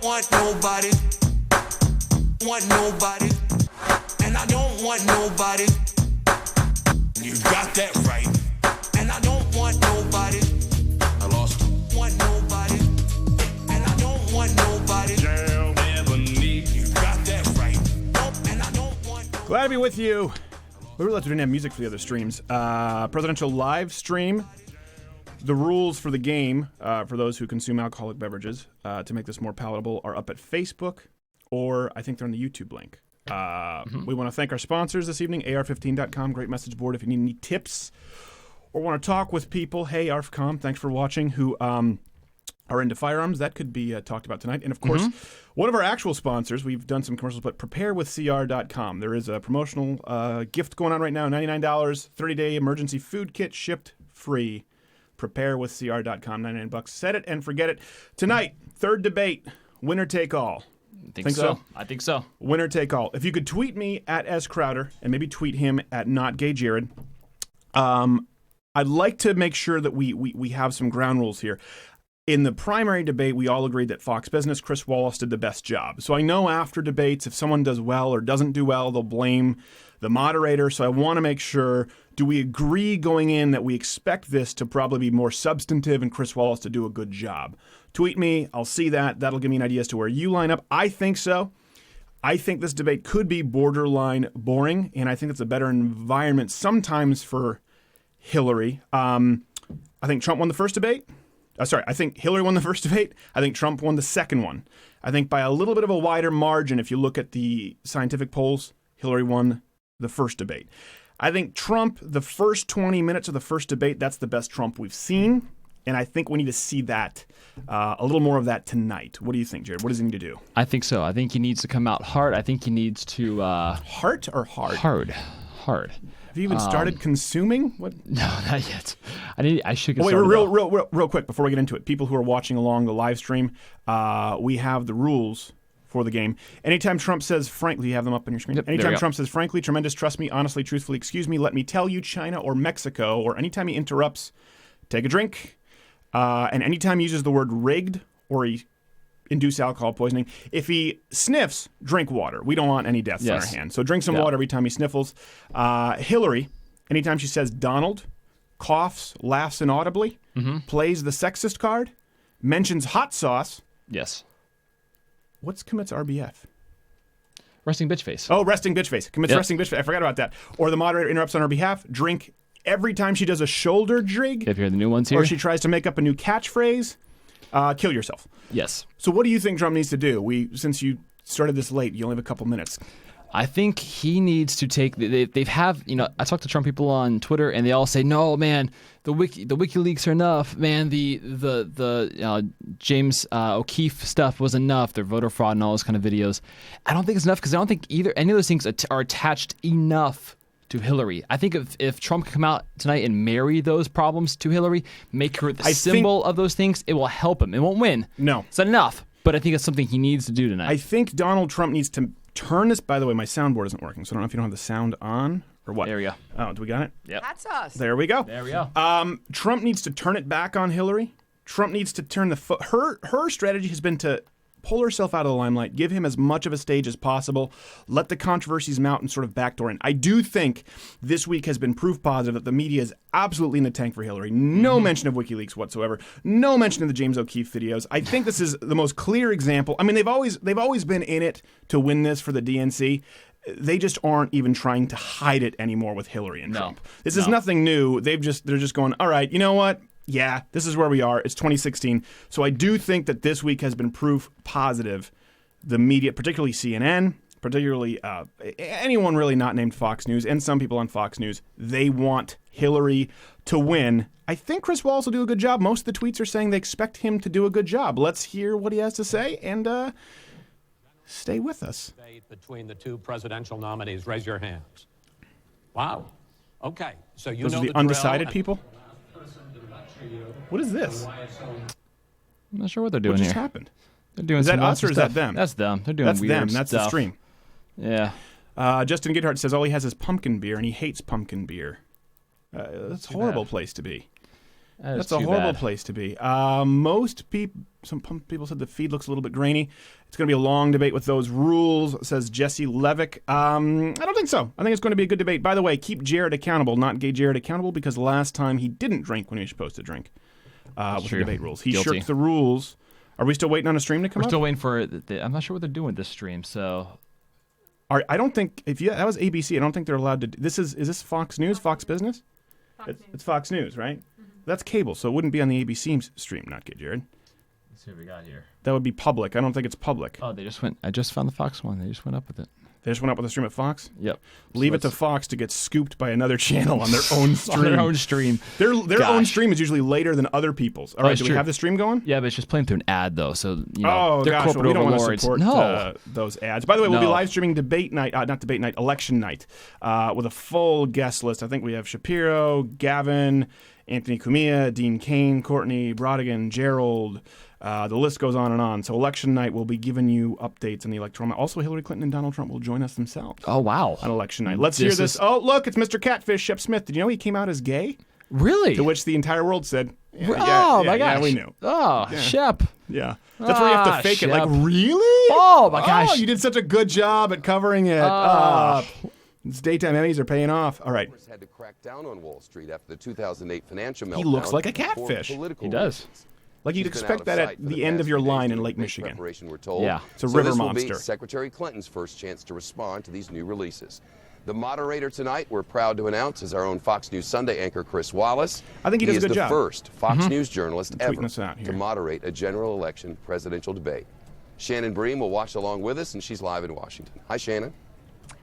want nobody. Want nobody. And I don't want nobody. You got that right. And I don't want nobody. I lost. Want nobody. And I don't want nobody. Never need. You got that right. And I don't want nobody. Glad to be with you. We realized we didn't have music for the other streams. Presidential live stream. The rules for the game, for those who consume alcoholic beverages, to make this more palatable, are up at Facebook, or I think they're on the YouTube link. We want to thank our sponsors this evening, AR15.com, great message board if you need any tips or want to talk with people. Hey, ARFCOM, thanks for watching, who are into firearms. That could be talked about tonight. And, of course, one of our actual sponsors, we've done some commercials, but preparewithcr.com. There is a promotional gift going on right now, $99, 30-day emergency food kit shipped free. Preparewithcr.com, $99. Set it and forget it. Tonight, third debate, winner take all. Think so? I think so. Winner take all. If you could tweet me at S. Crowder and maybe tweet him at NotGayJared, I'd like to make sure that we have some ground rules here. In the primary debate, we all agreed that Fox Business, Chris Wallace, did the best job. So I know after debates, if someone does well or doesn't do well, they'll blame the moderator. So I want to make sure, do we agree going in that we expect this to probably be more substantive and Chris Wallace to do a good job? Tweet me. I'll see that. That'll give me an idea as to where you line up. I think so. I think this debate could be borderline boring, and I think it's a better environment sometimes for Hillary. I think Trump won the first debate. I think Hillary won the first debate. I think Trump won the second one. I think by a little bit of a wider margin, if you look at the scientific polls, Hillary won the first debate. I think Trump, the first 20 minutes of the first debate, that's the best Trump we've seen. And I think we need to see that, a little more of that tonight. What do you think, Jared? What does he need to do? I think so. I think he needs to come out hard. I think he needs to... Heart or hard? Hard. Have you even started consuming? What? No, not yet. I should get wait, started. real quick before we get into it. People who are watching along the live stream, we have the rules for the game. Anytime Trump says frankly, you have them up on your screen. Yep, anytime Trump says frankly, tremendous, trust me, honestly, truthfully, excuse me, let me tell you, China or Mexico, or anytime he interrupts, take a drink. And anytime he uses the word rigged or he induce alcohol poisoning, if he sniffs, drink water. We don't want any deaths on our hands. So drink some water every time he sniffles. Hillary, anytime she says Donald, coughs, laughs inaudibly, plays the sexist card, mentions hot sauce. Yes. What's commits RBF? Resting bitch face. Oh, resting bitch face. Commits resting bitch face. I forgot about that. Or the moderator interrupts on her behalf. Drink every time she does a shoulder jig. If you're the new ones here. Or she tries to make up a new catchphrase. Kill yourself. Yes. So what do you think Trump needs to do? Since you started this late, you only have a couple minutes. I think he needs to take. I talked to Trump people on Twitter, and they all say, "No, man, the WikiLeaks are enough. Man, the James O'Keefe stuff was enough. Their voter fraud and all those kind of videos." I don't think it's enough because I don't think any of those things are attached enough to Hillary. I think if Trump can come out tonight and marry those problems to Hillary, make her the symbol of those things, it will help him. It won't win. No, it's not enough. But I think it's something he needs to do tonight. I think Donald Trump needs to turn this. By the way, my soundboard isn't working, so I don't know if you don't have the sound on or what. There we go. Oh, do we got it? Yep. That's us. There we go. There we go. Trump needs to turn it back on Hillary. Trump needs to turn her strategy has been to pull herself out of the limelight, give him as much of a stage as possible, let the controversies mount and sort of backdoor in. I do think this week has been proof positive that the media is absolutely in the tank for Hillary. No mention of WikiLeaks whatsoever. No mention of the James O'Keefe videos. I think this is the most clear example. I mean, they've always been in it to win this for the DNC. They just aren't even trying to hide it anymore with Hillary and Trump. This is nothing new. They're just going, all right, you know what? Yeah, this is where we are. It's 2016. So I do think that this week has been proof positive. The media, particularly CNN, particularly anyone really not named Fox News, and some people on Fox News, they want Hillary to win. I think Chris Wallace will do a good job. Most of the tweets are saying they expect him to do a good job. Let's hear what he has to say and stay with us. Between the two presidential nominees, raise your hands. Wow. Okay. So you Those know are the undecided people? What is this? I'm not sure what they're doing What just here. happened? They're doing Is that some us or stuff. is that them? That's them. They're doing That's weird them. That's stuff. the stream. Yeah. Justin Gidhart says all he has is pumpkin beer, and he hates pumpkin beer. That's a horrible place to be. That's a horrible place to be. Most people, some people said the feed looks a little bit grainy. It's going to be a long debate with those rules, says Jesse Levick. I don't think so. I think it's going to be a good debate. By the way, keep Jared accountable, not gay Jared accountable, because last time he didn't drink when he was supposed to drink with the debate rules. He shirked the rules. Are we still waiting on a stream to come up? We're still waiting for I'm not sure what they're doing with this stream, so... I don't think, that was ABC, I don't think they're allowed to... Is this Fox News, Fox Business? It's Fox News, right? Mm-hmm. That's cable, so it wouldn't be on the ABC stream, not gay Jared. Let's see what we got here. That would be public. I don't think it's public. Oh, I just found the Fox one. They just went up with it. They just went up with a stream at Fox? Yep. Leave it to Fox to get scooped by another channel on their own stream. On their own stream. Their own stream is usually later than other people's. All right, do we have the stream going? Yeah, but it's just playing through an ad, though. So, they're corporate we don't want overlords. to support those ads. By the way, we'll be live streaming debate night, not debate night, election night, with a full guest list. I think we have Shapiro, Gavin, Anthony Cumia, Dean Cain, Courtney Brodigan, Gerald. The list goes on and on. So election night, we'll be giving you updates on the electoral. Also, Hillary Clinton and Donald Trump will join us themselves. Oh, wow. On election night. Let's hear this. Oh, look, it's Mr. Catfish, Shep Smith. Did you know he came out as gay? Really? To which the entire world said, my gosh. Yeah, we knew. Oh, yeah. Shep. Yeah. That's where you have to fake Shep. it. Like, really? Oh, my gosh. Oh, you did such a good job at covering it. These daytime Emmys are paying off. All right. Had to crack down on Wall Street after the 2008 financial meltdown. He looks like a catfish. He does. Like you'd expect that at the end of your line in Lake Michigan. We're told. Yeah. It's a river this monster. Will be Secretary Clinton's first chance to respond to these new releases. The moderator tonight, we're proud to announce, is our own Fox News Sunday anchor, Chris Wallace. I think he does a good job. He is the first Fox News journalist ever to moderate a general election presidential debate. Shannon Bream will watch along with us, and she's live in Washington. Hi, Shannon.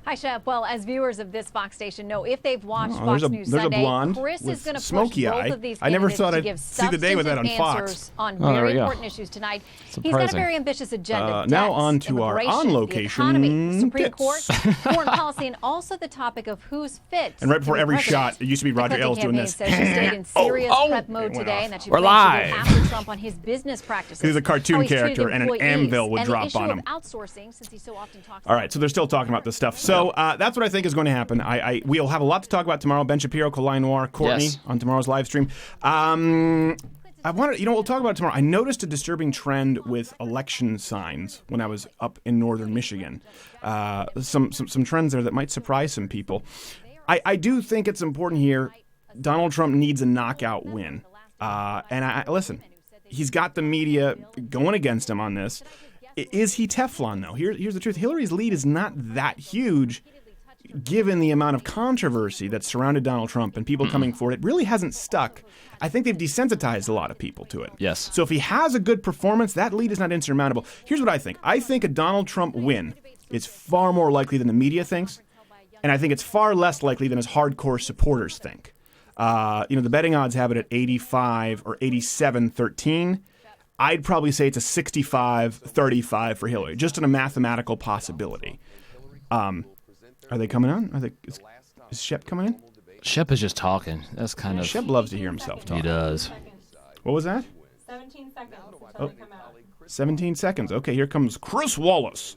Hi, Shep. Well, as viewers of this Fox station know, if they've watched Fox News there's Sunday, a blonde Chris is going to push smoky both eye. of these I never candidates thought to I'd give see the day with that on answers Fox. on there very we go. important issues tonight. Surprising. He's got a very ambitious agenda. Now debts, on to our immigration, on-location the economy, the Supreme tips. Court, foreign policy, and also the topic of who's fit. And right before every president. shot, it used to be Roger The Ailes doing Clinton this. campaign says she stayed in serious prep mode It went today, off. and that she We're plans to live. go after Trump on his business practices. He's a cartoon how he's treated character, and an employees, anvil would and drop the issue on of him. outsourcing, since he so often talks All right, so they're still talking about this stuff. So that's what I think is going to happen. We'll have a lot to talk about tomorrow. Ben Shapiro, Colin Noir, Courtney on tomorrow's live stream. We'll talk about it tomorrow. I noticed a disturbing trend with election signs when I was up in northern Michigan. Some trends there that might surprise some people. I do think it's important here. Donald Trump needs a knockout win. Listen, he's got the media going against him on this. Is he Teflon, though? Here's the truth. Hillary's lead is not that huge, given the amount of controversy that's surrounded Donald Trump and people coming forward. It really hasn't stuck. I think they've desensitized a lot of people to it. Yes. So if he has a good performance, that lead is not insurmountable. Here's what I think. I think a Donald Trump win is far more likely than the media thinks, and I think it's far less likely than his hardcore supporters think. The betting odds have it at 85 or 87-13. I'd probably say it's a 65-35 for Hillary, just in a mathematical possibility. Are they coming on? Is Shep coming in? Shep is just talking. That's kind of... Shep loves to hear himself talk. He does. What was that? 17 seconds until they come out. 17 seconds. Okay, here comes Chris Wallace,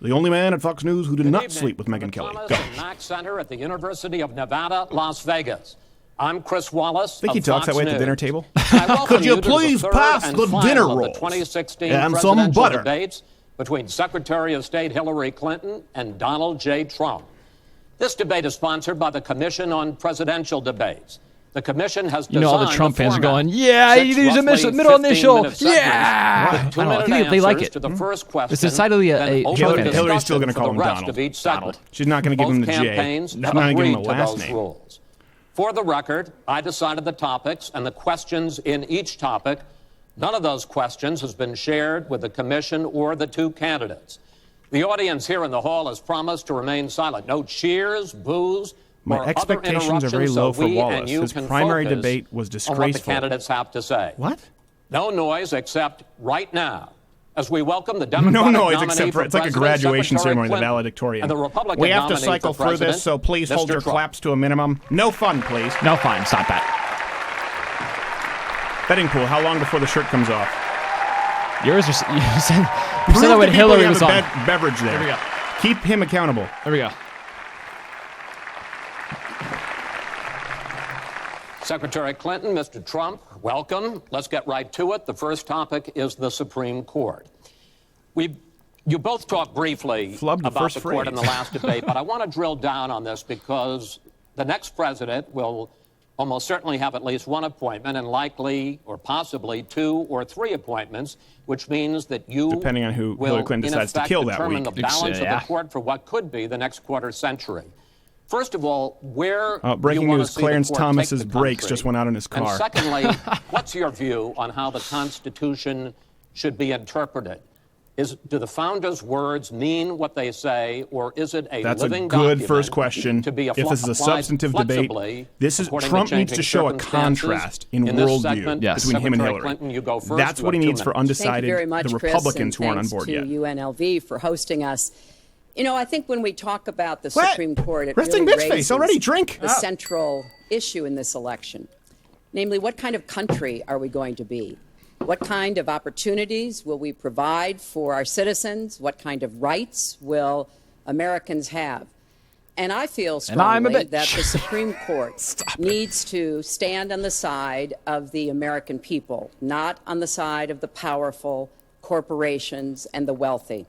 the only man at Fox News who did not sleep with Megyn Kelly. Thomas Go. and Mack Center at the University of Nevada, Las Vegas. I'm Chris Wallace. Think he of talks Fox that way at the News. dinner table? I welcome Could you to the please third pass and the final dinner of the rolls 2016 and some presidential butter? debates between Secretary of State Hillary Clinton and Donald J. Trump. This debate is sponsored by the Commission on Presidential Debates. The commission has designed all the Trump fans are format. going, yeah, you use a middle initial. Yeah. I think they like it. To the first question, It's decidedly a then Trump open fan. Hillary's still discussion gonna call for the him rest Donald. of each segment. She's not going to give Both him the J. campaigns She's not going to give him agreed the to last those name. rules. For the record, I decided the topics and the questions in each topic. None of those questions has been shared with the commission or the two candidates. The audience here in the hall has promised to remain silent. No cheers, boos, My or expectations other are very interruptions, low so for we Wallace. and you His can primary focus debate was on what the disgraceful. candidates have to say. What? No noise except right now, as we welcome the Democratic No noise nominee except for it's like a president, graduation Secretary ceremony, the Clinton, valedictorian. and the Republican We have to nominee cycle for through this, president, so please hold Mr. your Trump. claps to a minimum. No fun, please. No, fine. Stop that. Betting pool, how long before the shirt comes off? Yours are... You said Prove that to when people Hillary you have was a on. beverage there. There we go. Keep him accountable. There we go. Secretary Clinton, Mr. Trump, welcome. Let's get right to it. The first topic is the Supreme Court. You both talked briefly about the court in the last debate, but I want to drill down on this because the next president will almost certainly have at least one appointment and likely or possibly 2 or 3 appointments, which means that you depending on who Hillary Clinton decides to kill that determine week. the balance of the court for what could be the next quarter century. First of all, where breaking do you want news, to see Clarence the court Thomas's take the brakes country? just went out in his car. And secondly, what's your view on how the Constitution should be interpreted? Do the founders' words mean what they say, or is it a That's living a good document first question. To be if this is a substantive debate, this is Trump needs to show a contrast in worldview between him and Hillary. Clinton, you go first. That's what he needs for undecided, Thank you very much, the Chris, Republicans and who aren't on board thanks yet. to UNLV for hosting us. You know, I think when we talk about the Supreme Court, it Resting really bitch raises face already. Drink. the central issue in this election. Namely, what kind of country are we going to be? What kind of opportunities will we provide for our citizens? What kind of rights will Americans have? And I feel strongly that the Supreme Court needs to stand on the side of the American people, not on the side of the powerful corporations and the wealthy.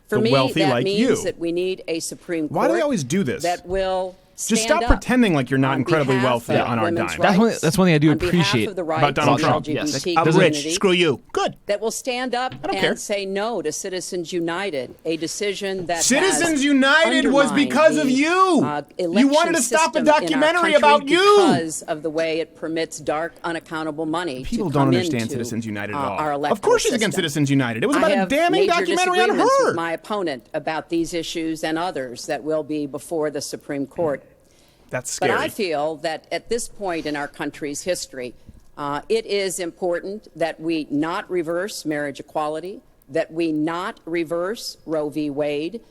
For me, that means that we need a Supreme Court. Why do we always do this? That will just stop pretending like you're not incredibly wealthy on our dime. That's one thing I do appreciate about Donald Trump. Yes. I'm rich. Screw you. Good. That will stand up and say no to Citizens United, a decision that Citizens United was because of you. You wanted to stop a documentary about you because of the way it permits dark, unaccountable money. People don't understand Citizens United at all. Of course, she's against Citizens United. It was about a damning documentary on her. With my opponent about these issues and others that will be before the Supreme Court. That's scary. But I feel that at this point in our country's history, it is important that we not reverse marriage equality, that we not reverse Roe v. Wade,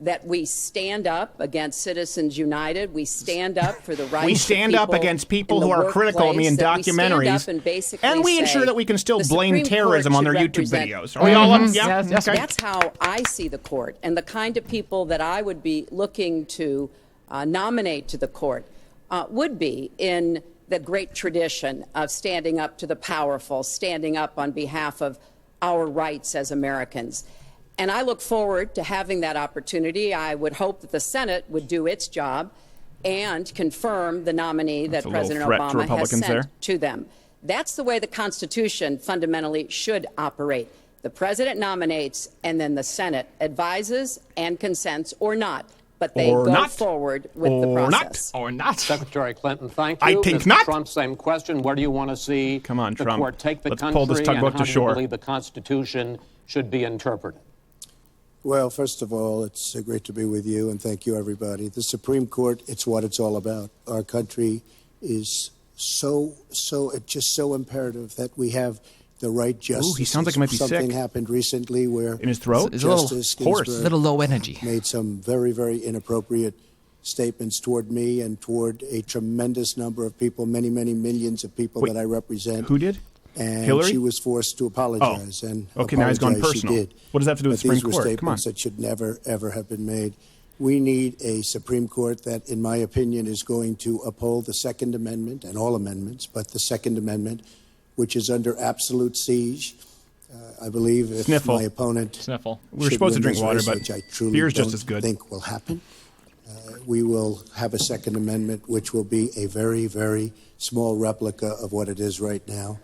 that we stand up against Citizens United, we stand up for the rights we stand of up against people who are critical of me in documentaries, and we ensure that we can still blame terrorism on their YouTube videos. Are we all up? Yeah. Yes. That's how I see the court, and the kind of people that I would be looking to nominate to the court would be in the great tradition of standing up to the powerful, standing up on behalf of our rights as Americans. And I look forward to having that opportunity. I would hope that the Senate would do its job and confirm the nominee that President Obama has sent to them. That's the way the Constitution fundamentally should operate. The President nominates, and then the Senate advises and consents or not. But they go forward with the process. Or not. Secretary Clinton, thank you. I think Mr. not. Trump, same question. Where do you want to see the Trump. court take the Let's country, pull this tugboat and how to shore. do you believe the Constitution should be interpreted? Well, first of all, it's great to be with you, and thank you, everybody. The Supreme Court, it's what it's all about. Our country is it's just so imperative that we have the right justice. Ooh, he sounds like he might be Something sick. happened recently where in his throat, Justice hoarse, a little low energy, made some very, very inappropriate statements toward me and toward a tremendous number of people, many, many millions of people that I represent. Who did? And Hillary? she was forced to apologize. Oh. And okay, now he's gone personal. She did. What does that have to do with the Supreme Court? Court? These were Come on. statements that should never, ever have been made. We need a Supreme Court that, in my opinion, is going to uphold the Second Amendment and all amendments, but the Second Amendment, which is under absolute siege. I believe if my opponent We're supposed to drink water, but beer's just as good. Think will happen. We will have a Second Amendment, which will be a very, very small replica of what it is right now.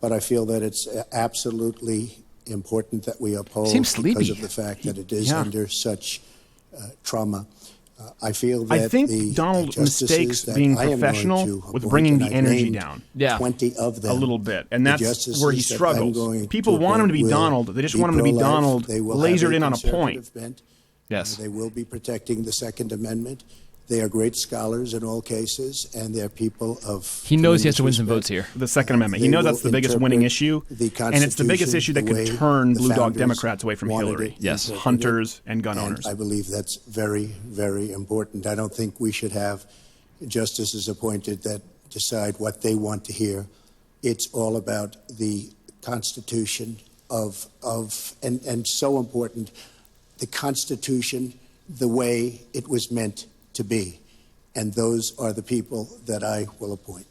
But I feel that it's absolutely important that we uphold because of the fact that it is under such trauma. I feel that I think Donald mistakes being professional with bringing the energy down. 20 of them. A little bit. And that's where he struggles. People want him to be Donald. They just want him to be Donald lasered in on a point. Yes. They will be protecting the Second Amendment. They are great scholars in all cases, and they're people of... He knows he has to win some votes here. The Second Amendment. He knows that's the biggest winning issue, and it's the biggest issue that could turn blue dog Democrats away from Hillary. Yes. Hunters and gun owners. I believe that's very, very important. I don't think we should have justices appointed that decide what they want to hear. It's all about the Constitution and so important, the Constitution, the way it was meant to be. And those are the people that I will appoint.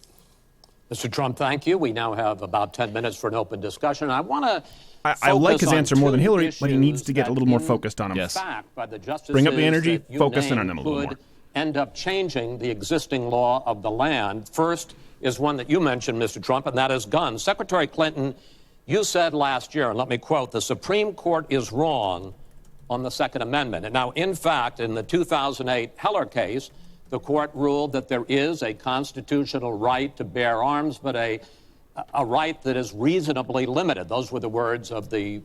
Mr. Trump, thank you. We now have about 10 minutes for an open discussion. I want to I like his answer more than Hillary, but he needs to get a little more focused on them. Yes. Bring up the energy, focus in on them a little more. End up changing the existing law of the land. First is one that you mentioned, Mr. Trump, and that is guns. Secretary Clinton, you said last year, and let me quote, the Supreme Court is wrong on the Second Amendment. And now, in fact, in the 2008 Heller case, the court ruled that there is a constitutional right to bear arms, but a right that is reasonably limited. Those were the words of the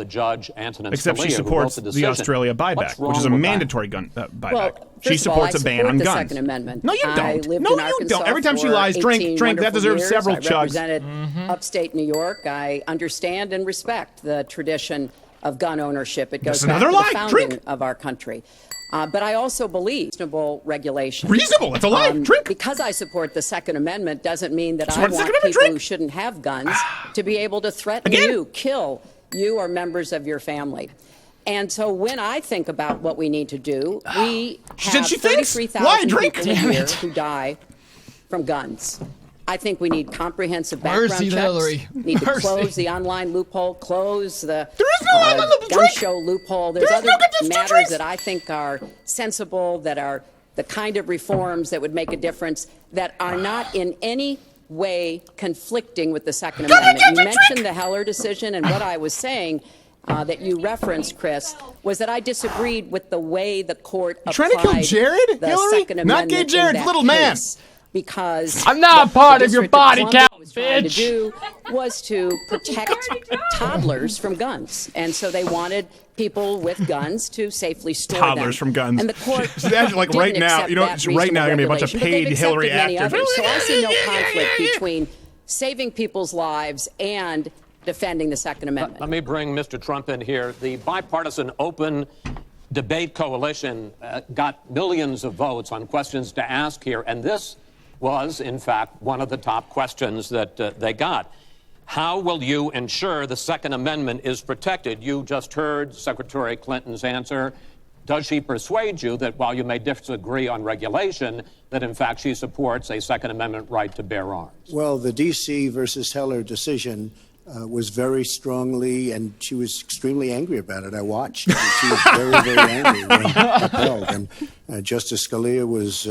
judge, Antonin Scalia, except she supports the Australia buyback, which is a mandatory gun buyback. Well, she supports a ban on the guns. Second Amendment. No, you don't. No, you don't. Every time she lies, drink. That deserves several chugs. I represented upstate New York. I understand and respect the tradition of gun ownership. It goes back to the founding of our country. But I also believe reasonable regulation. Reasonable? It's a lie. Drink. Because I support the Second Amendment doesn't mean that I want people who shouldn't have guns to be able to threaten you, kill you or members of your family. And so when I think about what we need to do, we have 33,000 people a year who die from guns. I think we need comprehensive background checks. Need to close the online loophole, close the gun show loophole. There's other matters that I think are sensible, that are the kind of reforms that would make a difference, that are not in any way conflicting with the Second Amendment. You mentioned the Heller decision, and what I was saying that you referenced, Chris, was that I disagreed with the way the court applied trying to kill Jared, the Hillary? Second Not Amendment gay Jared, little man. Because I'm not part of your body count, was trying to do was to protect toddlers from guns, and so they wanted people with guns to safely store toddlers them. from guns. And the court like right now, you know, right now, you're gonna be a bunch of paid Hillary actors. So I see no conflict between saving people's lives and defending the Second Amendment. Let me bring Mr. Trump in here. The bipartisan open debate coalition got millions of votes on questions to ask here, and this was, in fact, one of the top questions that they got. How will you ensure the Second Amendment is protected? You just heard Secretary Clinton's answer. Does she persuade you that while you may disagree on regulation, that in fact she supports a Second Amendment right to bear arms? Well, the D.C. versus Heller decision was very strongly, and she was extremely angry about it. I watched. She was very, very angry when upheld. And Justice Scalia was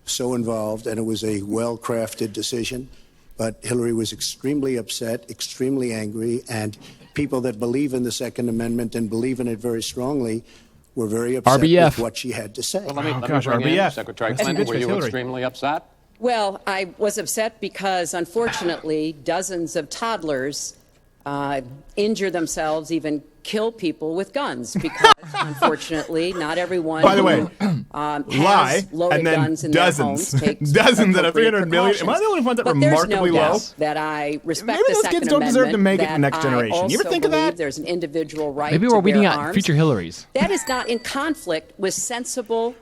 so involved, and it was a well-crafted decision. But Hillary was extremely upset, extremely angry, and people that believe in the Second Amendment and believe in it very strongly were very upset with what she had to say. Well, let me bring in Secretary Clinton. Were you extremely upset? Well, I was upset because, unfortunately, dozens of toddlers injure themselves, even kill people with guns, because, unfortunately, not everyone by the way, has loaded and then guns in dozens, their homes. dozens at 300 million. Am I the only one that remarkably low? That I respect Maybe the those Second kids don't deserve to Amendment, make it in the next generation. You ever think of that? There's an individual right Maybe to we're weeding bear out arms. future Hillarys. That is not in conflict with sensible,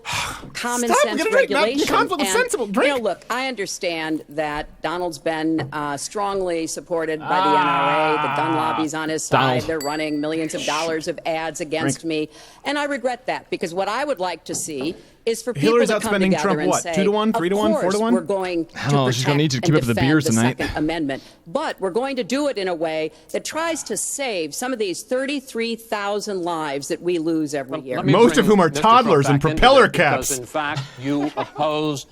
common Stop, sense we're gonna drink, not in regulation. conflict with sensible. Drink. You know, look, I understand that Donald's been strongly supported by the NRA. The gun lobby's on his side. They're running millions of dollars of ads against me, and I regret that, because what I would like to see is for people to come together Trump, and say, 2 to 1, 3 to 1, 4 to 1? We're going to protect she's gonna need you to keep up and the beers defend the tonight. Second Amendment, but we're going to do it in a way that tries to save some of these 33,000 lives that we lose every year. Most of whom are toddlers in propeller caps. Because, in fact, you oppose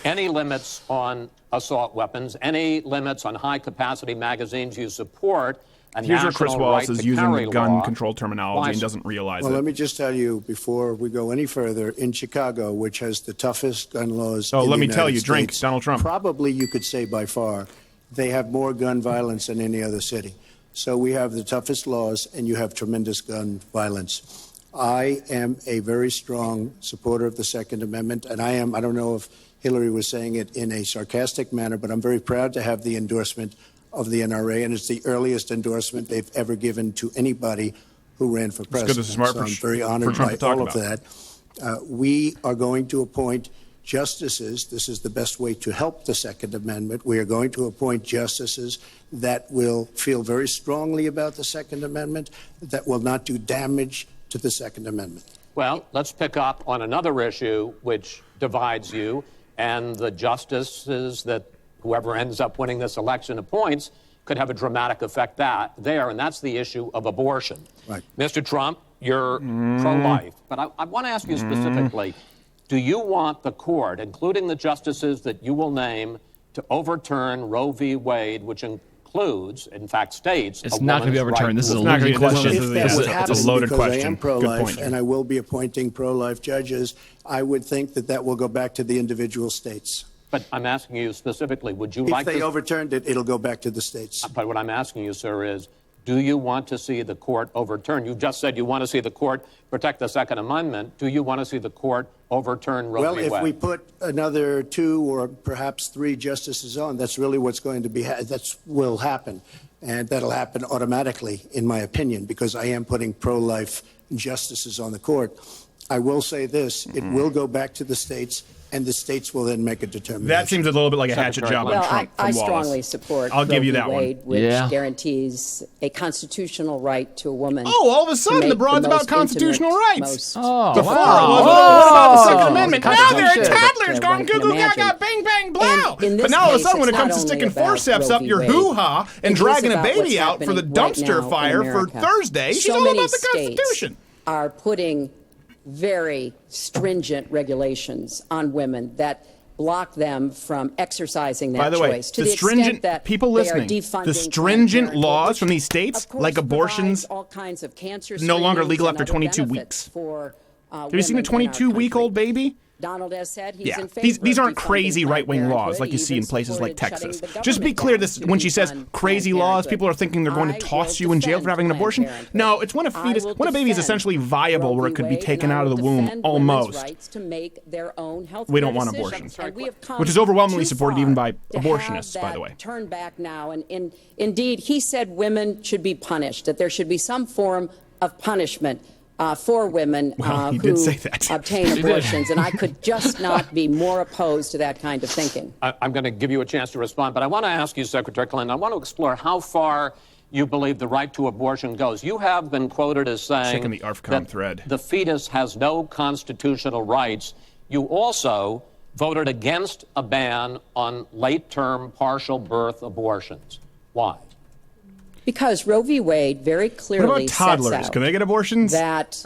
any limits on assault weapons, any limits on high-capacity magazines. You support a Here's where Chris national Wallace right is to using carry the gun law. control terminology and doesn't realize Well, it. let me just tell you, before we go any further, in Chicago, which has the toughest gun laws in let the me tell United you, drink, States, Donald Trump. probably you could say by far, they have more gun violence than any other city. So we have the toughest laws, and you have tremendous gun violence. I am a very strong supporter of the Second Amendment, and I don't know if Hillary was saying it in a sarcastic manner, but I'm very proud to have the endorsement of the NRA, and it's the earliest endorsement they've ever given to anybody who ran for president. This is smart so for, I'm very for honored Trump by to talk all about. of that. We are going to appoint justices. This is the best way to help the Second Amendment. We are going to appoint justices that will feel very strongly about the Second Amendment, that will not do damage to the Second Amendment. Well, let's pick up on another issue which divides you and the justices whoever ends up winning this election appoints could have a dramatic effect there, and that's the issue of abortion. Right. Mr. Trump, you're pro-life, but I want to ask you specifically, do you want the court, including the justices that you will name, to overturn Roe v. Wade, which includes, in fact, states... It's not going to be overturned. This is a not loaded gonna be- question. It's a loaded question. I am Good pro-life, point, Jim. and I will be appointing pro-life judges. I would think that will go back to the individual states. But I'm asking you specifically, would you If like they to... overturned it, it'll go back to the states. But what I'm asking you, sir, is do you want to see the court overturn? You just said you want to see the court protect the Second Amendment. Do you want to see the court overturn Roe Well, v. Wade? if we put another 2 or perhaps 3 justices on, that's really what's going to be, that will happen. And that'll happen automatically, in my opinion, because I am putting pro-life justices on the court. I will say this, it will go back to the states, and the states will then make a determination. That seems a little bit like a hatchet job on Well, Trump I from Wallace. strongly support I'll give Roe you v. that one. Wade, which Yeah. guarantees a constitutional right to a woman. Oh, all of a sudden, to the make broad's about most constitutional intimate, rights. most Before it wow. was, what about the Second Oh, Amendment? Now there are Constitution. toddlers That going one can goo goo gaga, imagine. bang bang blow. And in this But now all of a case, sudden, when it it's comes not to only sticking about forceps Roe up v. your Wade. hoo-ha and It is dragging a about baby what's out for the happening right dumpster now in fire for America. Thursday, she's So all many about the states Constitution. are putting very stringent regulations on women that block them from exercising that By the way, choice. To the extent stringent that people they are listening, defunding the Planned stringent Parenthood, laws which, from these states, of course, like abortions, provides all kinds of cancer no longer screenings legal and after other 22 benefits weeks. For, Have you seen a women in our 22-week-old country. baby? Donald has said he's Yeah, in favor these of aren't defunding crazy Planned right-wing laws Parenthood. like you He see in even places like supported shutting Texas. the Just be government clear, down this to when she says defund crazy Planned laws, Parenthood. people are thinking they're going to I toss will you in jail for defend having an Planned abortion. Parenthood. No, it's when a I fetus, will when a baby is defend essentially viable, Roe where v. it could be Wade, taken and I out of will the womb defend almost. women's rights to make their own health We don't care want decisions. abortions, And we have come which is overwhelmingly too supported even by far to abortionists, have by that the way. Turn back now, and indeed, he said women should be punished. That there should be some form of punishment for women Well, he who did say that. obtain abortions, and I could just not be more opposed to that kind of thinking. I'm going to give you a chance to respond, but I want to ask you, Secretary Clinton, I want to explore how far you believe the right to abortion goes. You have been quoted as saying Checking the ARFCOM that thread. the fetus has no constitutional rights. You also voted against a ban on late-term partial birth abortions. Why? Because Roe v. Wade very What clearly about toddlers? sets out Can they get abortions? that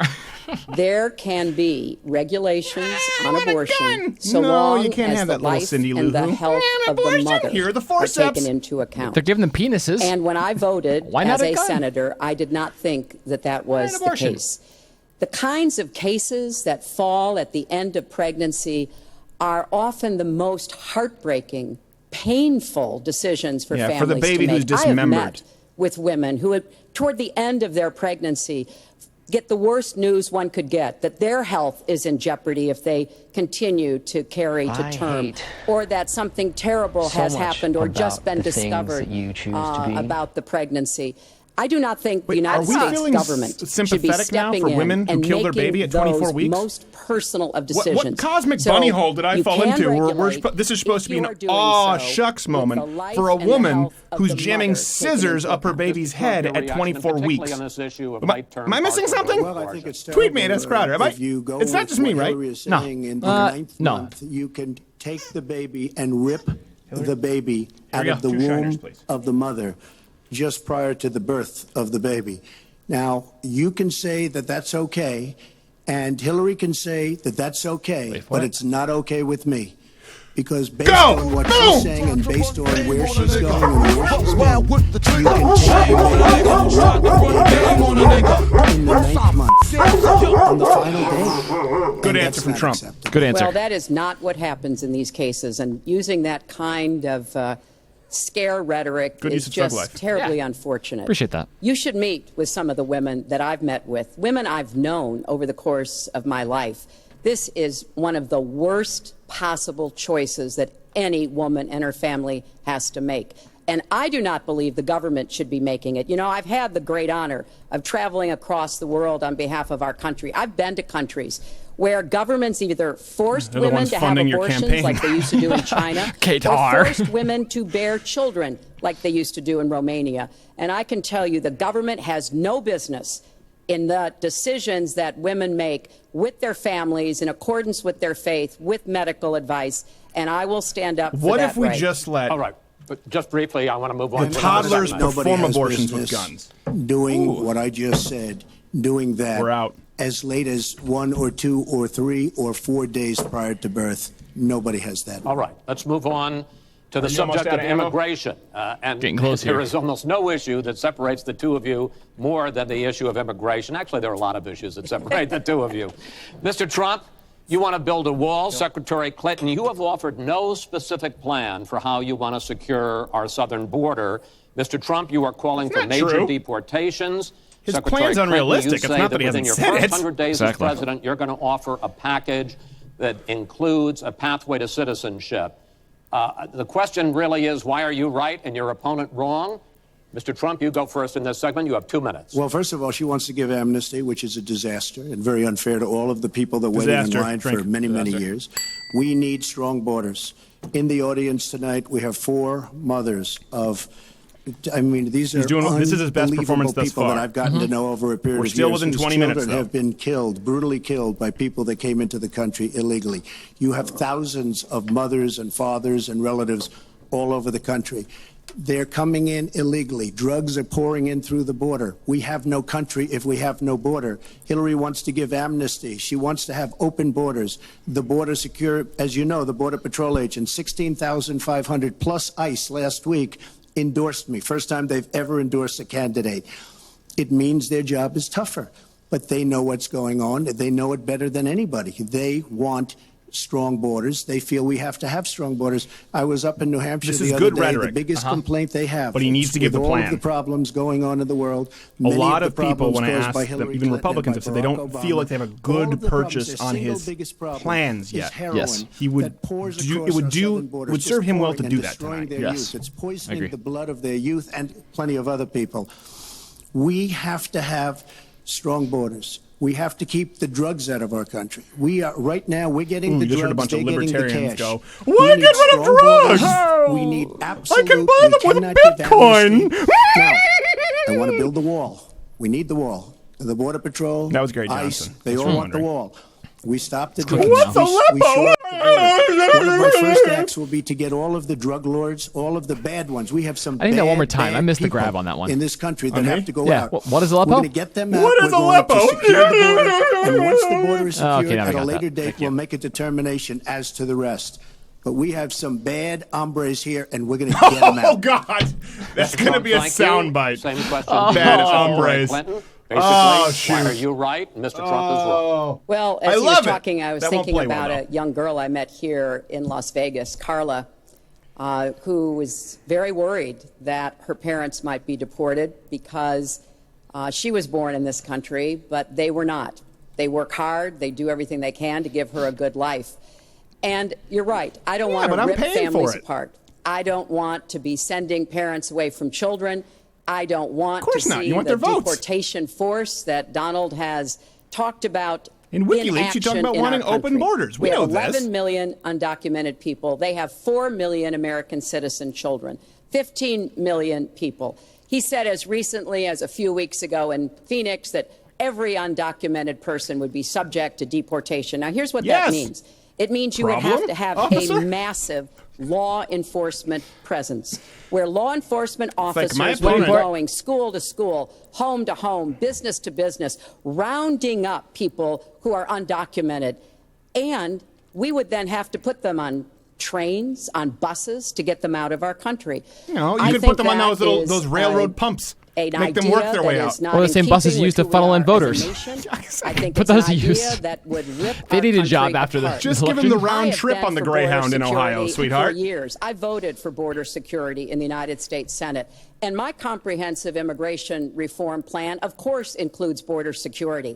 there can be regulations I on want a abortion gun. so No, long you can't as have the that little life Cindy Lou and the Who. health I want an of the abortion. mother Here are the are forceps. taken into account. They're giving them penises. And when I voted Why not as a a gun? senator, I did not think that that was the abortion? case. The kinds of cases that fall at the end of pregnancy are often the most heartbreaking, painful decisions for Yeah, families for the baby to make. who's dismembered. I have met with women who, toward the end of their pregnancy, get the worst news one could get, that their health is in jeopardy if they continue to carry to term, or that something terrible has happened or just been discovered about the pregnancy. I do not think the United are we States feeling government should be sympathetic now stepping for in women who and kill their making baby at 24 those weeks? most personal of What decisions. cosmic So bunny hole did I you fall can into? regulate This is supposed to be if an you are doing aw so shucks with the moment life for a and the woman health of who's the jamming mother taken scissors into up her account. baby's head Your at reaction, 24 particularly weeks. on this issue of Am I late-term missing partial something? birth Well, I think it's Tweet me at S. Crowder. Am I? If you go It's not with just me, what right? Hillary is No. saying, in the ninth no. month, you can take the baby and rip the baby out we of go. the Two shiners, womb please. of the mother just prior to the birth of the baby. Now, you can say that that's okay, and Hillary can say that that's okay, but it's not okay with me. Because based on what she's saying and based on where she's going and where she's been, you can take the baby in the ninth month, on the final day. Good And answer that's from not Trump. acceptable. Good answer. Well, that is not what happens in these cases, and using that kind of scare rhetoric Good use is of drug just life. terribly unfortunate. Appreciate that. You should meet with some of the women that I've met with, women I've known over the course of my life. This is one of the worst possible choices that any woman and her family has to make. And I do not believe the government should be making it. You know, I've had the great honor of traveling across the world on behalf of our country. I've been to countries where governments either forced They're the women ones to have funding your abortions campaign. like they used to do in China, Qatar. or forced women to bear children like they used to do in Romania. And I can tell you the government has no business in the decisions that women make with their families in accordance with their faith, with medical advice, and I will stand up for that. What if we right. just let All right. But just briefly, I want to move on. the toddlers Nobody perform has abortions with business guns? doing what I just said, doing that We're out. as late as 1 or 2 or 3 or 4 days prior to birth. Nobody has that. All right. Let's move on to the you almost subject out of of ammo? immigration. And Getting close there here. is almost no issue that separates the two of you more than the issue of immigration. Actually, there are a lot of issues that separate the two of you. Mr. Trump, you want to build a wall. Secretary Clinton, you have offered no specific plan for how you want to secure our southern border. Mr. Trump, you are calling for not major true. deportations. His Secretary plan's Clinton, unrealistic. you It's say not that he within hasn't your said first it. 100 days Exactly. as president, you're going to offer a package that includes a pathway to citizenship. The question really is, why are you right and your opponent wrong? Mr. Trump, you go first in this segment. You have 2 minutes. Well, first of all, she wants to give amnesty, which is a disaster and very unfair to all of the people that waited in Disaster. line for Drink. many, many Disaster. years. We need strong borders. In the audience tonight, we have 4 mothers of, I mean, these are this is his best performance thus people far. that I've gotten to know over a period We're of still years. within whose 20 minutes, children though. have been killed, brutally killed by people that came into the country illegally. You have thousands of mothers and fathers and relatives all over the country. They're coming in illegally. Drugs are pouring in through the border. We have no country if we have no border. Hillary wants to give amnesty. She wants to have open borders. The border secure, as you know, the Border Patrol agents, 16,500 plus ICE last week endorsed me. First time they've ever endorsed a candidate. It means their job is tougher, but they know what's going on. They know it better than anybody. They want strong borders. They feel we have to have strong borders. I was up in New Hampshire This the is other good day. rhetoric. The biggest complaint they have, But he needs to give with the all plan. of the problems going on in the world. A many lot the of people, problems when I caused ask by them, Hillary even Clinton Republicans, have and said by they Barack don't feel like they have a Obama. good All of the problems, purchase their on single his biggest problem plans is yet. heroin Yes. He would that pours do- across it would our do- southern borders, would serve just him well pouring to and do that destroying tonight. their Yes. youth. It's Agree. poisoning the blood of their youth and plenty of other people. We have to have strong borders. We have to keep the drugs out of our country. We are right now. We're getting the you just heard a drugs. bunch of They're getting the libertarians cash. go, We "Why need get rid of strong borders. drugs? We need I absolute. can buy we them with cannot give Bitcoin." amnesty. Now, I want to build the wall. We need the wall. The Border Patrol. That was Gary ICE. Johnson. They That's all what I'm want the wondering. wall. We stopped the clicking drugs. now. We shore up the border. One of my first acts will be to get all of the drug lords, all of the bad ones. We have some. I think that one more bad, time. I bad missed the people grab on that one. in this country that Okay. have to go Yeah. out. What is We're Aleppo? going to get them out. What is We're going Aleppo? to secure the border. And once the border is Oh, okay, secured, now we at a got later that. date, Thank we'll you. make a determination as to the rest. But we have some bad hombres here, and we're going to get them Oh out. God, that's going to Trump, be a thank you. soundbite. Same question. Bad Secretary hombres. Clinton. Basically, Oh, shoot. why are you right? And Mr. Trump is wrong. Well, I as he was love it. talking, I was That won't thinking play well, about though. a young girl I met here in Las Vegas, Carla, who was very worried that her parents might be deported because she was born in this country, but they were not. They work hard. They do everything they can to give her a good life. And you're right. I don't want but to I'm rip paying families for it. apart. I don't want to be sending parents away from children. I don't want to course not. see You want the their votes. deportation force that Donald has talked about. In WikiLeaks, you talk action about in wanting our open country. borders. We know have this. 11 million undocumented people. They have 4 million American citizen children, 15 million people. He said as recently as a few weeks ago in Phoenix that every undocumented person would be subject to deportation. Now, here's what Yes. that means. It means you would have Problem, to have officer? a massive law enforcement presence where law enforcement like my officers would be opponent. going school to school, home to home, business to business, rounding up people who are undocumented. And we would then have to put them on trains, on buses to get them out of our country. You know, you I could think put them on that those is railroad pumps. an Make them idea work their way that out. is not Or the in same buses keeping used with to who funnel we in are as a voters. nation. I think Put it's an those to idea use. that would rip They our need a job country after the apart. Just give them the election. round I have trip been on the for Greyhound in border Ohio, security sweetheart. For years, I voted for border security in the United States Senate, and my comprehensive immigration reform plan, of course, includes border security.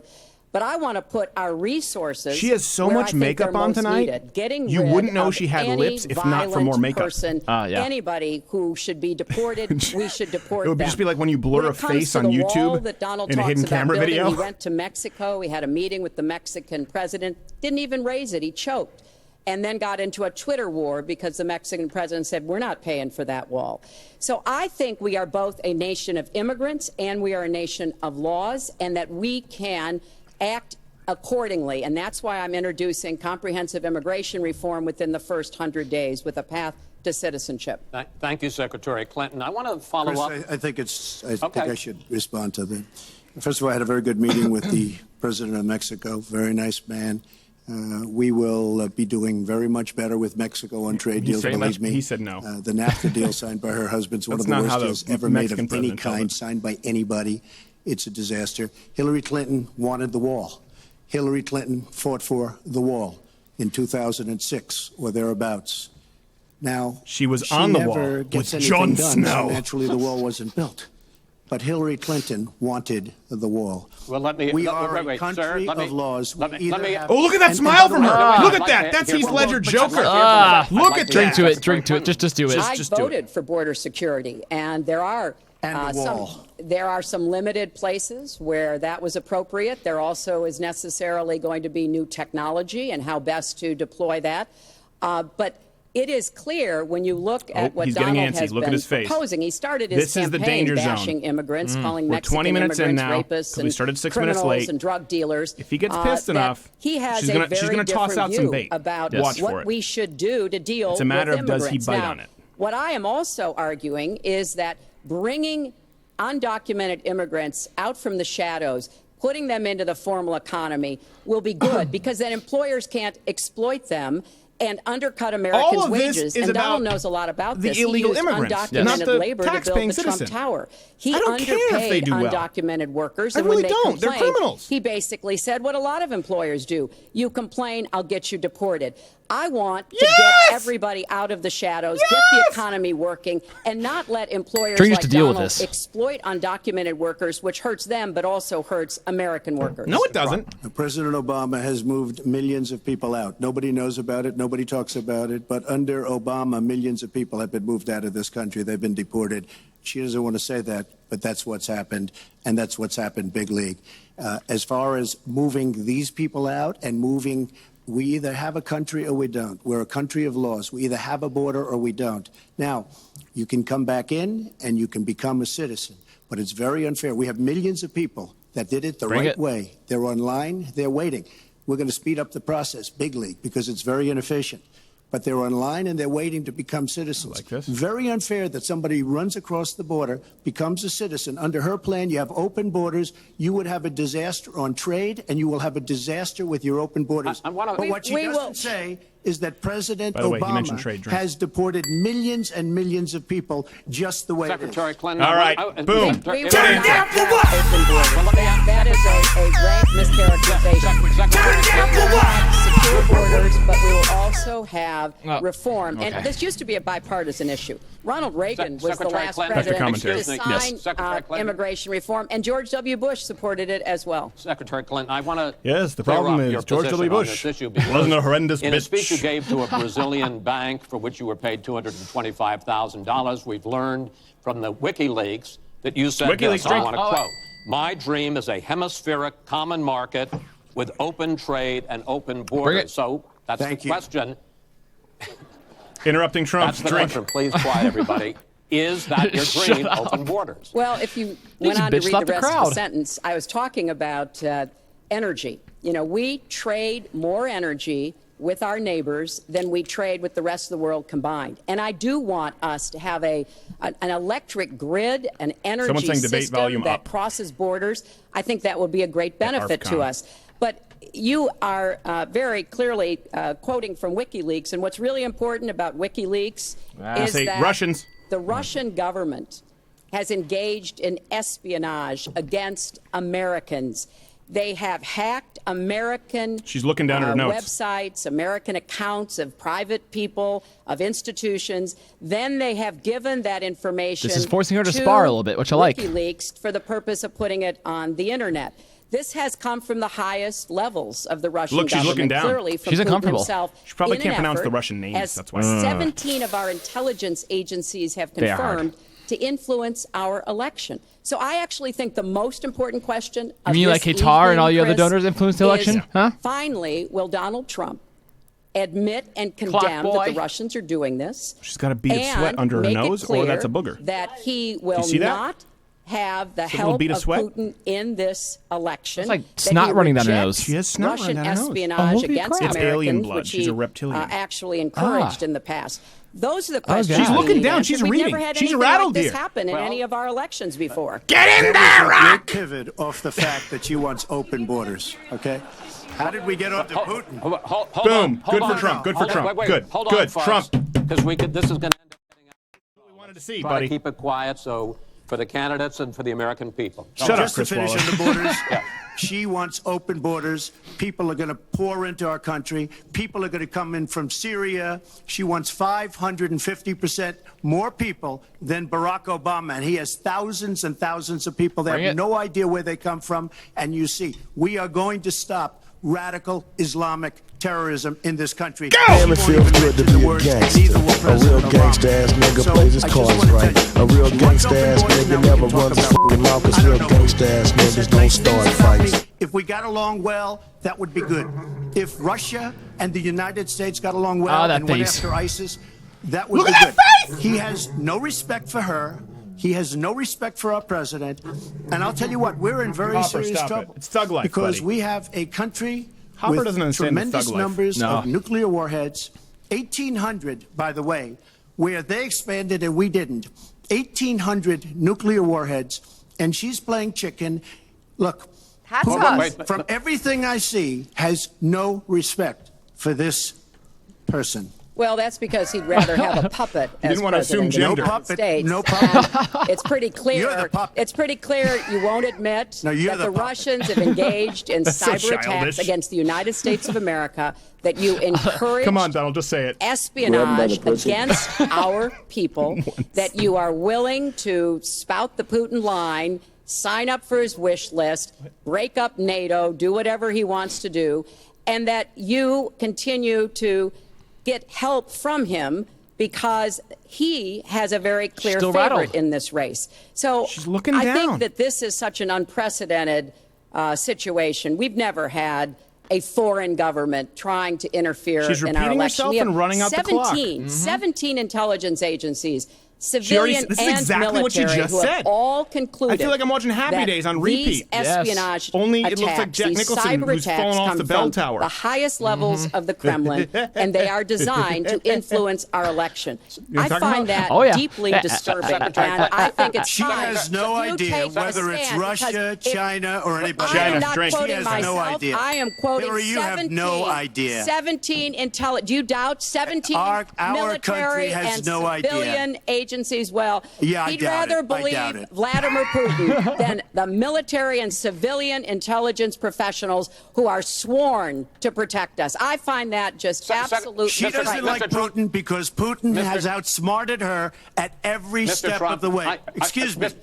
But I want to put our resources. She has so where much I think makeup they're on most tonight, needed. Getting you rid wouldn't know of she had any lips if not for more violent makeup. Person, Yeah. Anybody who should be deported, we should deport It would them. just be like when you blur When a it comes face to on the YouTube wall that Donald in a talks hidden about camera building, video. He went to Mexico. He had a meeting with the Mexican president. Didn't even raise it. He choked. and then got into a Twitter war because the Mexican president said, we're not paying for that wall. So I think we are both a nation of immigrants and we are a nation of laws, and that we can act accordingly. And that's why I'm introducing comprehensive immigration reform within the first 100 days with a path to citizenship. Thank you, Secretary Clinton. I want to follow Chris, up. I think I should respond to that. First of all, I had a very good meeting with the president of Mexico. Very nice man. We will be doing very much better with Mexico on trade deals, believe me. He said no. The NAFTA deal signed by her husband's one of the worst deals ever made of any kind, signed by anybody. It's a disaster. Hillary Clinton wanted the wall. Hillary Clinton fought for the wall in 2006 or thereabouts. Now, she was on the wall with Jon Snow. So naturally, the wall wasn't built. But Hillary Clinton wanted the wall. Well, we are a country of laws. Oh, look at that smile from her. Look at that. That's Heath Ledger Joker. Look at that. Drink to it. Just do it. I voted for border security, and there are some limited places where that was appropriate. There also is necessarily going to be new technology and how best to deploy that. But it is clear when you look at what Donald has been proposing. He started his campaign bashing immigrants, calling Mexican immigrants rapists and criminals and drug dealers. If he gets pissed enough, he has she's a going very to toss out different some bait. view about Watch what we should do to deal with immigrants. It's a matter of does he bite on it. What I am also arguing is that bringing undocumented immigrants out from the shadows, putting them into the formal economy will be good because then employers can't exploit them and undercut Americans' wages. And Donald knows a lot about this. The illegal he used immigrants, undocumented labor to build the Trump Tower. He underpaid undocumented workers, and when they complained, they're criminals. He basically said what a lot of employers do: "You complain, I'll get you deported." I want to get everybody out of the shadows, get the economy working, and not let employers like Donald exploit undocumented workers, which hurts them but also hurts American workers. No, it doesn't. President Obama has moved millions of people out. Nobody knows about it. Nobody talks about it. But under Obama, millions of people have been moved out of this country. They've been deported. She doesn't want to say that, but that's what's happened, and that's what's happened big league. As far as moving these people out and moving, we either have a country or we don't. We're a country of laws. We either have a border or we don't. Now, you can come back in and you can become a citizen, but it's very unfair. We have millions of people that did it the right way. They're online. They're waiting. We're going to speed up the process, big league, because it's very inefficient. But they're online and they're waiting to become citizens. Like this. Very unfair that somebody runs across the border, becomes a citizen. Under her plan, you have open borders. You would have a disaster on trade, and you will have a disaster with your open borders. But what she doesn't say is that President Obama has deported millions and millions of people just the way Secretary it is. Clinton. All right, boom. Turn down for what? That is a rank mischaracterization. Turn down for what? Secure borders, but we will also have reform. And this used to be a bipartisan issue. Ronald Reagan was the last president to sign immigration reform, and George W. Bush supported it as well. Secretary Clinton, I want to Yes, the problem is George W. Bush wasn't a horrendous bitch. In a speech you gave to a Brazilian bank for which you were paid $225,000, we've learned from the WikiLeaks that you said this, I want to quote, "My dream is a hemispheric common market with open trade and open borders." So that's the question. Interrupting Trump's drink. Please quiet, everybody. Is that your dream, open borders? Well, if you went on to read the rest of the sentence, I was talking about energy. You know, we trade more energy with our neighbors than we trade with the rest of the world combined. And I do want us to have an electric grid, an energy system that crosses borders. I think that would be a great benefit to us. But you are very clearly quoting from WikiLeaks, and what's really important about WikiLeaks is that the Russian government has engaged in espionage against Americans. They have hacked American websites, American accounts of private people, of institutions. Then they have given that information This is forcing her to spar a little bit, which I like. WikiLeaks for the purpose of putting it on the internet. This has come from the highest levels of the Russian government. She's looking down. Clearly from she's Putin uncomfortable. Himself. She probably can't pronounce the Russian names. That's why. 17 of our intelligence agencies have confirmed to influence our election. So I actually think the most important question of you mean like Qatar and all your other donors influenced the election? Huh? Finally, will Donald Trump admit and condemn that the Russians are doing this. She's got a bead of sweat under her nose, or that's a booger. That he will not have the help of Putin in this election. It's like snot running down her nose. She has snot Russian running down her nose. espionage against It's Americans, alien blood. which She's he a reptilian. actually encouraged in the past. Those are the questions. She's looking down. Answered. She's We've reading. Never had She's anything rattled like this here. happen in any of our elections before. Get in there, Rock! Pivot off the fact that she wants open borders. Okay. How did we get on to Putin? Boom. Good for Trump. Good for Trump. Good. Hold Good. on, Trump. Because this is going to end up getting out. What we wanted to see, Try buddy. to keep it quiet, so for the candidates and for the American people. Shut up, Just to Chris finish Wallace. on the borders, she wants open borders. People are going to pour into our country. People are going to come in from Syria. She wants 550% more people than Barack Obama, and he has thousands and thousands of people. They have no idea where they come from. And you see, we are going to stop radical Islamic terrorism in this country. Damn, it feels good to be a gangster. A real gangster ass nigga plays his cards right. A real gangster ass nigga never runs a fucking mouth, cause real gangster ass niggas don't start fights. If we got along well, that would be good. If Russia and the United States got along well and went after ISIS, that would be good. He has no respect for her. He has no respect for our president. And I'll tell you what, we're in very serious trouble. It's thug life, because buddy. we have a country Hopper doesn't with understand tremendous thug life. numbers of nuclear warheads. 1,800, by the way, where they expanded and we didn't. 1,800 nuclear warheads, and she's playing chicken. Look, Putin, from everything I see, has no respect for this person. Well, that's because he'd rather have a puppet as didn't want to assume president of the gender. United States. No puppet. It's pretty clear. You're the puppet. It's pretty clear you won't admit No, you're that the the puppet. Russians have engaged in That's so cyber attacks childish. against the United States of America, that you encourage Come on, Donald, just say it. espionage against our people, that you are willing to spout the Putin line, sign up for his wish list, break up NATO, do whatever he wants to do, and that you continue to get help from him because he has a very clear Still favorite rattled. in this race. So She's looking I down. think that this is such an unprecedented situation. We've never had a foreign government trying to interfere She's in our repeating election. herself We have and running out the clock. 17 intelligence agencies, This civilian is and exactly what she military, just who have said. all concluded. I feel like I'm watching Happy that Days on these repeat. espionage Only it attacks, looks like Jack these Nicholson cyber who's attacks fallen off come the bell from tower. the highest levels of the Kremlin, and they are designed to influence our election. I talking find about? that deeply disturbing, and I think it's She time has no you idea take a whether it's stand, Russia, because if- China, or anybody I am China, not drink. She quoting has myself. no idea. I am quoting Hillary, you have 17, no idea. 17 intelligence. Do you doubt 17 Our military country has and no idea. civilian agencies? Well, Yeah, I he'd doubt rather it. I believe doubt it. Vladimir Putin than the military and civilian intelligence professionals who are sworn to protect us. I find that just absolutely She doesn't frightening. like Mr. Trump. Putin because Putin Mr. has outsmarted her at every Mr. step Trump, of the way. I- Excuse me. Mr.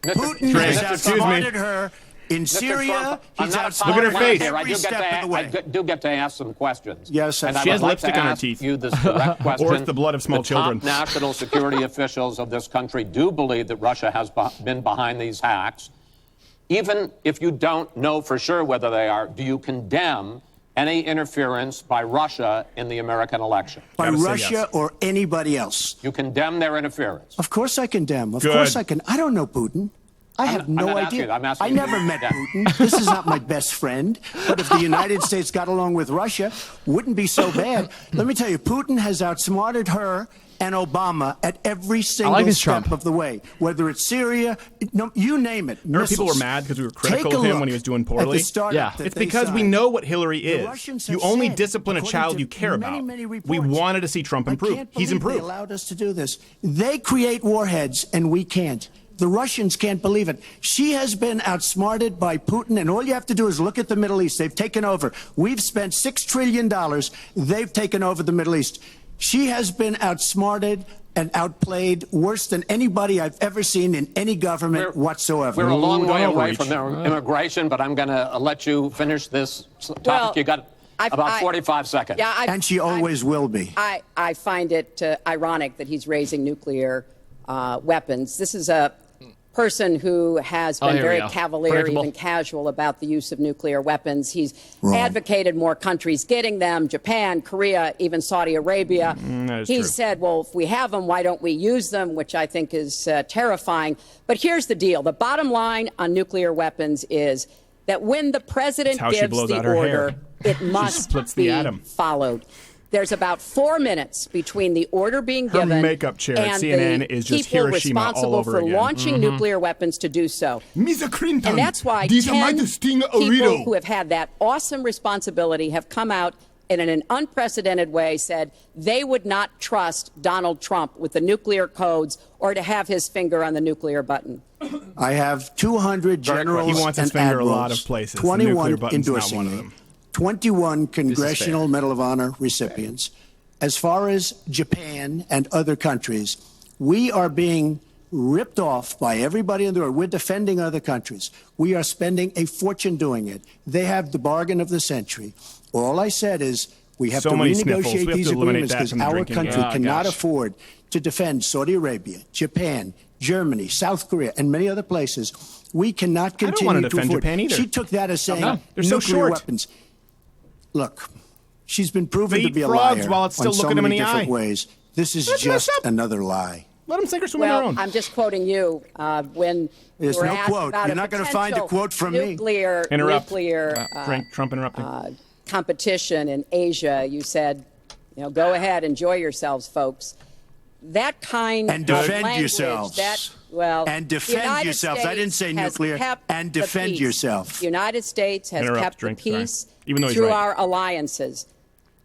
Putin Drink. has Excuse me. outsmarted her in Mr. Syria. Trump, I'm He's not outsmarted Look at her face. here. I every do get step to of the way. I do get to ask some questions. Yes, and she I has would like lipstick to on her ask teeth. you this direct question. Or it's the blood of small the children. Top national security officials of this country do believe that Russia has been behind these hacks. Even if you don't know for sure whether they are, do you condemn any interference by Russia in the American election? By Gotta say Russia yes. or anybody else. You condemn their interference. Of course I condemn. Of Good. course I can. I don't know Putin. I have I'm no not idea. asking you. I'm asking I you. never met Yeah. Putin. This is not my best friend. But if the United States got along with Russia, wouldn't be so bad. Let me tell you, Putin has outsmarted her and Obama at every single his step Trump. of the way. Whether it's Syria, no, you name it. Remember people were missiles. mad because we were Take critical a of him look when he was doing at the poorly? startup Yeah. that It's they because we signed. know what Hillary The is. Russians You have only said, discipline a according child to you care many, about. many We reports, wanted to see Trump improve. I can't He's believe improved. They allowed us to do this. They create warheads, and we can't. The Russians can't believe it. She has been outsmarted by Putin, and all you have to do is look at the Middle East. They've taken over. We've spent $6 trillion. They've taken over the Middle East. She has been outsmarted and outplayed worse than anybody I've ever seen in any government whatsoever. We're a long way don't away overreach. from immigration, but I'm going to let you finish this topic. Well, You got about 45 seconds. Yeah, And she always will be. I find it ironic that he's raising nuclear weapons. This is a person who has been here we very go. cavalier, Predictable. even casual about the use of nuclear weapons. He's Wrong. advocated more countries getting them, Japan, Korea, even Saudi Arabia. That is He true. said, well, if we have them, why don't we use them, which I think is terrifying. But here's the deal. The bottom line on nuclear weapons is that when the president It's how she gives blows the out her order, hair. it must splits the be atom. followed. There's about 4 minutes between the order being Her given makeup chair at and CNN the is just people Hiroshima all responsible over for again. launching nuclear weapons to do so. Mr. Clinton, And that's why these are 10 my distinct people Orito. who have had that awesome responsibility have come out and in an unprecedented way said they would not trust Donald Trump with the nuclear codes or to have his finger on the nuclear button. I have 200 generals He wants his and finger a admirals, lot of places. The nuclear 21 button's not endorsing one of me, them. 21 Congressional Medal of Honor recipients. As far as Japan and other countries, we are being ripped off by everybody in the world. We're defending other countries. We are spending a fortune doing it. They have the bargain of the century. All I said is we have So to many sniffles. We renegotiate have these to eliminate agreements that because from the our drinking country game. cannot Gosh. afford to defend Saudi Arabia, Japan, Germany, South Korea, and many other places. We cannot don't continue wanna to defend afford. Japan either. She took that as saying No, they're so nuclear short. weapons. Look, she's been proven They to eat be a frogs liar while it's still on so looking 'em in many the different eye. ways. This is That's just messed up. another lie. Let them sink or swim on their Well, own. I'm just quoting you when There's you were no asked quote. about You're a not gonna find a potential quote from me. nuclear Frank Trump interrupting. competition in Asia. You said, go ahead, enjoy yourselves, folks. That kind And of defend language, yourselves. the And defend United yourselves. I didn't say States has nuclear. kept And the defend peace. yourself. The United States has Interrupt, kept drink, the sorry. peace Even though he's through right. our alliances.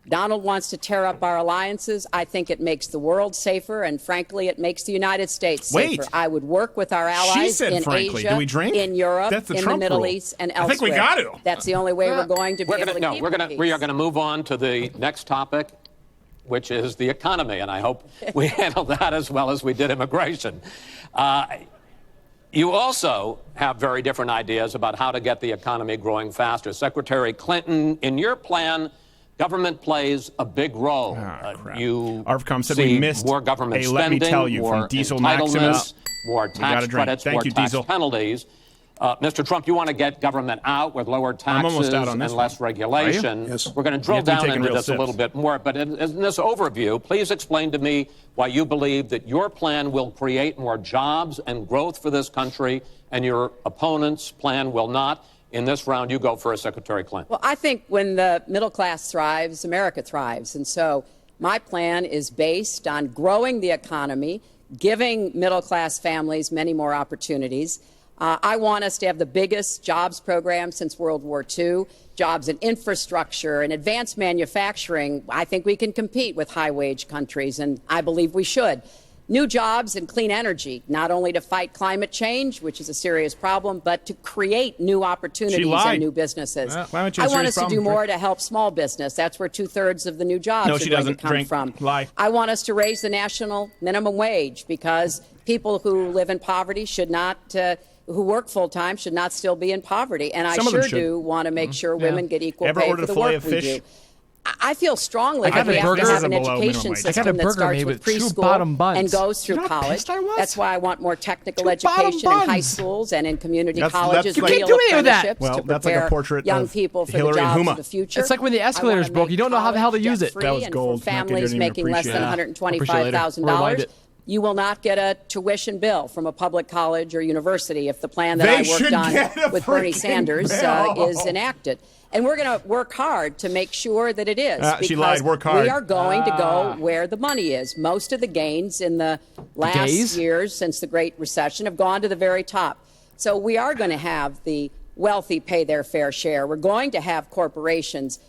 Donald wants to tear up our alliances. I think it makes the world safer, and frankly, it makes the United States safer. Wait. I would work with our allies said in frankly. Asia, Do we drink? in Europe, That's the in Trump the Middle rule. East, and I elsewhere. think we got to. That's the only way we're going to be able to keep the peace. We are going to move on to the next topic, which is the economy, and I hope we handle that as well as we did immigration. You also have very different ideas about how to get the economy growing faster. Secretary Clinton, in your plan, government plays a big role. You ARFCOM said see we missed more government a let me spending, tell you, more from Diesel entitlements, Maximus. more We gotta tax drink. credits, Thank more you, tax Diesel. penalties. Mr. Trump, you want to get government out with lower I'm almost taxes out on and this less one. regulation. Are you? Yes. We're going to You drill have to be down taking into real this a little sips. bit more. But in this overview, please explain to me why you believe that your plan will create more jobs and growth for this country and your opponent's plan will not. In this round, you go first, Secretary Clinton. Well, I think when the middle class thrives, America thrives. And so my plan is based on growing the economy, giving middle class families many more opportunities. I want us to have the biggest jobs program since World War II, jobs in infrastructure and advanced manufacturing. I think we can compete with high-wage countries, and I believe we should. New jobs and clean energy, not only to fight climate change, which is a serious problem, but to create new opportunities and new businesses. Climate change I is a want serious us to do problem. more to help small business. That's where 2/3 of the new jobs No, are she going doesn't. to come Drink. from. Lie. I want us to raise the national minimum wage because people who live in poverty should not, who work full time should not still be in poverty. And I Some of them sure should. do want to make sure women get equal Ever pay ordered for a the fillet work of we fish? do. I feel strongly I that we got a have to burger. have an This is below education minimum wage. I got a system that burger starts made with with two preschool bottom buns. and goes through You know how college. pissed I was? That's why I want more technical Two bottom education in high buns. schools and in community That's colleges. like- You real keep doing that. apprenticeships Well, to that's like a prepare portrait young of people for Hillary the jobs Huma. of the future. It's like when the escalators I wanna broke. You don't know how the hell to make use it. college That was debt-free, gold. and for Not families getting making less appreciate than it. $125,000, Rewind it. you will not get a tuition bill from a public college or university if the plan that They I should worked get a on with Bernie freaking Sanders bill. is enacted. And we're going to work hard to make sure that it is. She because lied. Work hard. we are going to go where the money is. Most of the gains in the last gays? years since the Great Recession have gone to the very top. So we are going to have the wealthy pay their fair share. We're going to have corporations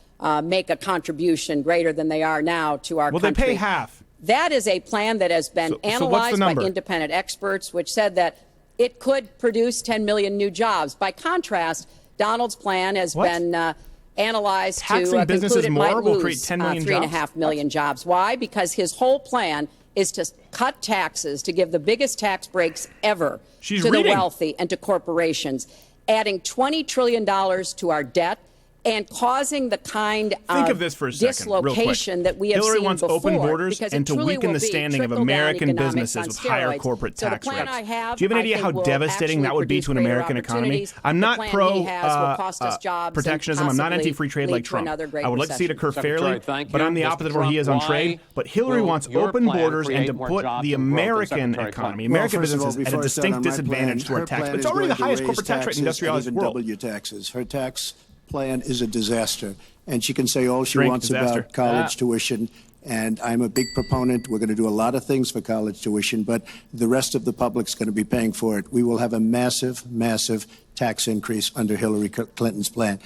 make a contribution greater than they are now to our country. Well, they pay half. That is a plan that has been So what's the analyzed by number? independent experts, which said that it could produce 10 million new jobs. By contrast, Donald's plan has What? been analyzed Taxing to businesses conclude it more might will lose create 10 million 3.5 million jobs. Why? Because his whole plan is to cut taxes, to give the biggest tax breaks ever She's to reading. the wealthy and to corporations, adding $20 trillion to our debt, and causing the kind Think of of this for a second, real quick. dislocation that we have Hillary seen wants before, open borders because and it to truly weaken will the be standing of trickle-down American economics businesses on with higher steroids. corporate So the tax plan rates. I have, Do you have an I idea think, how will devastating that would be to an actually American produce economy? greater I'm not opportunities. The plan pro he has will cost us jobs and protectionism. I'm not possibly anti-free trade lead like to Trump. another great I would like to see it recession. occur fairly, Secretary, thank but you. I'm the Mr. opposite of where he Trump, is on why trade. But Hillary will wants your open plan borders and create to more put jobs the and growth than American Secretary economy, Clinton? American Well, first of all, businesses at before a I start on distinct my disadvantage plan, to our her tax. plan But it's is already the going to highest raise corporate tax rate in the taxes and industrialized even world. double your taxes. Her tax plan is a disaster, and she can say all she Drink wants disaster. about college tuition. And I'm a big proponent. We're going to do a lot of things for college tuition, but the rest of the public's going to be paying for it. We will have a massive, massive tax increase under Hillary Clinton's plan.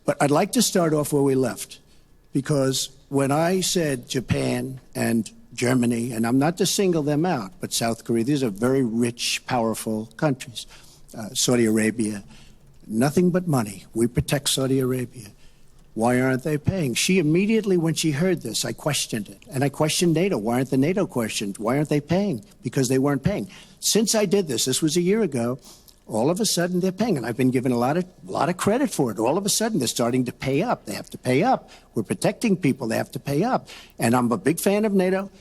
But I'd like to start off where we left, because when I said Japan and Germany, and I'm not to single them out, but South Korea, these are very rich, powerful countries. Saudi Arabia, nothing but money. We protect Saudi Arabia. Why aren't they paying? She immediately, when she heard this, I questioned it. And I questioned NATO. Why aren't the NATO questioned? Why aren't they paying? Because they weren't paying. Since I did this was a year ago, all of a sudden they're paying. And I've been given a lot of credit for it. All of a sudden they're starting to pay up. They have to pay up. We're protecting people. They have to pay up. And I'm a big fan of NATO,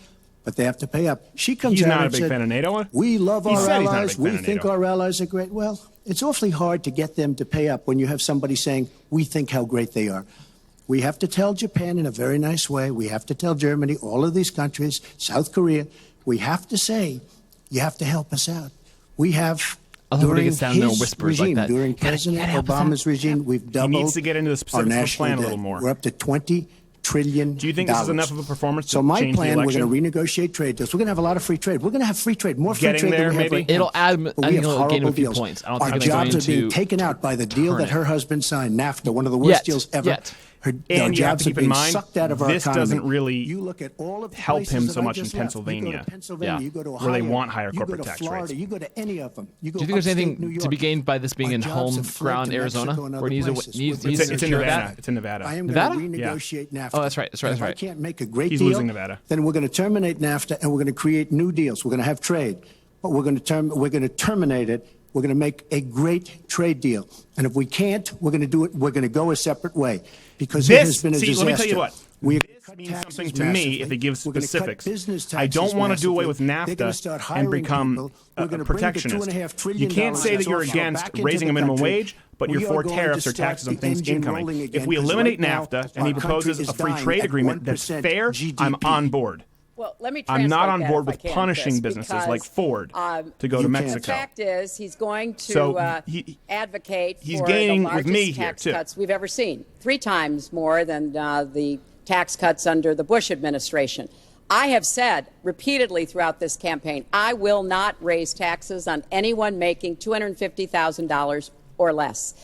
but they have to pay up. She comes He's out not and a big said, fan of NATO. we love He our said he's not a allies. big We fan of think NATO. our allies are great. Well, it's awfully hard to get them to pay up when you have somebody saying, we think how great they are. We have to tell Japan in a very nice way. We have to tell Germany, all of these countries, South Korea. We have to say, you have to help us out. We have, during gets down there and his whispers like regime, that. during President Obama's regime, we've doubled He needs to get into the our specifics of the national plan a debt. little more. We're up to $20 trillion. Do you think this is enough of a performance to So my change the plan, we're election? going to renegotiate trade deals. We're going to have a lot of free trade. We're going to have free trade, more free Getting trade there, than we have maybe? right now. It'll add- But I we think have it'll gain horrible a few deals. points. I don't Our think it's going jobs are being to taken out by the deal turn that it. her husband signed, NAFTA, one of the worst deals ever. Yet. Her And you have jobs to are keep in being mind, sucked out of our this economy. doesn't really You look at all of the help places him that so I much in just left. You go Pennsylvania. to Pennsylvania, Yeah. you go to Where they Ohio, want higher you corporate go to tax Florida, rates. You go to any of them. You go Do you think there's upstate anything New York. to be gained by this being Our in jobs home have fled ground to Arizona, Mexico and where other he needs places. needs We're to It's in secure Nevada. that? It's in Nevada. I am Nevada? going to Yeah. renegotiate NAFTA. Oh, that's right. That's right. And That's right. If I can't make a great He's deal, losing Nevada. then we're going to terminate NAFTA and we're going to create new deals. We're going to have trade, but we're going to terminate it. We're going to make a great trade deal. And if we can't, we're going to do it. We're going to go a separate way because it has been a disaster. Let me tell you what. We This means something to me if it gives specifics. I don't want to do away with NAFTA and become a protectionist. You can't say that you're against raising a minimum wage, but you're for tariffs or taxes on things incoming. If we eliminate NAFTA and he proposes a free trade agreement that's fair, I'm on board. Well, let me I'm not on translate board that, with if I can, punishing Chris, businesses because, like Ford to go to Mexico. The fact is, he's going to So advocate he's for gaining the with largest me here, tax too. cuts we've ever seen, 3 times more than the tax cuts under the Bush administration. I have said repeatedly throughout this campaign, I will not raise taxes on anyone making $250,000 or less.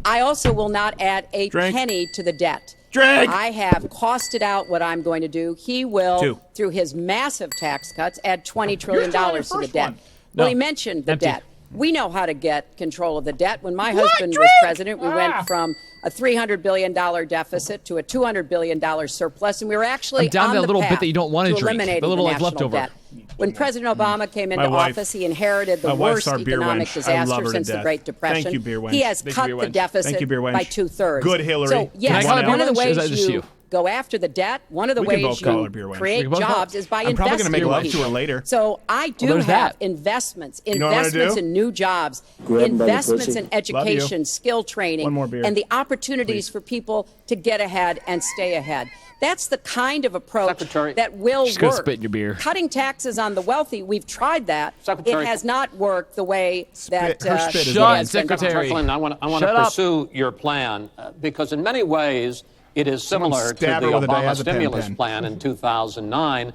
I also will not add a penny to the debt. I have costed out what I'm going to do. He will, through his massive tax cuts, add $20 trillion to the debt. Well, he mentioned the debt. We know how to get control of the debt. When my husband was president, we went from a $300 billion deficit to a $200 billion surplus, and we were actually down on that the little path bit that you don't want to drink, eliminating the little the like national leftover. debt. When President Obama came into wife- office, he inherited the my wife's worst our beer economic wench. I love disaster her to since the death. Great Depression. Thank you, beer wench. He has Thank you, cut beer the wench. deficit Thank you, beer wench. by 2/3. Good, Hillary. So, yes, Can I call her one of the beer wench, or is that ways just you? go after the debt, one of the We can ways both call her beer you wench. create We can both jobs call- is by I'm probably investing gonna make in love to people. her later. So I do there's have that. investments, know what I'm gonna investments do? in new jobs, Grab 'em by the investments pussy. in education, skill training, One more beer. and the opportunities for people to get ahead and stay ahead. That's the kind of approach Secretary, that will she's gonna work. spit in your beer. Cutting taxes on the wealthy, we've tried that. Secretary- It has not worked the way that her spit is it Shut, has been done. Secretary. Clinton, I want Shut to up. pursue your plan because in many ways it is similar to the stab her with a Obama diazepam stimulus pen. plan in 2009,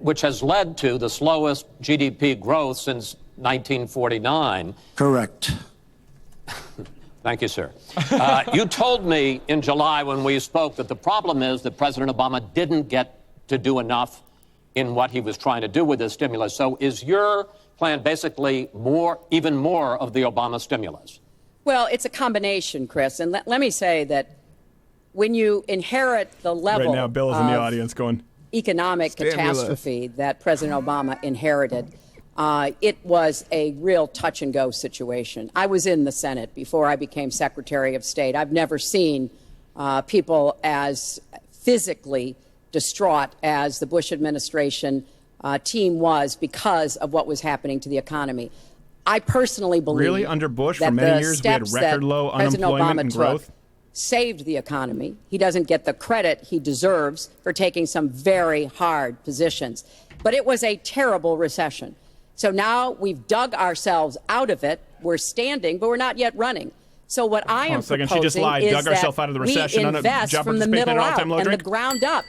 which has led to the slowest GDP growth since 1949. Correct. Thank you, sir. You told me in July when we spoke that the problem is that President Obama didn't get to do enough in what he was trying to do with this stimulus. So is your plan basically even more of the Obama stimulus? Well, it's a combination, Chris. And let me say that when you inherit the level Right now, Bill is in the of audience going, economic catastrophe that President Obama inherited, It was a real touch-and-go situation. I was in the Senate before I became Secretary of State. I've never seen people as physically distraught as the Bush administration team was because of what was happening to the economy. I personally believe really under Bush that for many the years we had steps record that low President unemployment Obama and took growth. Saved the economy. He doesn't get the credit he deserves for taking some very hard positions. But it was a terrible recession. So now we've dug ourselves out of it. We're standing, but we're not yet running. So what I am proposing She just lied. is Dug ourselves out of the recession we on a invest job from the participation middle at an all-time out low and the drink. ground up,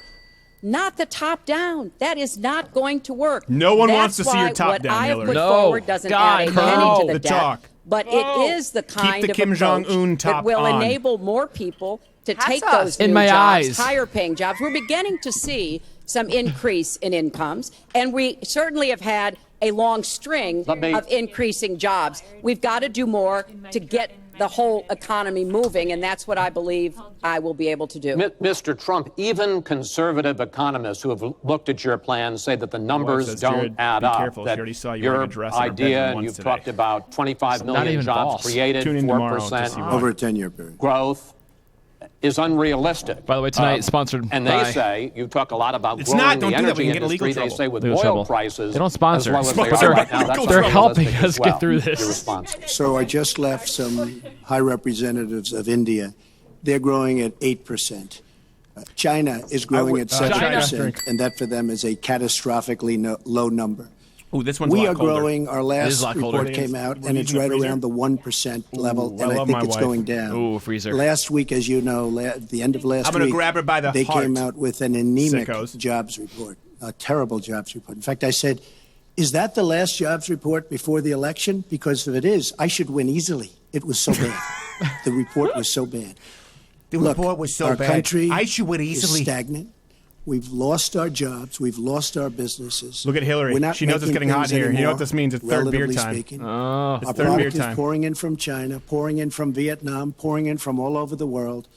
not the top down. That is not going to work. No one That's wants to see your why top what down, I have Hillary. put No. forward doesn't God, add a no. penny to the The debt. talk. But it is the kind the of Kim approach Jong-un that top will on. enable more people to take us. those In new my jobs, eyes. higher paying jobs. We're beginning to see some increase in incomes, and we certainly have had a long string of increasing jobs. We've got to do more to get the whole economy moving, and that's what I believe I will be able to do. Mr. Trump, even conservative economists who have looked at your plan say that the numbers says, don't Jared, add be up. careful. She That already saw you your wearing a dress in her bedroom idea, and once you've today. talked about 25 not million even jobs false. created, Tune in tomorrow to 4% see why. Over a 10-year period. growth, is unrealistic. By the way, tonight sponsored and by- they say, you talk a lot about It's growing not. Don't the do that. energy We can get in industry. legal They trouble. say with Legal oil trouble. prices, They don't sponsor. as low as they Sponsor. are right now, that's They're unrealistic helping as us get well. through this. Your response. So I just left some high representatives of India. They're growing at 8%. China is growing at 7%, and that for them is a catastrophically low number. Ooh, this one's a We lot are colder. growing. Our is a last lot colder. report came out, We're and it's using the right freezer? around the 1% level, I and I love think my it's wife. going down. Ooh, freezer. Last week, as you know, at the end of last I'm gonna week, grab her by the they heart. came out with an anemic Sickos. jobs report, a terrible jobs report. In fact, I said, is that the last jobs report before the election? Because if it is, I should win easily. It was so bad. The report was so bad. The Look, report was so our bad. country I should win easily. is stagnant. We've lost our jobs. We've lost our businesses. Look at Hillary. We're not She knows it's making getting hot things in here. You know anymore, what this means? It's third beer relatively time. speaking. It's Our third beer product is time. pouring in from China, pouring in from Vietnam, pouring in from all over the world.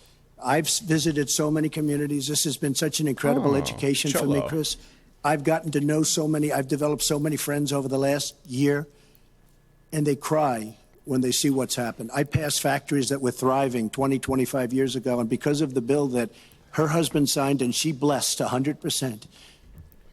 I've visited so many communities. This has been such an incredible education for me, Cholo. Chris. I've gotten to know so many. I've developed so many friends over the last year, and they cry when they see what's happened. I passed factories that were thriving 20, 25 years ago, and because of the bill that her husband signed and she blessed 100%,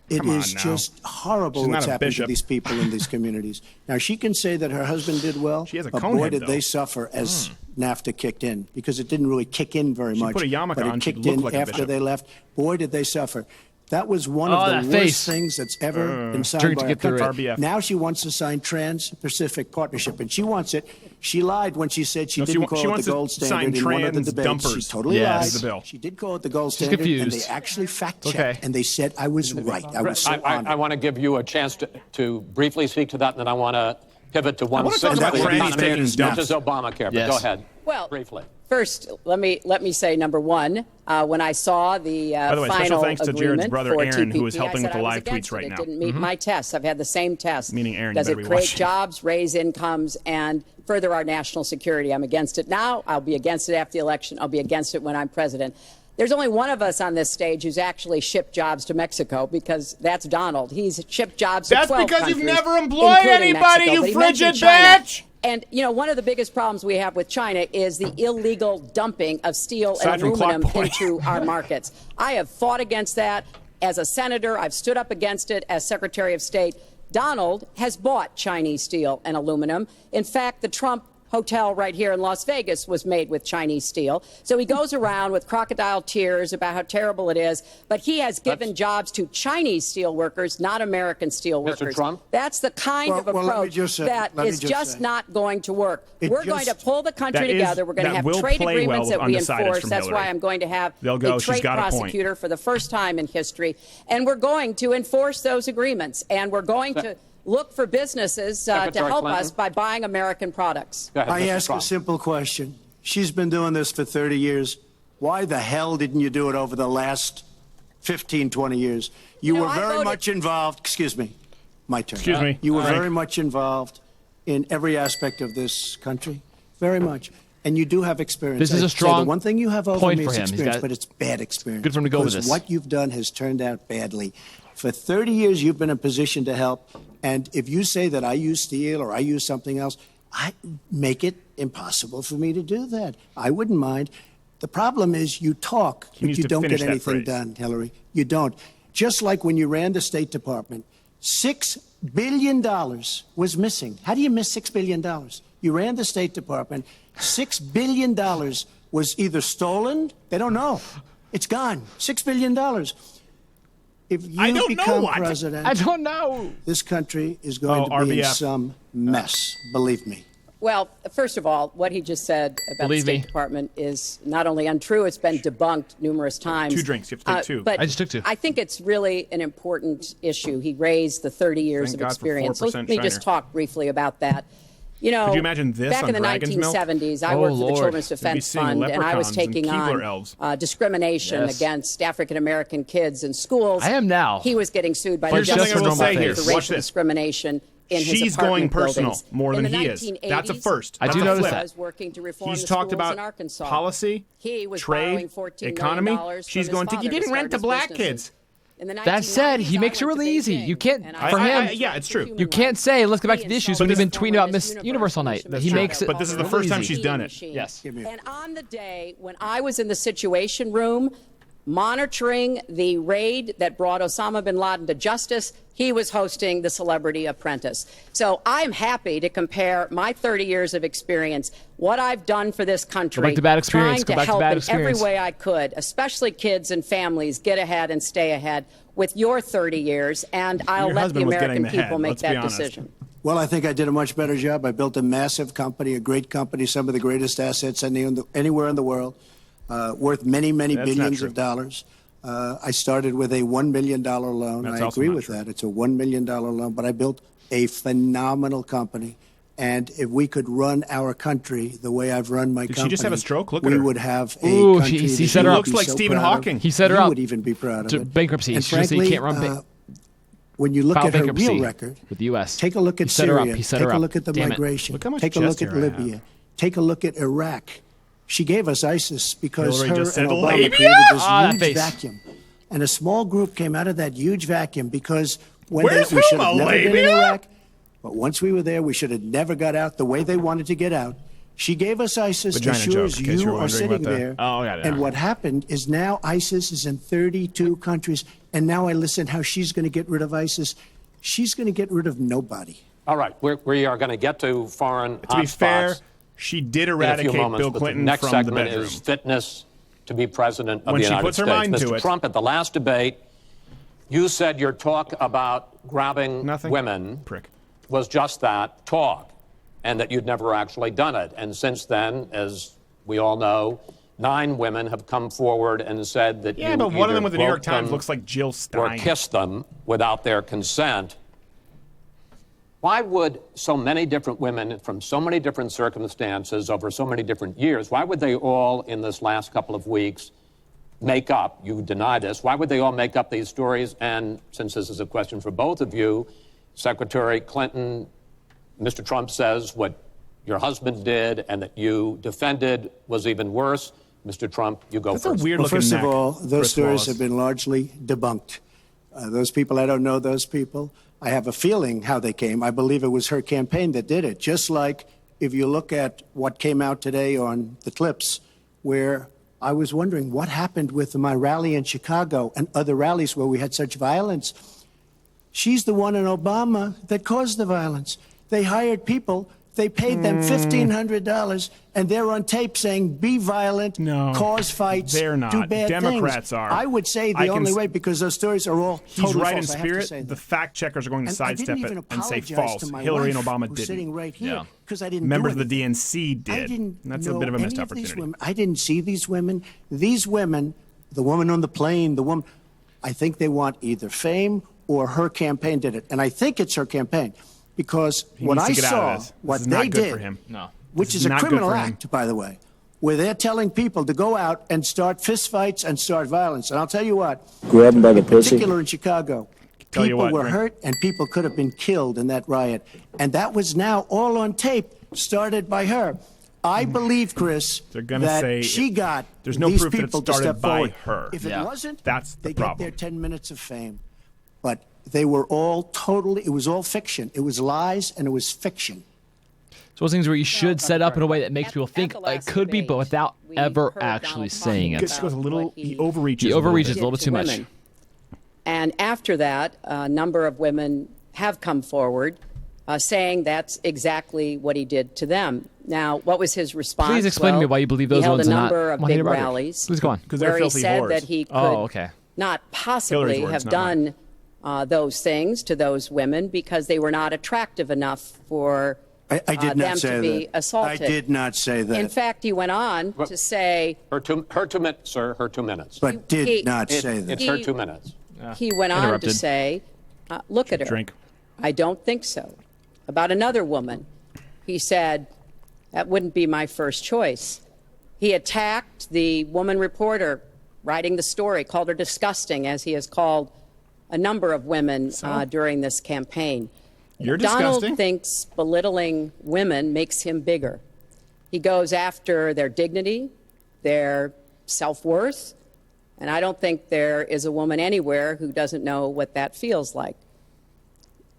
it Come on is now. just horrible She's not what's a happening bishop. to these people in these communities. Now, she can say that her husband did well, She has a but cone boy, head, did though. they suffer as NAFTA kicked in, because it didn't really kick in very She much. put a yarmulke but it on, she'd kicked look in like a after bishop. they left. Boy, did they suffer. That was one Oh, of that the face. worst things that's ever been signed Drink to by get a through country. it. RBF. Now she wants to sign Trans-Pacific Partnership, and she wants it. She lied when she said she No, she didn't wa- call she it wants the to gold sign standard in one of the trans debates. dumpers. She totally Yes. lied. The bill. She did call it the gold She's standard, and confused. they actually fact-checked, Okay. and they said I was right. I was so honored. I want to give you a chance to briefly speak to that, and then I want to pivot to wanna talk 160, about which trannies taking is dumps. Obamacare. But Yes. go ahead. Well, briefly. First, let me say, number one, when I saw the, the way, special final thanks to Jared's agreement brother, for Aaron, who TPP, is helping I with said the I was live against tweets right it. now. It didn't meet my tests. I've had the same tests. Meaning, Aaron, you does better it be create watching. jobs, raise incomes, and further our national security? I'm against it now. I'll be against it after the election. I'll be against it when I'm president. There's only one of us on this stage who's actually shipped jobs to Mexico, because that's Donald. He's shipped jobs to That's 12 because you've countries, never employed including anybody, Mexico. you But he mentioned frigid China. bitch! And, you know, one of the biggest problems we have with China is the illegal dumping of steel Aside and from aluminum Clock Point. into our markets. I have fought against that as a senator. I've stood up against it as Secretary of State. Donald has bought Chinese steel and aluminum. In fact, the Trump hotel right here in Las Vegas was made with Chinese steel. So he goes around with crocodile tears about how terrible it is, but he has given jobs to Chinese steel workers, not American steel workers. Trump? That's the kind of Well, let me approach just say- that let me is just just say. not going to work. It We're going to just- pull the country That is- together. We're going to that have will trade play agreements well that with we undecideds enforce. from That's why Hillary. I'm going to have They'll go, a she's trade got a point. prosecutor for the first time in history, and we're going to enforce those agreements, and we're going to look for businesses to Secretary help Clinton. us by buying American products. Go ahead, I Mr. ask Trump. a simple question. She's been doing this for 30 years. Why the hell didn't you do it over the last 15, 20 years? You know, were I very voted- much involved. Excuse me. My turn. Excuse me. You were Frank. very much involved in every aspect of this country. Very much. And you do have experience. This is a I'd say strong the one thing you have over point me for is him. He's experience, got- but it's bad experience. Good for him to go with because this. what you've done has turned out badly. For 30 years, you've been in a position to help. And if you say that I use steel or I use something else, I make it impossible for me to do that. I wouldn't mind. The problem is you talk, but you don't get anything done, Hillary. You don't. Just like when you ran the State Department, $6 billion was missing. How do you miss $6 billion? You ran the State Department. $6 billion was either stolen. They don't know. It's gone. $6 billion. If you become president, I don't know. This country is going to be in some mess. Believe me. Well, first of all, what he just said about the State Department is not only untrue, it's been debunked numerous times. 2 drinks. You have to take 2. But I just took 2. I think it's really an important issue. He raised the 30 years of experience. So let me just talk briefly about that. You know, could you imagine this back in the 1970s, I worked for the Children's Defense Fund, and I was taking on discrimination against African-American kids in schools. I am now. He was getting sued by the Here's something I will say here. for racial discrimination. She's going personal more than he is. That's a first. I do notice that. He's talked about policy, trade, economy. She's going to, you didn't rent to black kids. That said, he makes it really easy. You can't, for him, yeah, it's true. You can't say, let's get back to the issues when you've been tweeting about Miss Universe all night. He makes it. But this is the first time she's done it. Yes. And on the day when I was in the Situation Room monitoring the raid that brought Osama bin Laden to justice, he was hosting the Celebrity Apprentice. So I'm happy to compare my 30 years of experience, what I've done for this country, Go back to bad experience. trying to help in every way I could, especially kids and families, get ahead and stay ahead with your 30 years, and I'll let the American people make that decision. Well, I think I did a much better job. I built a massive company, a great company, some of the greatest assets anywhere in the world. Worth many, many billions of dollars. I started with a $1 million loan. I agree with that. It's a $1 million loan, but I built a phenomenal company. And if we could run our country the way I've run my company, she just have a stroke? Look at her. We would have a country he set her up. Looks like Stephen Hawking. He set her up. You would even be proud of it. Bankruptcy. And She just said frankly, you can't run when you look file at her bankruptcy real record, with the U.S. Take a look at Syria. Take a look at the migration. Take a look at Libya. Take a look at Iraq. She gave us ISIS because Hillary her just and said Obama Libya? created this huge vacuum. And a small group came out of that huge vacuum because when we should have never been in Iraq, but once we were there, we should have never got out the way they wanted to get out. She gave us ISIS as sure as you are sitting there. And what happened is now ISIS is in 32 countries. And now I listen how she's going to get rid of ISIS. She's going to get rid of nobody. All right, we are going to get to foreign hotspots. To be fair, she did eradicate Bill Clinton next from segment the bedroom. is fitness to be president of When the she United puts her States. mind to Mr. it. Trump, at the last debate, you said your talk about grabbing women was just that, talk, and that you'd never actually done it. And since then, as we all know, 9 women have come forward and said that you but one of them with the New York groped Times them looks like Jill Stein. or kissed them without their consent. Why would so many different women from so many different circumstances over so many different years, why would they all in this last couple of weeks make up, you deny this, why would they all make up these stories? And since this is a question for both of you, Secretary Clinton, Mr. Trump says what your husband did and that you defended was even worse. Mr. Trump, you go That's first. a weird Well, looking first neck, of all, those Chris stories Wallace. have been largely debunked. Those people, I don't know those people. I have a feeling how they came. I believe it was her campaign that did it. Just like if you look at what came out today on the clips, where I was wondering what happened with my rally in Chicago and other rallies where we had such violence. She's the one in Obama that caused the violence. They hired people. They paid them $1,500, and they're on tape saying, be violent, cause fights, they're not. do bad Democrats things. are. I would say the only way, because those stories are all He's totally right false. in I have to spirit. say that. The fact checkers are going to And I sidestep didn't even it and say apologize false. to my Hillary and wife, Obama who's didn't. sitting right here, because I didn't Members do of the anything. DNC did. I didn't That's a know bit of a missed any of these opportunity. women. I didn't see these women. These women, the woman on the plane, the woman, I think they want either fame or her campaign did it. And I think it's her campaign, because when I saw what they did, which is a criminal act, by the way, where they're telling people to go out and start fistfights and start violence. And I'll tell you what, Grab them by the in pussy. particular in Chicago, people were hurt and people could have been killed in that riot. And that was now all on tape, started by her. I believe, Chris, that she got there's no these proof that it people to started step by forward. her. If it wasn't, that's the they problem. get their 10 minutes of fame. But they were all totally, it was all fiction. It was lies and it was fiction. So those things where you should set up in a way that makes people think it could be, but without ever actually saying it. This goes a little, he overreaches. He overreaches a little bit too much. And after that, a number of women have come forward saying that's exactly what he did to them. Now, what was his response? Please explain to me why you believe those ones are not. He held a number of big rallies. Please go on. Where he said that he could not possibly words, have not done those things to those women because they were not attractive enough for I did not them say to be assaulted. I did not say that. In fact, he went on to say... Her 2 minutes, sir, her 2 minutes. But did not say that. It's her 2 minutes. He went on to say, look at her. Drink. I don't think so. About another woman, he said, that wouldn't be my first choice. He attacked the woman reporter writing the story, called her disgusting, as he has called a number of women during this campaign. You're Donald disgusting. thinks belittling women makes him bigger. He goes after their dignity, their self-worth, and I don't think there is a woman anywhere who doesn't know what that feels like.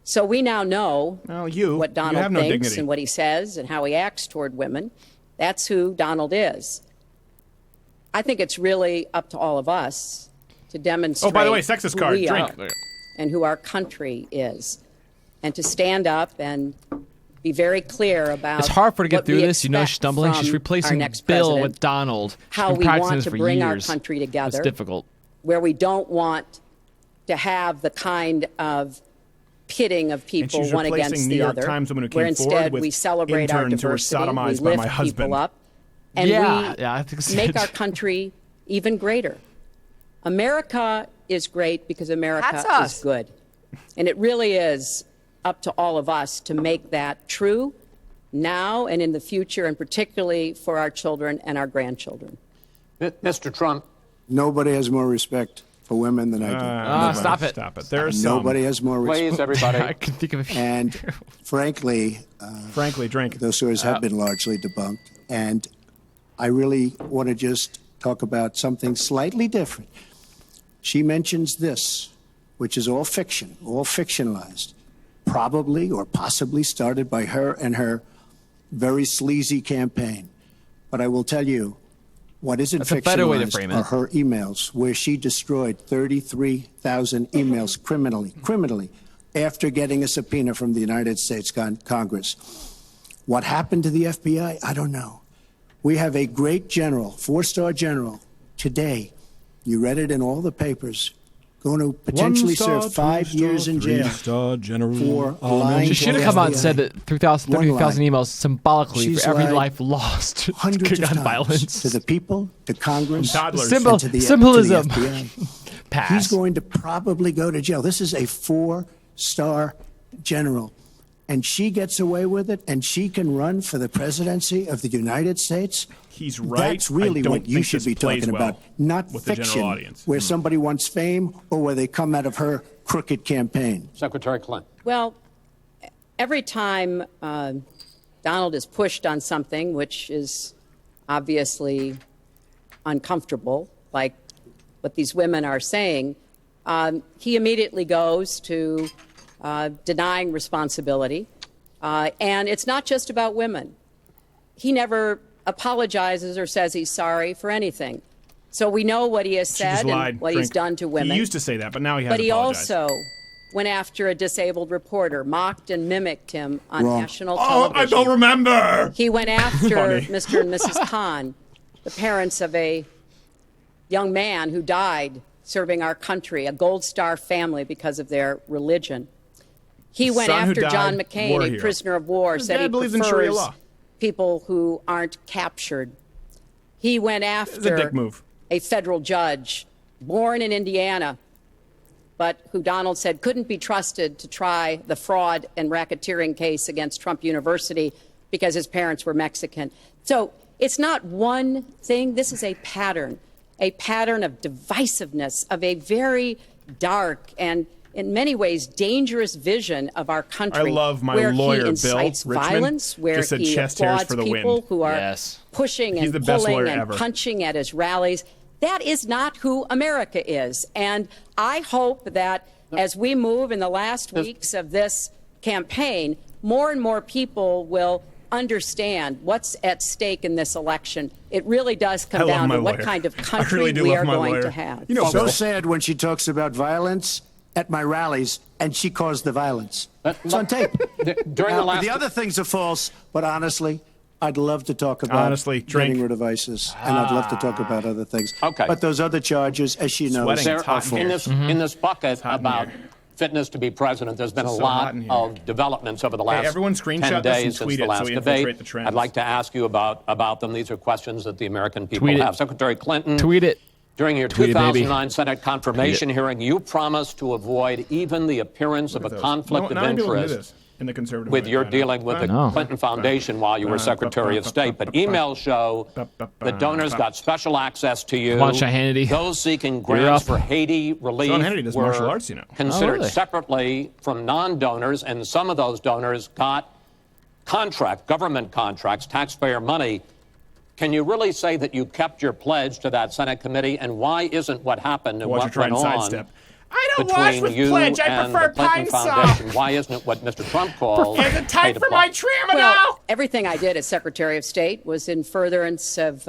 So we now know what Donald thinks and what he says and how he acts toward women. That's who Donald is. I think it's really up to all of us to demonstrate by the way, sexist who card. we Drink. are and who our country is, and to stand up and be very clear about. It's hard for her to get what through we this. You know, she's expect stumbling. She's from replacing our next Bill president, with Donald. She's how been we practicing want this to for bring our years. country together. It's difficult. Where we don't want to have the kind of pitting of people she's one replacing against New the York other, Times woman who where came forward instead with we celebrate our interns who were diversity, we sodomized by lift my husband. people up, and I think so. make our country even greater. America is great because America is good. And it really is up to all of us to make that true now and in the future, and particularly for our children and our grandchildren. Mr. Trump. Nobody has more respect for women than I do. Stop it. Stop it. There's some. Nobody has more respect. Please, everybody. I can think of a few. And frankly, drink. those stories have been largely debunked. And I really want to just talk about something slightly different. She mentions this, which is all fiction, all fictionalized, probably or possibly started by her and her very sleazy campaign. But I will tell you, what isn't That's a better way to frame fictionalized are it. her emails, where she destroyed 33,000 emails criminally, after getting a subpoena from the United States Congress. What happened to the FBI? I don't know. We have a great general, 4-star general, today. You read it in all the papers. Going to potentially serve 5 years in jail for lying. She should have come out and said that 33,000 emails symbolically for every life lost to hundreds of gun times violence. to the people, to Congress, toddlers. and to the Symbolism. To the FBI. Pass. He's going to probably go to jail. This is a 4-star general. And she gets away with it, and she can run for the presidency of the United States. He's right. That's really I don't what you think should this be plays talking well about, not with the fiction, general audience. where somebody wants fame or where they come out of her crooked campaign. Secretary Clinton. Well, every time Donald is pushed on something which is obviously uncomfortable, like what these women are saying, he immediately goes to denying responsibility. And it's not just about women. He never apologizes or says he's sorry for anything. So we know what he has said and what he's done to women. He used to say that, but now he has But he apologized. also went after a disabled reporter, mocked and mimicked him on Wrong. national Oh, television. I don't remember. He went after Funny. Mr. and Mrs. Khan, the parents of a young man who died serving our country, a Gold Star family because of their religion. He went Son who after John died, McCain, war a hero. prisoner of war, His said dad he believes in Sharia prefers law. people who aren't captured. He went It's a dick after move. a federal judge born in Indiana, but who Donald said couldn't be trusted to try the fraud and racketeering case against Trump University because his parents were Mexican. So it's not one thing. This is a pattern of divisiveness, of a very dark and in many ways dangerous vision of our country. I love my where lawyer, he Bill incites Richmond, violence, where just said he chest hairs applauds for the people wind. who are Yes. pushing He's and the best pulling lawyer and ever. punching at his rallies. That is not who America is. And I hope that as we move in the last weeks of this campaign, more and more people will understand what's at stake in this election. It really does come down to what kind of country we are going to have. You know, so sad when she talks about violence at my rallies, and she caused the violence. It's on tape. The other things are false, but honestly, I'd love to talk about getting rid of ISIS, and I'd love to talk about other things. Okay. But those other charges, as she knows, are false. In this bucket about fitness to be president, there's been a lot of developments over the last 10 days since the last debate. I'd like to ask you about them. These are questions that the American people have. Secretary Clinton. Tweet it. During your 2009 Senate confirmation hearing, you promised to avoid even the appearance of a conflict of interest with your dealing with the Clinton Foundation while you were Secretary of State. But emails show that donors got special access to you. Those seeking grants for Haiti relief were considered separately from non-donors, and some of those donors got government contracts, taxpayer money. Can you really say that you kept your pledge to that Senate committee, and why isn't what happened and what went on between you and the Clinton Foundation? Why isn't it what Mr. Trump calls Is it time for my tramadol? Well, everything I did as Secretary of State was in furtherance of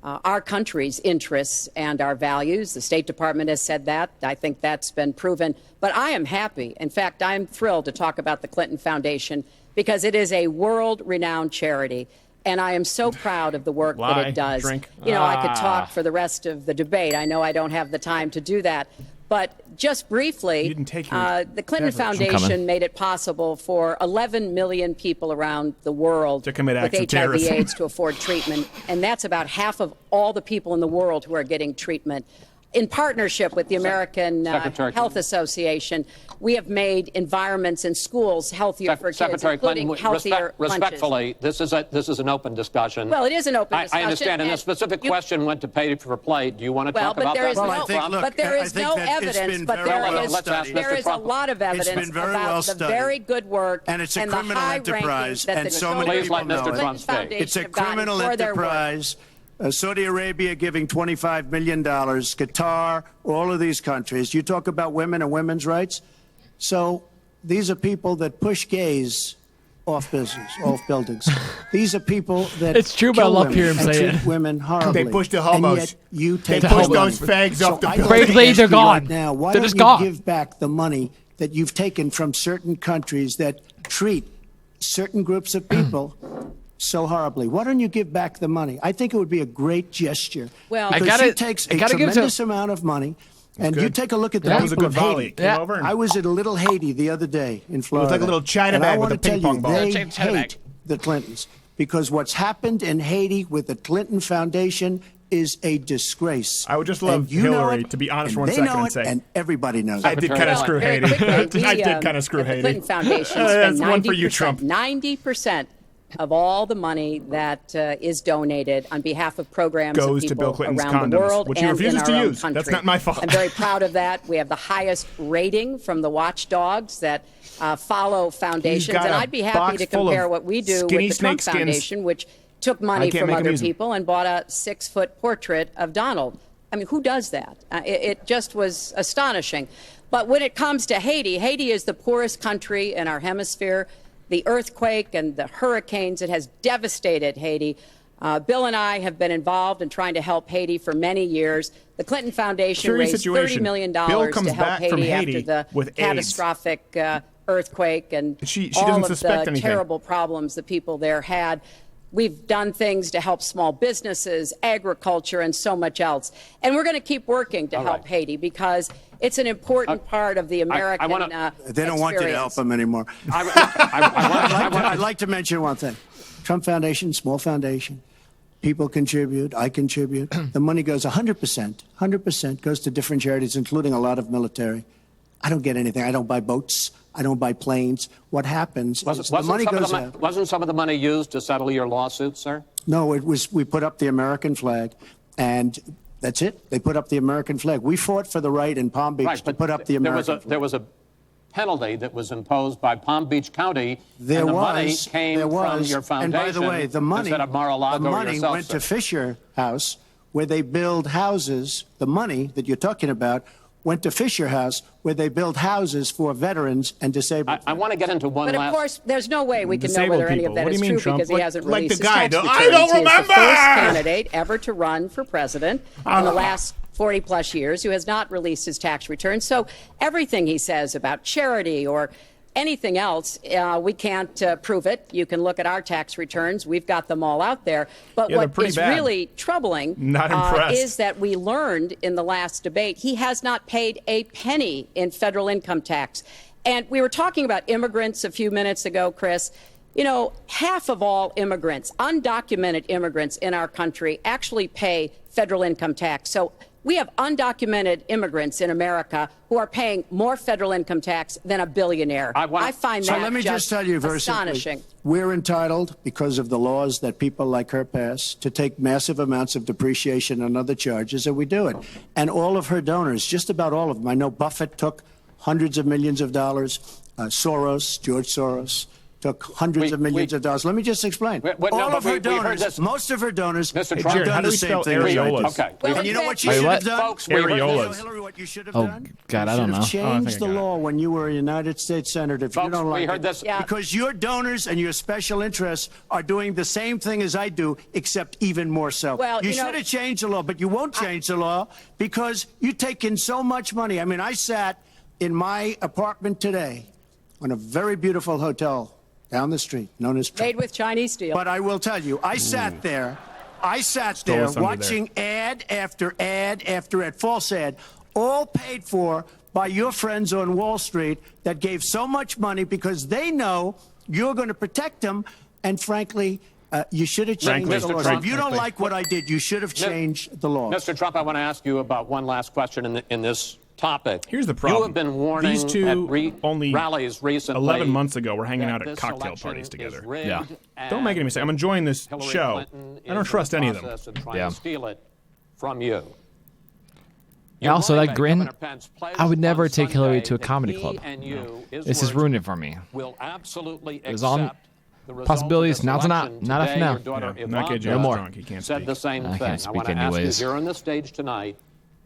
our country's interests and our values. The State Department has said that. I think that's been proven. But I am happy. In fact, I'm thrilled to talk about the Clinton Foundation because it is a world-renowned charity. And I am so proud of the work that it does. You know, I could talk for the rest of the debate. I know I don't have the time to do that. But just briefly, the Clinton Foundation made it possible for 11 million people around the world to commit acts with HIV/AIDS to afford treatment. And that's about half of all the people in the world who are getting treatment. In partnership with the American Health Association, we have made environments in schools healthier for kids, including healthier respectfully, this is an open discussion. Well, it is an open discussion. I understand, and the specific question went to pay for play. Do you want to talk about that? But there is no evidence, but there is a lot of evidence about the very good work and it's a criminal enterprise, and so many people know it. It's a criminal enterprise. Saudi Arabia giving $25 million, Qatar, all of these countries. You talk about women and women's rights. So these are people that push gays off buildings. These are people that it's true, but I love hearing him say it. Women horribly. They push the homos. You take they push those fags off the building. Bravely, they're gone. Now, why they're don't just you gone. give back the money that you've taken from certain countries that treat certain groups of people so horribly? Why don't you give back the money? I think it would be a great gesture. Well, she takes a tremendous amount of money, and you take a look at the people of Haiti. I was at a little Haiti the other day in Florida. It was like a little China bag with a ping pong ball. They hate the Clintons because what's happened in Haiti with the Clinton Foundation is a disgrace. I would just love Hillary to be honest for 1 second and say, and everybody knows. I did kind of screw Haiti. I did kind of screw Haiti. The Clinton Foundation spent 90% of all the money that is donated on behalf of programs goes of to Bill people Clinton's around the condoms, world which he and refuses in to our own use. country. That's not my fault. I'm very proud of that. We have the highest rating from the watchdogs that follow foundations, and I'd be happy to compare what we do with the Trump Foundation, which took money from other people and bought a 6-foot portrait of Donald. I mean, who does that? It just was astonishing. But when it comes to Haiti, Haiti is the poorest country in our hemisphere. The earthquake and the hurricanes, it has devastated Haiti. Bill and I have been involved in trying to help Haiti for many years. The Clinton Foundation raised $30 million to help Haiti after the catastrophic earthquake and all of the terrible problems the people there had. We've done things to help small businesses, agriculture, and so much else. And we're going to keep working to help Haiti because it's an important part of the American They don't want you to help them anymore. I'd like to mention one thing. Trump Foundation, small foundation. People contribute. I contribute. The money goes 100% goes to different charities, including a lot of military. I don't get anything. I don't buy boats. I don't buy planes. What happens is the money goes out. Wasn't some of the money used to settle your lawsuit, sir? No, it was. We put up the American flag, and that's it. They put up the American flag. We fought for the right in Palm Beach to put up the American flag. There was a penalty that was imposed by Palm Beach County, and the money came from your foundation. And by the way, the money went to Fisher House, where they build houses. The money that you're talking about went to Fisher House, where they build houses for veterans and disabled. I want to get into one But last... of course, there's no way we can know Disabled whether any of people. that What do is you mean, true Trump? because he Like- hasn't like released the his guy, tax I returns. don't He is remember! the first candidate ever to run for president in the last 40-plus years who has not released his tax returns. So everything he says about charity or anything else, we can't prove it. You can look at our tax returns. We've got them all out there. But Yeah, what is bad. really troubling is that we learned in the last debate he has not paid a penny in federal income tax. And we were talking about immigrants a few minutes ago, Chris. You know, half of all immigrants, undocumented immigrants in our country, actually pay federal income tax. So we have undocumented immigrants in America who are paying more federal income tax than a billionaire. I find that let me just tell you very astonishing. simply, we're entitled, because of the laws that people like her pass, to take massive amounts of depreciation and other charges, and we do it. And all of her donors, just about all of them, I know Buffett took hundreds of millions of dollars, George Soros, took hundreds of millions of dollars. Let me just explain. All of her donors, most of her donors, Mr. Trump, how do we spell areolas? Okay. And you know what she should have done? Hillary, what you should have done? God, I don't know. You should have changed the law when you were a United States Senator. If you don't like it, because your donors and your special interests are doing the same thing as I do, except even more so. Well, you should have changed the law, but you won't change the law because you take in so much money. I mean, I sat in my apartment today on a very beautiful hotel down the street, known as Trump. Made with Chinese steel. But I will tell you, I sat there watching ad after ad after ad, false ad, all paid for by your friends on Wall Street that gave so much money because they know you're going to protect them. And frankly, you should have changed the laws. If you don't like what I did, you should have changed the laws. Mr. Trump, I want to ask you about one last question in this topic. Here's the problem. You have been warning these two at only rallies recently. 11 months ago, we're hanging out at this cocktail election parties together. is rigged Yeah. and Don't make any mistake. I'm enjoying this Hillary show. Clinton I don't is trust in any the of them. process of trying to steal it from you. And also, that grin, Governor Pence pledged I would never on take Hillary Sunday to a that comedy he club. and you, his This is words, ruining it for me. will absolutely There's all accept the result possibilities. of this Now it's not. election. Not Today, enough your daughter Yeah, not get Ivanka Joe more. drunk. He can't said speak. the same I thing. can't I want speak to ask you anyways. here on the stage tonight,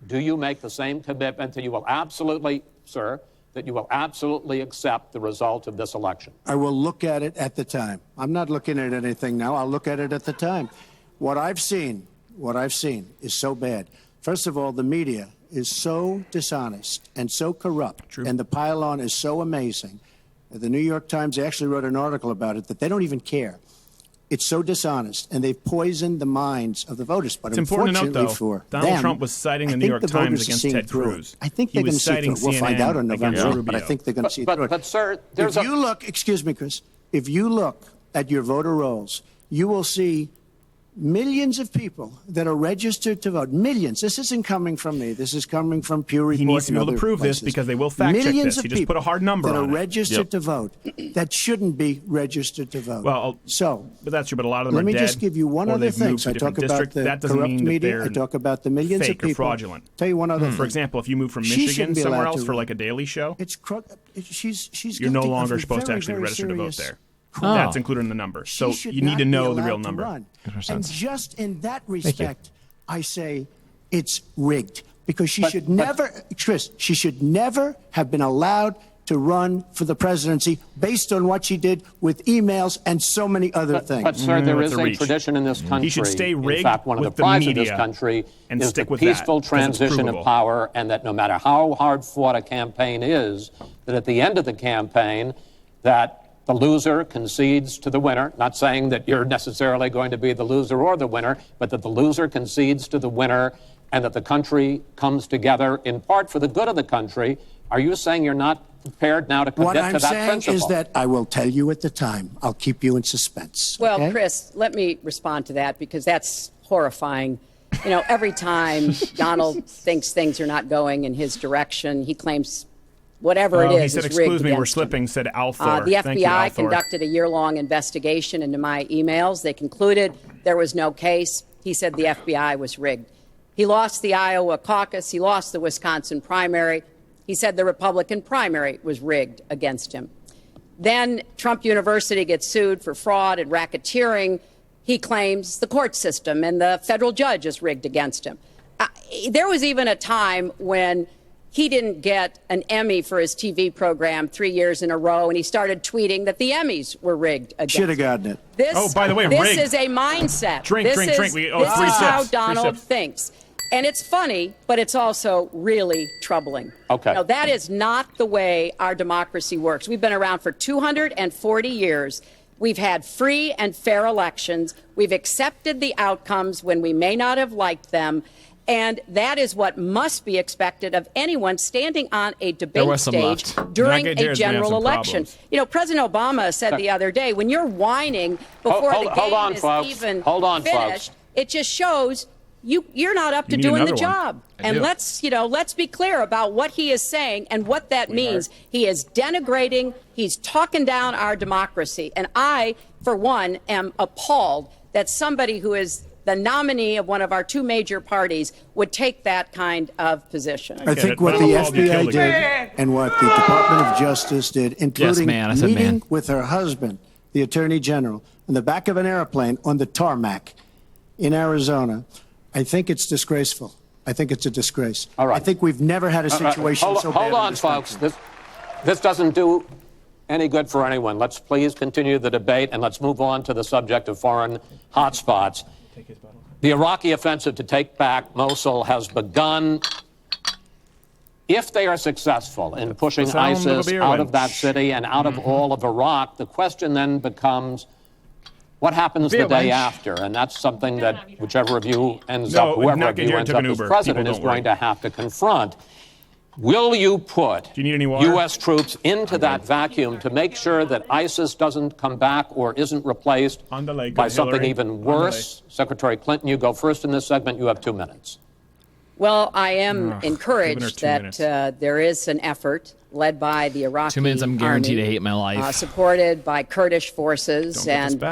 do you make the same commitment that you will absolutely, sir, that you will absolutely accept the result of this election? I will look at it at the time. I'm not looking at anything now. I'll look at it at the time. What I've seen is so bad. First of all, the media is so dishonest and so corrupt, and the pile-on is so amazing. The New York Times actually wrote an article about it that they don't even care. It's so dishonest, and they've poisoned the minds of the voters. But It's important to note, though, for Donald them, Trump was citing the I New think York the Times voters are against seeing Ted through it. Cruz. I think He they're going to was see through citing it. We'll find CNN out on November, against 8th, but I Rubio. think they're going to see through it. But sir, there's if you look, excuse me, Chris, if you look at your voter rolls, you will see millions of people that are registered to vote. Millions. This isn't coming from me. This is coming from Pew Report. He needs to be able to and prove other this places. because they will fact check Millions this. of He just put a hard number that on are it. registered to vote that shouldn't be registered to vote. Well, but that's true. But a lot of them let are me dead, just give you one or other they've thing. moved So to I a talk different about district. the That doesn't corrupt mean that media. they're I talk about the millions of fake or people. fraudulent. Tell you one other thing. For example, if you move from She Michigan shouldn't be somewhere allowed else to for run. like a daily show, she's you're no guilty of longer a supposed to very, actually be very registered to vote serious there. crime. That's included in the number. So She should you need not to be know the allowed real to number. run. Makes And sense. just in that you. respect, I say it's rigged because she should never, Chris, she should never have been allowed to run for the presidency based on what she did with emails and so many other things. But sir, there That's is a a reach. tradition in this country. He should stay In rigged fact, one of the with the prides of this media country and is stick the with that, peaceful 'cause it's transition provable. of power, and that no matter how hard fought a campaign is, that at the end of the campaign, that the loser concedes to the winner. Not saying that you're necessarily going to be the loser or the winner, but that the loser concedes to the winner, and that the country comes together in part for the good of the country. Are you saying you're not prepared now to commit What to I'm that saying principle? is that I will tell you at the time. I'll keep you in suspense. Well, okay? Chris, let me respond to that because that's horrifying. You know, every time Donald thinks things are not going in his direction, he claims whatever it He is said, rigged "Excuse me, we're against him. slipping." Said Althor. The Thank you, FBI Althor. conducted a year-long investigation into my emails. They concluded there was no case. He said the FBI was rigged. He lost the Iowa caucus. He lost the Wisconsin primary. He said the Republican primary was rigged against him. Then Trump University gets sued for fraud and racketeering. He claims the court system and the federal judge is rigged against him. There was even a time when he didn't get an Emmy for his TV program 3 years in a row, and he started tweeting that the Emmys were rigged again. Should have gotten it. Oh, by the way, this rigged. is a mindset. Drink. This is how sips. Donald thinks. And it's funny, but it's also really troubling. Okay. Now, that is not the way our democracy works. We've been around for 240 years. We've had free and fair elections. We've accepted the outcomes when we may not have liked them. And that is what must be expected of anyone standing on a debate stage during a general election. You know, President Obama said the other day, when you're whining before the game is even finished, it just shows you're not up to doing the job. And let's be clear about what he is saying and what that means. He is denigrating, he's talking down our democracy. And I, for one, am appalled that somebody who is the nominee of one of our two major parties would take that kind of position. I think what the FBI did and what the Department of Justice did, including meeting with her husband, the Attorney General, in the back of an airplane on the tarmac in Arizona, I think it's disgraceful. I think it's a disgrace. All right. I think we've never had a situation so bad. Hold on, folks. This doesn't do any good for anyone. Let's please continue the debate, and let's move on to the subject of foreign hotspots. The Iraqi offensive to take back Mosul has begun. If they are successful in pushing ISIS out of that city and out of all of Iraq, the question then becomes, what happens the day after? And that's something that whichever of you ends up, whoever of you ends up as president is going to have to confront. Will you put U.S. troops into that vacuum to make sure that ISIS doesn't come back or isn't replaced by something even worse? Secretary Clinton, you go first in this segment. You have 2 minutes. Well, I am encouraged that there is an effort led by the Iraqi 2 minutes, I'm guaranteed army, to hate my life. supported by Kurdish forces, and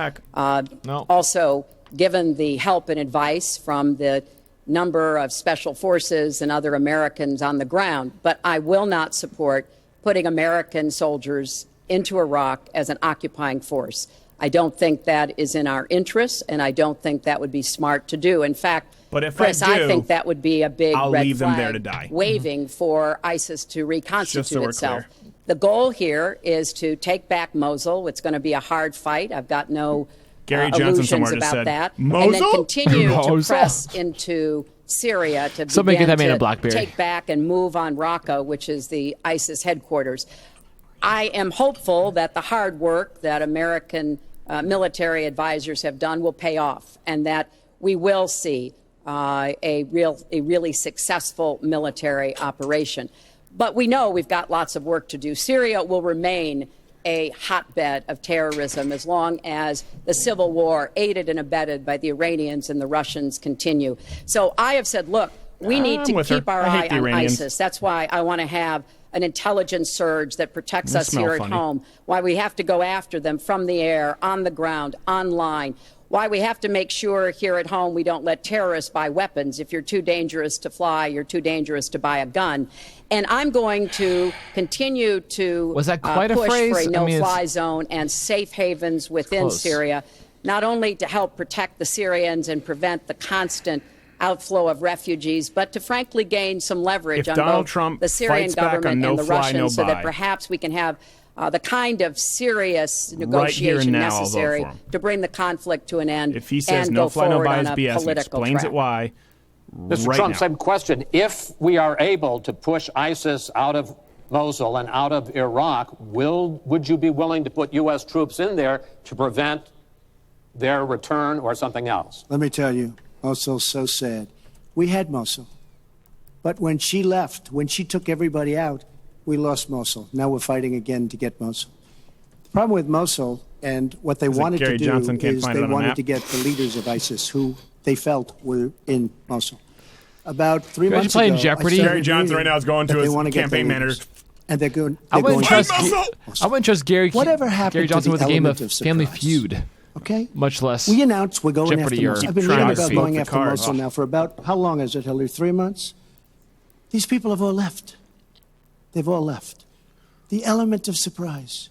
also given the help and advice from the number of special forces and other Americans on the ground. But I will not support putting American soldiers into Iraq as an occupying force. I don't think that is in our interests, and I don't think that would be smart to do. In fact, Chris, I think that would be a big red flag waving for ISIS to reconstitute itself. The goal here is to take back Mosul. It's going to be a hard fight. I've got no illusions about that. And then continue to press into Syria to begin to take back and move on Raqqa, which is the ISIS headquarters. I am hopeful that the hard work that American military advisors have done will pay off, and that we will see a really successful military operation. But we know we've got lots of work to do. Syria will remain a hotbed of terrorism as long as the civil war, aided and abetted by the Iranians and the Russians, continue. So I have said, look, we need to keep our eye on ISIS. That's why I want to have an intelligence surge that protects us here at home, why we have to go after them from the air, on the ground, online, why we have to make sure here at home we don't let terrorists buy weapons. If you're too dangerous to fly, you're too dangerous to buy a gun. And I'm going to continue to push for a no-fly zone and safe havens within Syria, not only to help protect the Syrians and prevent the constant outflow of refugees, but to frankly gain some leverage on both the Syrian government and the Russians so that perhaps we can have the kind of serious negotiation necessary to bring the conflict to an end. If he says and no go fly, no forward buy on is a BS, political explains track. it why. Mr. Trump, same question. If we are able to push ISIS out of Mosul and out of Iraq, would you be willing to put U.S. troops in there to prevent their return or something else? Let me tell you, Mosul's so sad. We had Mosul. But when she left, when she took everybody out, we lost Mosul. Now we're fighting again to get Mosul. The problem with Mosul and what they wanted to do is they wanted to get the leaders of ISIS, who they felt were in Mosul. About 3 months ago, Jeopardy? Gary Johnson right now is going to his campaign manager. And they're going. I wouldn't trust Gary Johnson with a game of Family Feud. Okay. Much less. We announced we're going Jeopardy after Mosul. I've been reading about going after Mosul now for about, how long is it, Hillary? 3 months? These people have all left. They've all left. The element of surprise.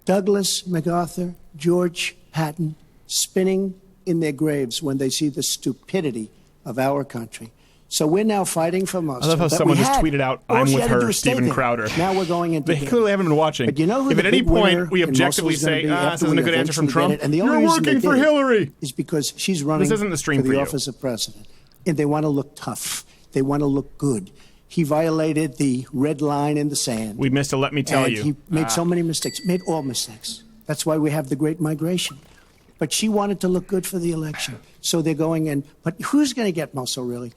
Douglas MacArthur, George Patton, spinning in their graves when they see the stupidity of our country. So we're now fighting for Mosul. I love how someone just tweeted out, All "I'm she with had to do her, was stay Steven there. Crowder." Now we're going into They clearly haven't been watching. But you know who if the at any big winner point we in objectively Mosul is gonna say, be this after isn't we a good answer from eventually Trump, get it. And the you're only reason working they for did it Hillary. is because she's running This isn't the stream for for the you. office of president. And they want to look tough. They want to look good. He violated the red line in the sand. We missed a let me tell and you. He made so many mistakes, made all mistakes. That's why we have the great migration. But she wanted to look good for the election. So they're going in. But who's going to get Mosul, really?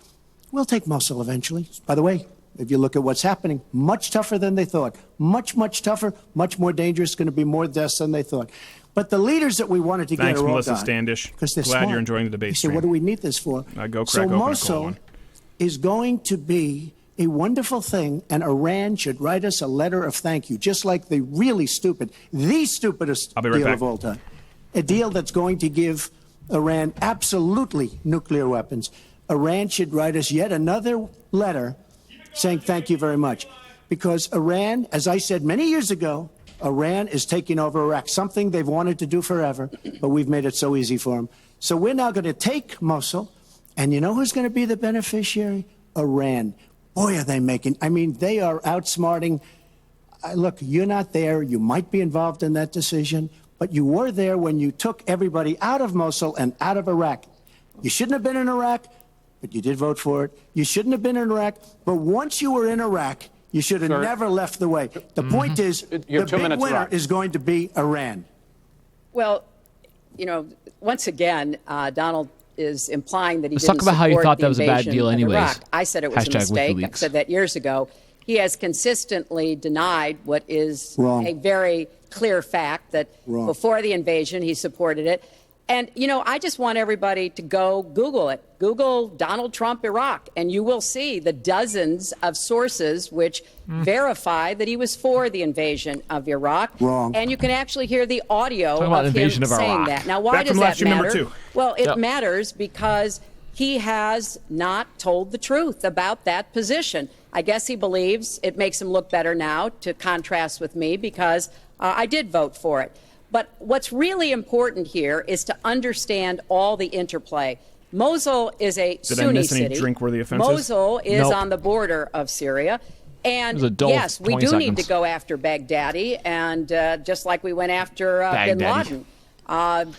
We'll take Mosul eventually. By the way, if you look at what's happening, much tougher than they thought. Much, much tougher, much more dangerous, going to be more deaths than they thought. But the leaders that we wanted to get Thanks, are all Melissa gone. Standish. Because they're Glad smart. you're enjoying the debate You say, stream. what do we need this for? Go crack so open a cold Mosul one. is going to be a wonderful thing, and Iran should write us a letter of thank you, just like the really stupid, the stupidest I'll be right deal back. of all time. A deal that's going to give Iran absolutely nuclear weapons. Iran should write us yet another letter saying thank you very much. Because Iran, as I said many years ago, Iran is taking over Iraq, something they've wanted to do forever, but we've made it so easy for them. So we're now going to take Mosul, and you know who's going to be the beneficiary? Iran. Boy, are they making, I mean, they are outsmarting. Look, you're not there. You might be involved in that decision, but you were there when you took everybody out of Mosul and out of Iraq. You shouldn't have been in Iraq, but you did vote for it. You shouldn't have been in Iraq, but once you were in Iraq, you should have never left the way. The point is, the big winner is going to be Iran. Well, you know, once again, Donald is implying that he Let's didn't talk about how you support thought the that was a bad invasion deal of anyways. Iraq. I said it was a mistake. I WikiLeaks. said that years ago. He has consistently denied what is Wrong. a very clear fact that Wrong. before the invasion, he supported it. And, you know, I just want everybody to go Google it. Google Donald Trump, Iraq, and you will see the dozens of sources which verify that he was for the invasion of Iraq. Wrong. And you can actually hear the audio Talk about of him invasion of saying Iraq. that. Now, why Back does from that last year, number matter? 2. Well, it Yep. matters because he has not told the truth about that position. I guess he believes it makes him look better now to contrast with me because I did vote for it. But what's really important here is to understand all the interplay. Mosul is a Did I Sunni miss any city. drink-worthy offenses? Mosul is Nope. on the border of Syria. It was a And dull yes, we 20 do need seconds. to go after Baghdadi, and just like we went after bin Baghdadi. Laden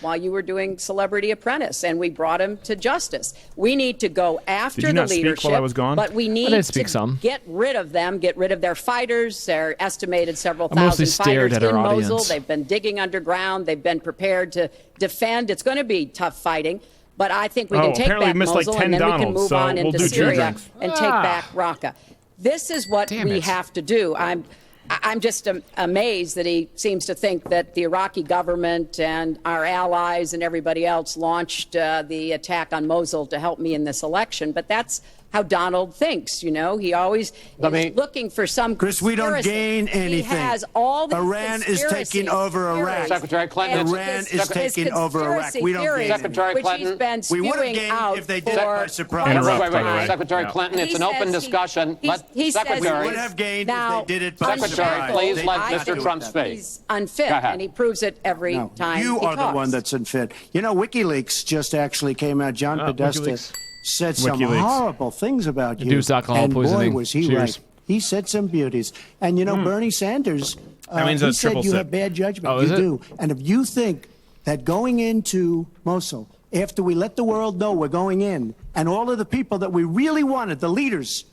while you were doing Celebrity Apprentice, and we brought him to justice. We need to go after Did you the not speak leadership, while I was gone? but we need did speak to some. get rid of them, get rid of their fighters. They're estimated several I mostly thousand stared fighters at our in audience. Mosul. They've been digging underground. They've been prepared to defend. It's going to be tough fighting. But I think we can take apparently back we missed like Mosul, 10 and then we can Donalds, move so on we'll into do Syria drinks. and take back Raqqa. This is what Damn we it. have to do. I'm just amazed that he seems to think that the Iraqi government and our allies and everybody else launched the attack on Mosul to help me in this election. But that's how Donald thinks, you know. He always is looking for some Chris, we don't conspiracy. gain anything. He has all the Iran is taking over Iraq. Secretary Clinton. Iran is taking over Iraq. We don't gain Secretary which Clinton. he's been We would have spewing gained out if they did it for by surprise. quite Interrupt, some by the way. time. Secretary Yeah. Clinton, it's He an open says discussion. he Let says Secretary. We would have gained Now, if they did it by Secretary, surprise. please They let did not Mr. do it Trump that speak. way. He's unfit, Go ahead. and he proves it every No, time you he are the talks. one that's unfit. You know, WikiLeaks just actually came out. John Podesta WikiLeaks. said some WikiLeaks. horrible things about you. Induced alcohol and poisoning. boy, was he Cheers. right. He said some beauties. And, you know, Bernie Sanders, That means he a said triple you sip. have bad judgment. Oh, is you it? do. And if you think that going into Mosul, after we let the world know we're going in, and all of the people that we really wanted, the leaders,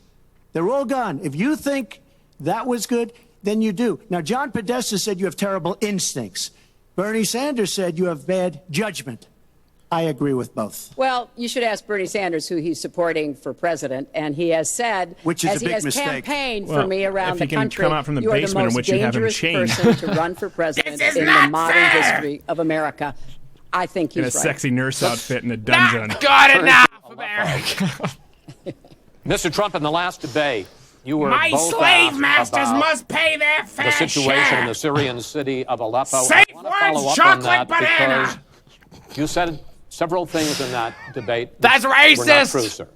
they're all gone. If you think that was good, then you do. Now, John Podesta said you have terrible instincts. Bernie Sanders said you have bad judgment. I agree with both. Well, you should ask Bernie Sanders who he's supporting for president, and he has said, Which is as a he big has mistake. campaign Well, for me around if the he can country, come out from the you are the basement in most which you have him dangerous chained. person to run for president in the modern history of America. I think he's In a right. sexy nurse outfit in a dungeon. Good enough, America. Mr. Trump, in the last debate, you were My both slave asked masters about must pay their the fair situation share. in the Syrian city of Aleppo. Safe I want to follow words, up on chocolate that banana. because you said several things in that debate. That's which were not racist. true, sir.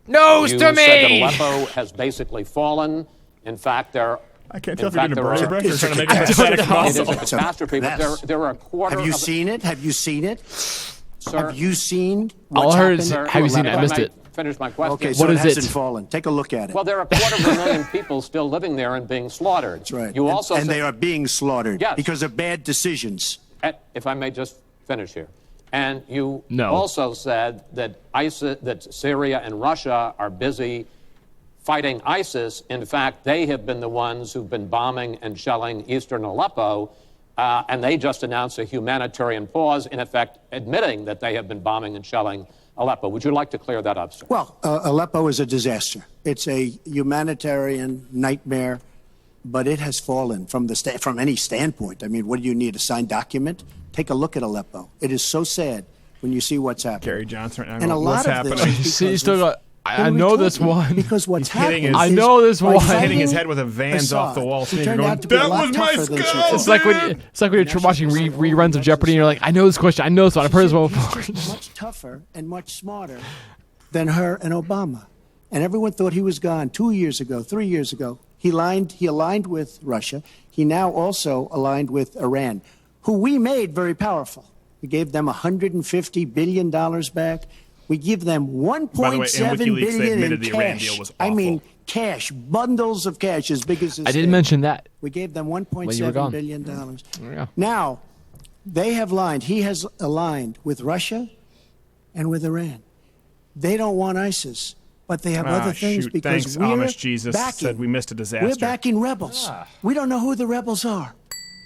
News You to said me. that Aleppo has basically fallen. In fact, there. I can't in tell if you're fact, doing a there Bernie are- Brecht or trying to make a It's a pathetic It is muscle. a catastrophe, but there are a quarter Have you of seen it? Have you seen it? Sir, Have you seen All what's I heard happened? is, Sir, have you seen it? I if missed may- it. finish my question. Okay, so What it is hasn't it? fallen. Take a look at it. Well, there are 250,000 people still living there and being slaughtered. That's right. You also and said, they are being slaughtered Yes. because of bad decisions. if I may just finish here, and you No. also said that that Syria and Russia are busy fighting ISIS. In fact, they have been the ones who've been bombing and shelling eastern Aleppo, and they just announced a humanitarian pause, in effect admitting that they have been bombing and shelling Aleppo. Would you like to clear that up, sir? Well, Aleppo is a disaster. It's a humanitarian nightmare, but it has fallen from any standpoint. I mean, what do you need, a signed document? Take a look at Aleppo. It is so sad when you see what's happening. Gary Johnson, And a lot of this is See, you because still got. I know this one. Because what's hitting happening his- I is know this by one. He's hitting his fighting head with a Vans off the wall Assad, screen, who turned going, out to be a "That lot was my tougher than she skull, thought. It's like when you're watching reruns of Jeopardy and you're like, I know this question. I know this one. I've heard this one before. He's much tougher and much smarter than her and Obama. And everyone thought he was gone 2 years ago, 3 years ago. He aligned with Russia. He now also aligned with Iran, who we made very powerful. We gave them $150 billion back. We give them By the way, in $1.7 WikiLeaks, they billion admitted in the Iran cash. deal was I awful. mean, cash, bundles of cash as big as this I didn't thing. mention that. We gave them you were $1.7 gone. billion. Yeah. Now, they have aligned. He has aligned with Russia and with Iran. They don't want ISIS, but they have other things shoot. because Thanks, we're Amish Jesus backing. said we missed a disaster. We're backing rebels. We don't know who the rebels are.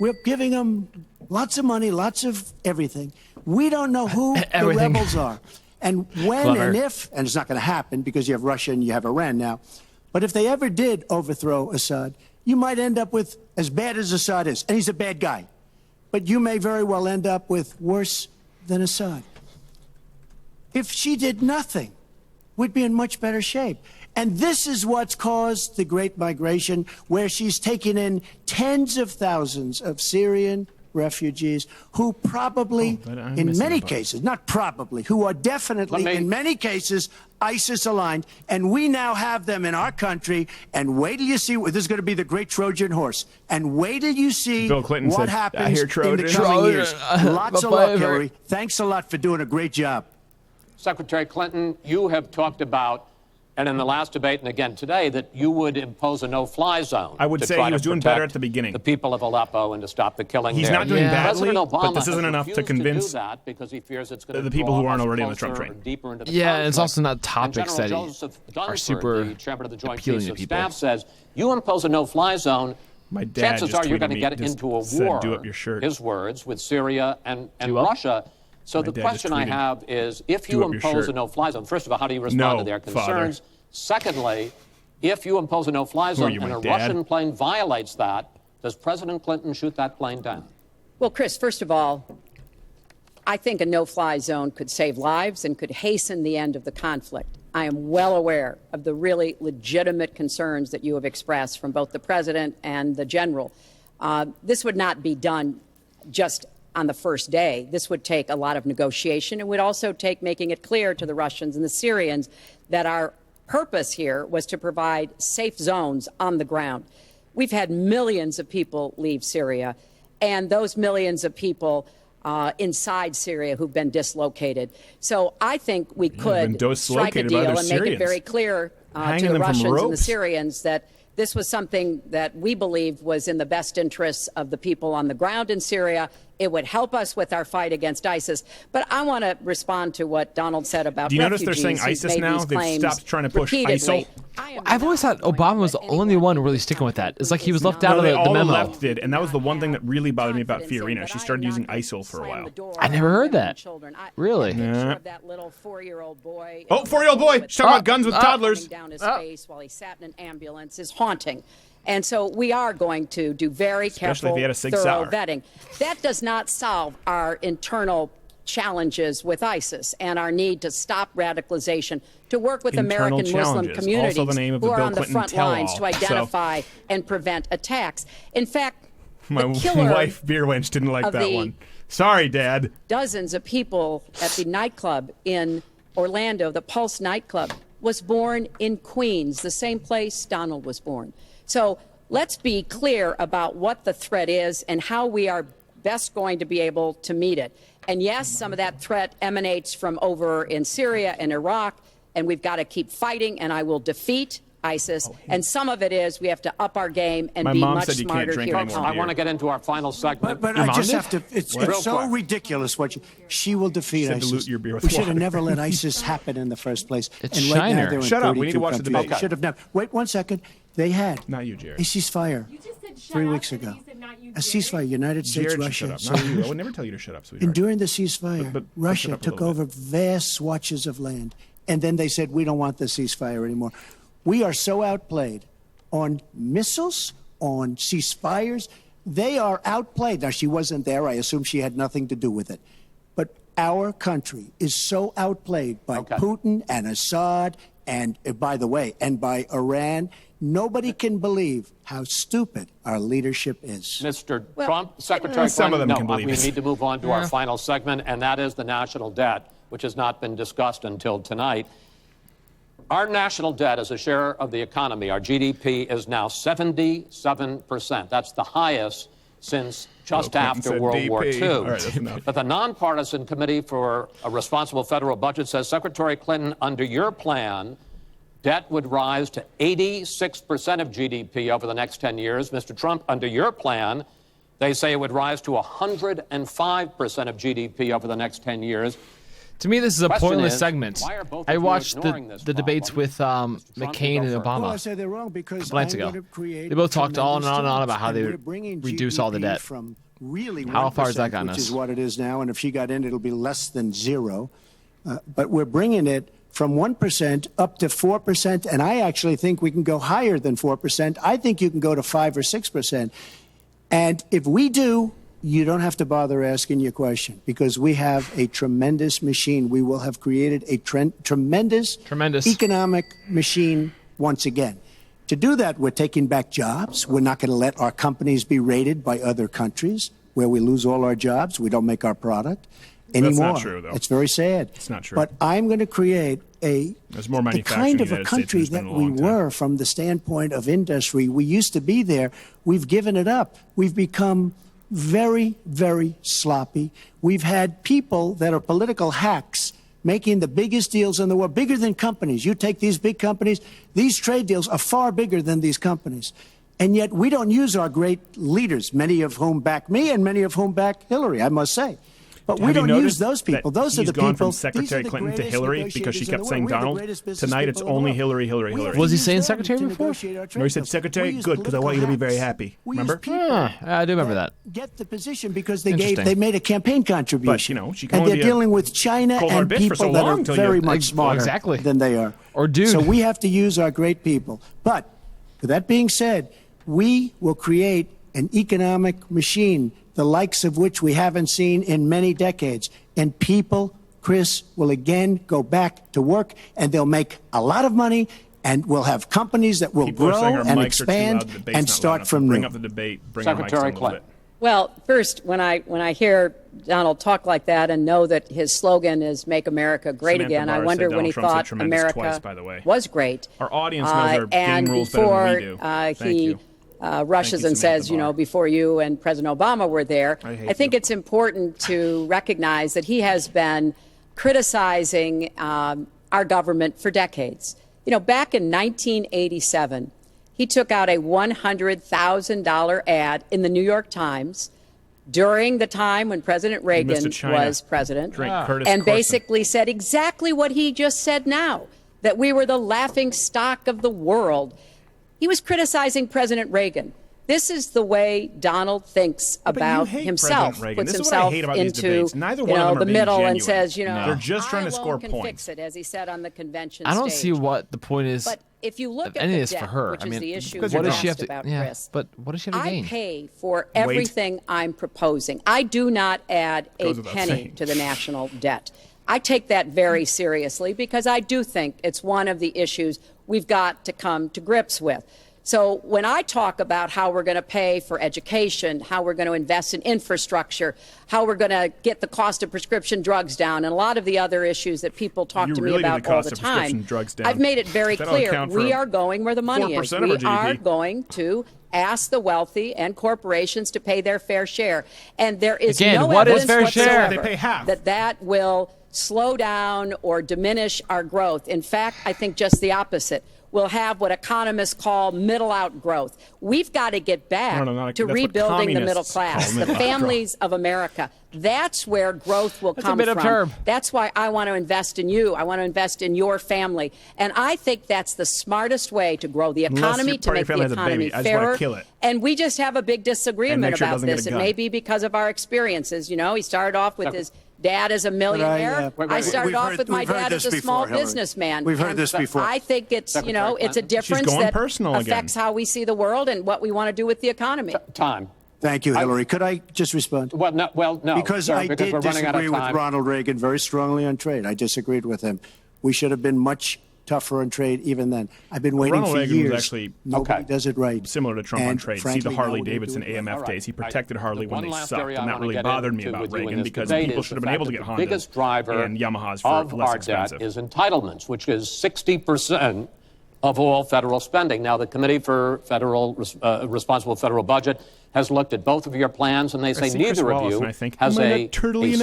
We're giving them lots of money, lots of everything. We don't know who the Everything. rebels are. And when Clever. and if, and it's not going to happen because you have Russia and you have Iran now, but if they ever did overthrow Assad, you might end up with as bad as Assad is, and he's a bad guy. But you may very well end up with worse than Assad. If she did nothing, we'd be in much better shape. And this is what's caused the Great Migration, where she's taken in tens of thousands of Syrian refugees who probably, in many cases, not probably, who are definitely, in many cases, ISIS aligned. And we now have them in our country. And wait till you see, this is going to be the great Trojan horse. And wait till you see Bill Clinton what said, "I happens hear in the Trojan." coming years. Lots of luck, Bye-bye. Hillary. Thanks a lot for doing a great job. Secretary Clinton, you have talked about, and in the last debate and again today, that you would impose a no-fly zone. I would to say try he to was doing protect better at the beginning. The people of Aleppo and to stop the killing He's there. not doing badly, President Obama but this isn't has enough to refused convince do that because he fears it's going the to people who draw aren't us already on the Trump closer train. or deeper into the Yeah, and it's conflict. also not And topics General that Joseph are Dunford, super the chairman of the Joint appealing Chiefs to of people. Staff, says you impose a no-fly zone. My dad Chances just are you're tweeted going to me, get just into a said, war, "Do up your shirt." his words, with Syria and Do up? Russia. So the dad just question I tweeted, have is, if "Do you up your impose shirt." a no-fly zone, first of all, how do you respond No, to their Father. concerns? Secondly, if you impose a no-fly zone you, and my a dad? Russian plane violates that, does President Clinton shoot that plane down? Well, Chris, first of all, I think a no-fly zone could save lives and could hasten the end of the conflict. I am well aware of the really legitimate concerns that you have expressed from both the president and the general. This would not be done just on the first day. This would take a lot of negotiation. It would also take making it clear to the Russians and the Syrians that our purpose here was to provide safe zones on the ground. We've had millions of people leave Syria, and those millions of people inside Syria who've been dislocated. So I think we could strike a deal and make it very clear to the Russians and the Syrians that this was something that we believed was in the best interests of the people on the ground in Syria. It would help us with our fight against ISIS. But I want to respond to what Donald said about Do you notice refugees they're saying who've ISIS made now? these They've claims stopped trying to push repeatedly. ISIL. I've always thought Obama was the only one really sticking with that. It's like he was left out of they the all memo. left did, and that was the one thing that really bothered me about Fiorina. She started using ISIL for a while. I never heard that. Really? Yeah. That little 4-year-old boy. Oh, 4-year-old boy! She's talking about guns with toddlers. Down his face while he sat in an ambulance is haunting. And so we are going to do very Especially if careful, he had a Sig thorough Sauer. vetting. That does not solve our internal challenges with ISIS and our need to stop radicalization, to work with Internal American Muslim challenges. communities Also the name of who the are Bill on the Clinton front lines to tell-all. identify and prevent attacks. In fact, My the killer wife, Beer Wench, didn't like of that the one. Sorry, Dad. dozens of people at the nightclub in Orlando, the Pulse nightclub, was born in Queens, the same place Donald was born. So let's be clear about what the threat is and how we are best going to be able to meet it. And yes, some of that threat emanates from over in Syria and Iraq and we've got to keep fighting, and I will defeat ISIS. And some of it is we have to up our game and be much smarter here at home. I want to get into our final segment. But I just have to, it's so ridiculous what she will defeat ISIS. We should have never let ISIS happen in the first place. It's and right Shiner. now they're in Shut up, we need to 32 watch the countries. debate. Should have never. Wait 1 second. They had Not you, Jared. a ceasefire You just said shut 3 up, weeks and then ago. you said not you, A ceasefire, United States, Jared should Russia. shut up. Not you. I would never tell you to shut up, sweetheart. And during the ceasefire, But shut Russia up a took little over vast swatches of land. And then they said, we don't want the ceasefire anymore. We are so outplayed on missiles, on ceasefires. They are outplayed. Now, she wasn't there. I assume she had nothing to do with it. But our country is so outplayed by Putin and Assad and, by the way, and by Iran. Nobody can believe how stupid our leadership is. Mr. Trump, Secretary some of Clinton, them can we believe it. need to move on to our final segment, and that is the national debt, which has not been discussed until tonight. Our national debt as a share of the economy, our GDP, is now 77%. That's the highest since just after World War II. All right, that's enough. But the nonpartisan Committee for a Responsible Federal Budget says, Secretary Clinton, under your plan, debt would rise to 86% of GDP over the next 10 years. Mr. Trump, under your plan, they say it would rise to 105% of GDP over the next 10 years. To me, this is a Question pointless is, segment. why are both of I you watched ignoring this the debates problem? with Trump, McCain you and go Obama. Well, I say they're wrong because Months I'm ago. going to create They both talked on and tremendous on and on about jobs, how and they we're would bringing reduce all the GDP debt. From really How far has that 1%, gotten which us? is what it is now, and if she got in, it'll be less than zero. But we're bringing it from 1% up to 4%, and I actually think we can go higher than 4%. I think you can go to 5 or 6%. And if we do, you don't have to bother asking your question because we have a tremendous machine. We will have created a tremendous economic machine once again. To do that, we're taking back jobs. We're not going to let our companies be raided by other countries where we lose all our jobs. We don't make our product anymore. That's not true, though. It's very sad. It's not true. But I'm going to create There's more the manufacturing kind of in the a United country States than that there's been in a we long time. were from the standpoint of industry. We used to be there. We've given it up. We've become very, very sloppy. We've had people that are political hacks making the biggest deals in the world, bigger than companies. You take these big companies, these trade deals are far bigger than these companies. And yet we don't use our great leaders, many of whom back me and many of whom back Hillary, I must say. But we Have you don't use noticed those people. that Those are he's the gone people. from Secretary these are the Clinton to greatest Hillary because she negotiators in kept the saying world. We're the Donald. greatest business Tonight it's people in the only world. Hillary, Hillary, We Hillary. have Was he used saying them Secretary to before? negotiate our trade No, he said deals. Secretary, We use good, because I want you to be very political happy. hacks. We use Remember? people I do remember that. get the position because they Interesting. made a campaign contribution. But, you know, she can and only they're be a dealing with China cold hard and bitch for so people that long are till you- very much smarter Exactly. than they are. Or dude. So we have to use our great people. But with that being said, we will create an economic machine, the likes of which we haven't seen in many decades. And people, Chris, will again go back to work, and they'll make a lot of money, and we'll have companies that will People are grow saying our and mics are too expand loud, the debate's and not loud start enough. from Bring new. up the debate. Bring our mics down a Secretary little Clinton. bit. Well, first, when I hear Donald talk like that and know that his slogan is "Make America Great Samantha Again," I Barr wonder said when Donald he Trump said thought tremendous America twice, by the way. was great. Our audience knows our and game rules better than we do. before Thank he you. rushes you, and says, Samantha Barr. before you and President Obama were there, I hate I think you. it's important to recognize that he has been criticizing our government for decades. Back in 1987, he took out a $100,000 ad in the New York Times during the time when President Reagan Mr. China. was president, Drink Curtis and Corson. basically said exactly what he just said now, that we were the laughing stock of the world. He was criticizing President Reagan. This is the way Donald thinks But you about hate himself. President Reagan. Puts This is what I himself hate about these into debates. Neither one of them are the being middle and genuine. says, They're just trying to score I can points. fix it, as he said on the convention I don't stage. see what the point is. But if you look of at any the of this debt, for her. which I is mean, the issue what you does she have asked to? about, Yeah, Chris, but what does she have to I gain? pay for everything I'm proposing. I do not add a Goes without penny saying. to the national debt. I take that very seriously because I do think it's one of the issues we've got to come to grips with. So when I talk about how we're going to pay for education, how we're going to invest in infrastructure, how we're going to get the cost of prescription drugs down, and a lot of the other issues that people talk You to me really need about the all cost the of prescription time, drugs down. I've made it very That'll clear. account for We are going where the money is. 4% of our We are GDP. going to ask the wealthy and corporations to pay their fair share. And there is Again, no what is evidence fair share? whatsoever They pay half. that will slow down or diminish our growth. In fact, I think just the opposite. We'll have what economists call middle-out growth. We've got to get back to rebuilding the middle class, the families of America. That's where growth will come from. That's why I want to invest in you. I want to invest in your family. And I think that's the smartest way to grow the economy, to make the economy fairer. And we just have a big disagreement about this. It may be because of our experiences. You know, he started off with his dad as a millionaire. I started off with my dad as a small businessman. We've heard this before. I think it's, you know, it's a difference that affects how we see the world and what we want to do with the economy. Time. Thank you, Hillary. Could I just respond? Well, no. Because I did disagree with Ronald Reagan very strongly on trade. I disagreed with him. We should have been much tougher on trade even then. I've been waiting Ronald for Reagan years. was actually Nobody does it right. Similar to Trump on trade. See the Harley Davidson AMF days. He protected Harley when they sucked, and that really bothered me about Reagan because people should have been able to get Hondas and Yamahas for less expensive. Is entitlements, which is 60% of all federal spending. Now, the Committee for Responsible Federal Budget has looked at both of your plans, and they say neither of you has a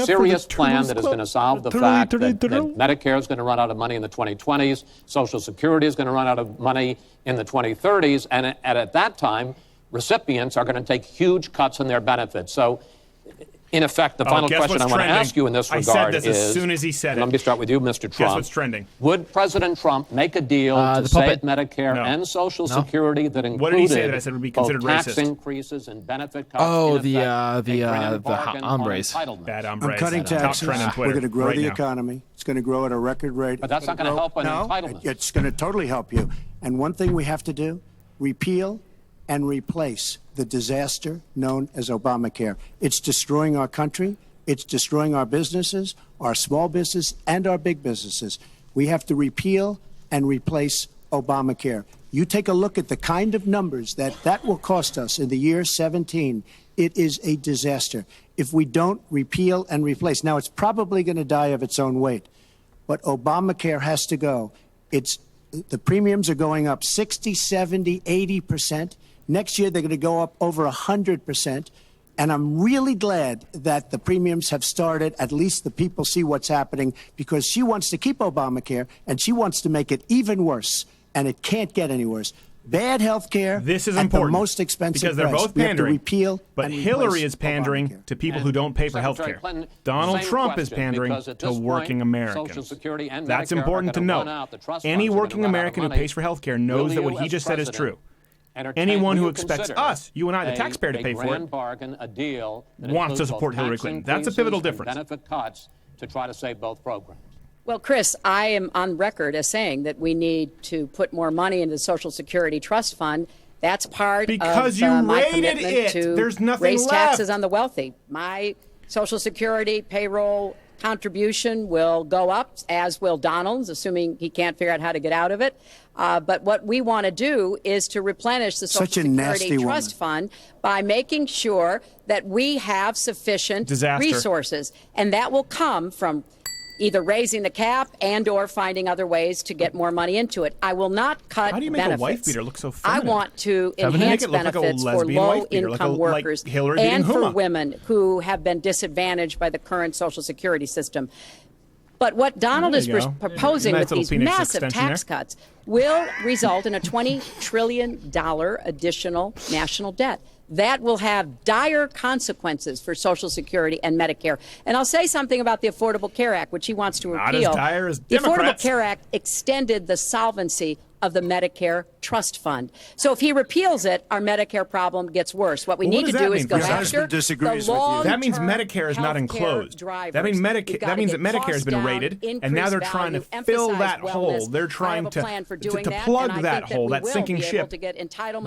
serious plan that is going to solve the fact that Medicare is going to run out of money in the 2020s, Social Security is going to run out of money in the 2030s, and at that time, recipients are going to take huge cuts in their benefits. So, in effect, the final question I want to ask you in this regard I said this as soon as he said it. Let me start with you, Mr. Trump. Guess what's trending? Would President Trump make a deal to save Medicare and Social Security that included what did he say that I said would be considered both tax racist? Increases and benefit cuts? Oh, the hombres. Bad hombres. I'm cutting taxes. We're going to grow the economy. It's going to grow at a record rate. But that's not going to help on entitlements. It's going to totally help you. And one thing we have to do, repeal and replace the disaster known as Obamacare. It's destroying our country. It's destroying our businesses, our small business, and our big businesses. We have to repeal and replace Obamacare. You take a look at the kind of numbers that will cost us in the year 17. It is a disaster if we don't repeal and replace. Now, it's probably going to die of its own weight, but Obamacare has to go. The premiums are going up 60, 70, 80%. Next year, they're going to go up over 100%. And I'm really glad that the premiums have started. At least the people see what's happening, because she wants to keep Obamacare and she wants to make it even worse. And it can't get any worse. Bad health care. This is at important the most expensive because they're price. both pandering. We have to repeal but Hillary is pandering Obamacare. to people who don't pay for health care. Donald Trump is pandering to working Americans. That's important to know. Any working American who pays for health care knows that what he just said is true. Anyone who expects us, you and I, the taxpayer, to pay for it, wants to support Hillary Clinton. That's a pivotal difference. Benefit cuts to try to save both programs. Well, Chris, I am on record as saying that we need to put more money into the Social Security Trust Fund. That's part of my commitment to raise taxes on the wealthy. My Social Security payroll contribution will go up, as will Donald's, assuming he can't figure out how to get out of it. But what we want to do is to replenish the Social Security Trust Fund by making sure that we have sufficient resources. And that will come from either raising the cap and or finding other ways to get more money into it. I will not cut benefits. How do you make a wife beater look so feminine? I want to enhance benefits for low-income workers and for women who have been disadvantaged by the current Social Security system. But what Donald is proposing with these massive tax cuts will result in a $20 trillion additional national debt. That will have dire consequences for Social Security and Medicare. And I'll say something about the Affordable Care Act, which he wants to repeal. Not as dire as the Democrats. Affordable Care Act extended the solvency of the Medicare Trust Fund. So if he repeals it, our Medicare problem gets worse. What we need to do is go after the long-term That means Medicare is not enclosed. That means that Medicare has been raided, and now they're trying to fill that hole. They're trying to plug that hole, that sinking ship,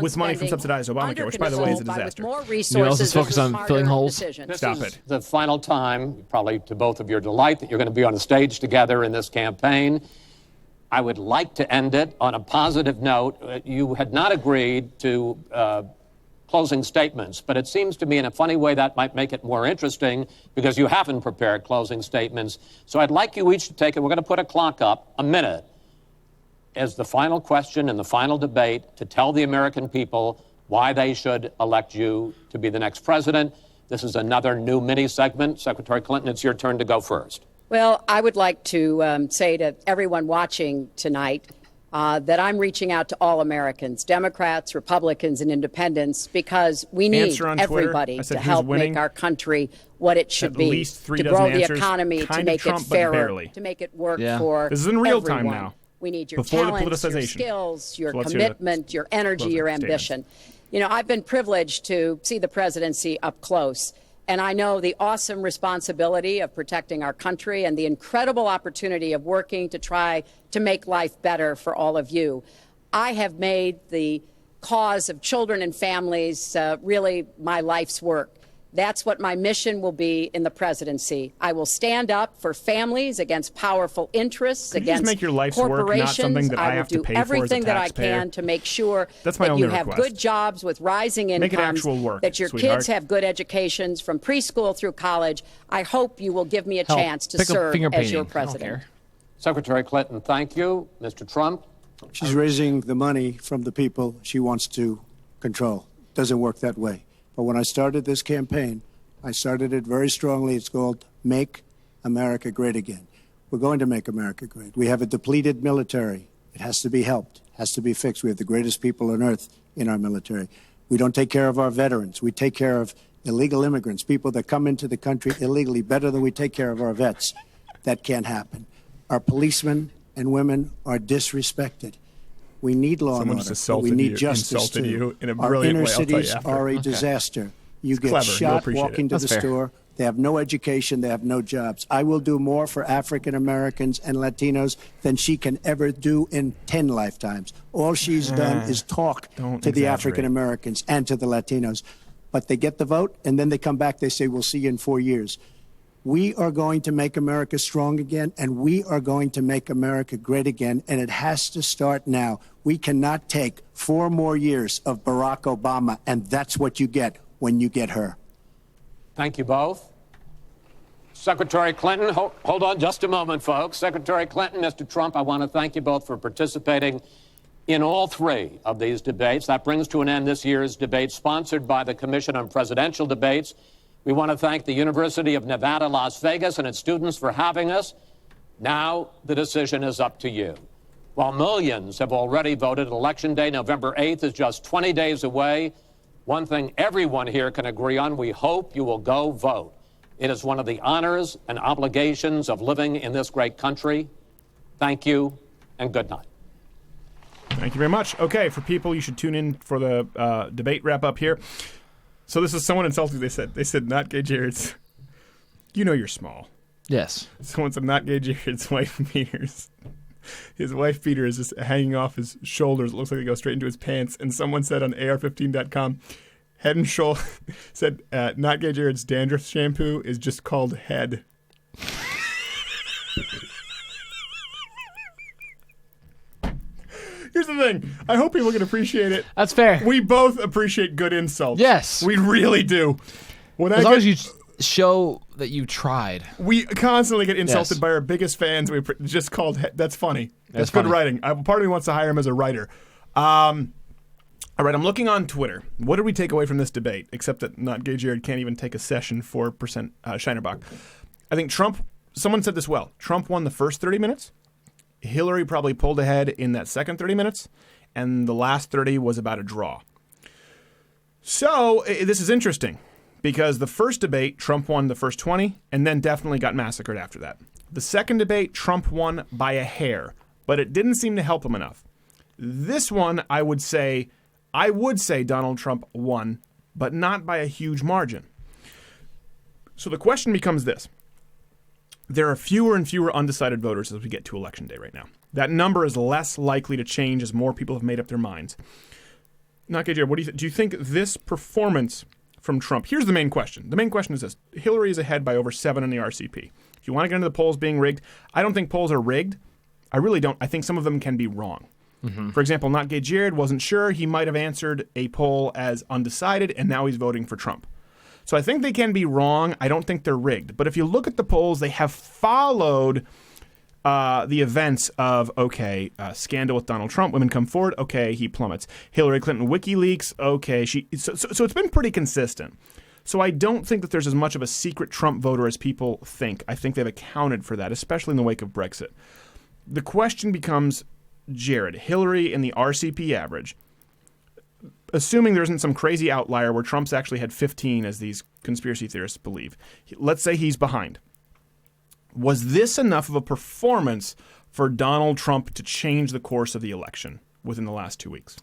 with money from subsidized Obamacare, which, by the way, is a disaster. You also focus on filling holes. Stop it. The final time, probably to both of your delight, that you're going to be on the stage together in this campaign. I would like to end it on a positive note. You had not agreed to closing statements, but it seems to me in a funny way that might make it more interesting because you haven't prepared closing statements. So I'd like you each to take it. We're going to put a clock up, a minute, as the final question in the final debate to tell the American people why they should elect you to be the next president. This is another new mini segment. Secretary Clinton, it's your turn to go first. Well, I would like to say to everyone watching tonight that I'm reaching out to all Americans, Democrats, Republicans, and Independents, because we need everybody to help make our country what it should be, to grow the economy, to make it fairer, to make it work for This is in real everyone. time now. We need your Before talents, the your politicization. skills, your So let's hear commitment, your energy, your ambition. You know, I've been privileged to see the presidency up close. And I know the awesome responsibility of protecting our country and the incredible opportunity of working to try to make life better for all of you. I have made the cause of children and families really my life's work. That's what my mission will be in the presidency. I will stand up for families against powerful interests, against make your life's corporations. work not something that I will have to do pay for as a everything that I taxpayer? can to make sure That's my that only you have request. good jobs with rising Make it incomes, actual work, that your sweetheart. kids have good educations from preschool through college. I hope you will give me a Hell, chance to pick up serve finger as your painting. I don't president. care. Secretary Clinton, thank you. Mr. Trump? She's raising the money from the people she wants to control. Doesn't work that way. But when I started this campaign, I started it very strongly. It's called Make America Great Again. We're going to make America great. We have a depleted military. It has to be helped, has to be fixed. We have the greatest people on earth in our military. We don't take care of our veterans. We take care of illegal immigrants, people that come into the country illegally, better than we take care of our vets. That can't happen. Our policemen and women are disrespected. We need law Someone and just order, but we insulted need you- justice insulted too. you in a Our brilliant inner way. I'll tell you cities after. are a Okay. disaster. You It's get clever. You'll shot appreciate walking it. to the That's fair. store. They have no education. They have no jobs. I will do more for African Americans and Latinos than she can ever do in 10 lifetimes. All she's done is talk Don't to the exaggerate. African Americans and to the Latinos. But they get the vote, and then they come back. They say, we'll see you in 4 years. We are going to make America strong again, and we are going to make America great again, and it has to start now. We cannot take 4 more years of Barack Obama, and that's what you get when you get her. Thank you both. Secretary Clinton, hold on just a moment, folks. Secretary Clinton, Mr. Trump, I want to thank you both for participating in all 3 of these debates. That brings to an end this year's debate sponsored by the Commission on Presidential Debates. We want to thank the University of Nevada, Las Vegas, and its students for having us. Now the decision is up to you. While millions have already voted, Election Day, November 8th, is just 20 days away. One thing everyone here can agree on, we hope you will go vote. It is one of the honors and obligations of living in this great country. Thank you, and good night. Thank you very much. Okay, for people, you should tune in for the debate wrap-up here. So this is someone insulting. They said not gay Jared's. You know you're small. Yes. Someone said not gay Jared's wife beaters. His wife beater is just hanging off his shoulders. It looks like they go straight into his pants. And someone said on AR15.com, Head and Shoulder said not gay Jared's dandruff shampoo is just called Head. Here's the thing. I hope people can appreciate it. That's fair. We both appreciate good insults. Yes. We really do. As long as you show that you tried. We constantly get insulted Yes. by our biggest fans. We just called. That's funny. That's good funny. writing. Part of me wants to hire him as a writer. All right, I'm looking on Twitter. What did we take away from this debate? Except that not gay Jared can't even take a session 4% Shinerbach. I think someone said this well. Trump won the first 30 minutes. Hillary probably pulled ahead in that second 30 minutes. And the last 30 was about a draw. So this is interesting. Because the first debate, Trump won the first 20 and then definitely got massacred after that. The second debate, Trump won by a hair, but it didn't seem to help him enough. This one, I would say Donald Trump won, but not by a huge margin. So the question becomes this. There are fewer and fewer undecided voters as we get to Election Day right now. That number is less likely to change as more people have made up their minds. Not gay Jared, what do you think this performance from Trump? Here's the main question. The main question is this. Hillary is ahead by over 7 in the RCP. If you want to get into the polls being rigged, I don't think polls are rigged. I really don't. I think some of them can be wrong. Mm-hmm. For example, not gay Jared wasn't sure. He might have answered a poll as undecided, and now he's voting for Trump. So I think they can be wrong. I don't think they're rigged. But if you look at the polls, they have followed the events of, scandal with Donald Trump. Women come forward. Okay, he plummets. Hillary Clinton WikiLeaks. Okay, so it's been pretty consistent. So I don't think that there's as much of a secret Trump voter as people think. I think they've accounted for that, especially in the wake of Brexit. The question becomes, Jared, Hillary and the RCP average, assuming there isn't some crazy outlier where Trump's actually had 15, as these conspiracy theorists believe. Let's say he's behind. Was this enough of a performance for Donald Trump to change the course of the election within the last 2 weeks?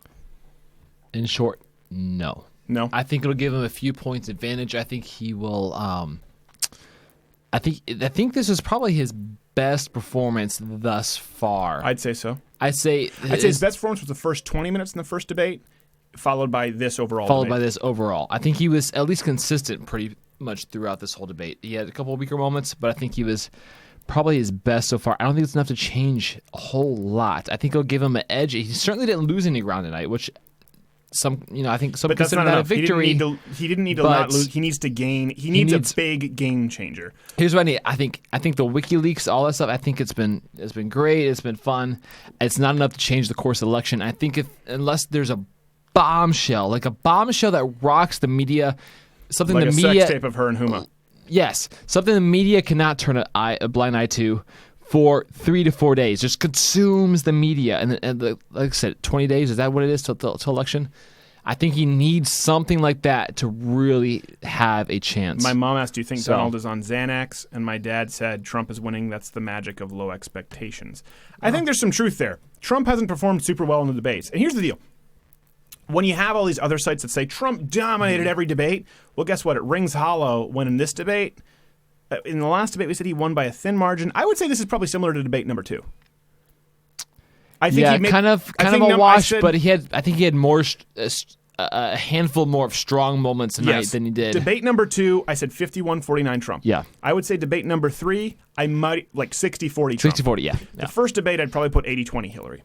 In short, no. No? I think it'll give him a few points advantage. I think he will I think this is probably his best performance thus far. I'd say so. I'd say his best performance was the first 20 minutes in the first debate, followed by this overall I think he was at least consistent pretty much throughout this whole debate. He had a couple of weaker moments, but I think he was probably his best so far. I don't think it's enough to change a whole lot. I think it'll give him an edge. He certainly didn't lose any ground tonight, which I think some consider that a victory. He didn't need to not lose. He needs to gain. He needs a big game changer. Here's what I need. I think the WikiLeaks, all that stuff. I think it's been great. It's been fun. It's not enough to change the course of the election. I think unless there's a bombshell, like a bombshell that rocks the media, something like the a media sex tape of her and Huma. Yes, something the media cannot turn a blind eye to for 3 to 4 days. Just consumes the media, and like I said, 20 days, is that what it is till election? I think he needs something like that to really have a chance. My mom asked, do you think Donald is on Xanax? And my dad said, Trump is winning. That's the magic of low expectations. I think there's some truth there. Trump hasn't performed super well in the debates. And here's the deal. When you have all these other sites that say Trump dominated every debate, well, guess what? It rings hollow when in this debate, in the last debate, we said he won by a thin margin. I would say this is probably similar to debate number 2. I think he made, kind of a wash, but I think he had more a handful more of strong moments tonight than he did. Debate number 2, I said 51-49 Trump. Yeah. I would say debate number 3, I might like 60-40 Trump. 60-40, yeah. The first debate, I'd probably put 80-20 Hillary.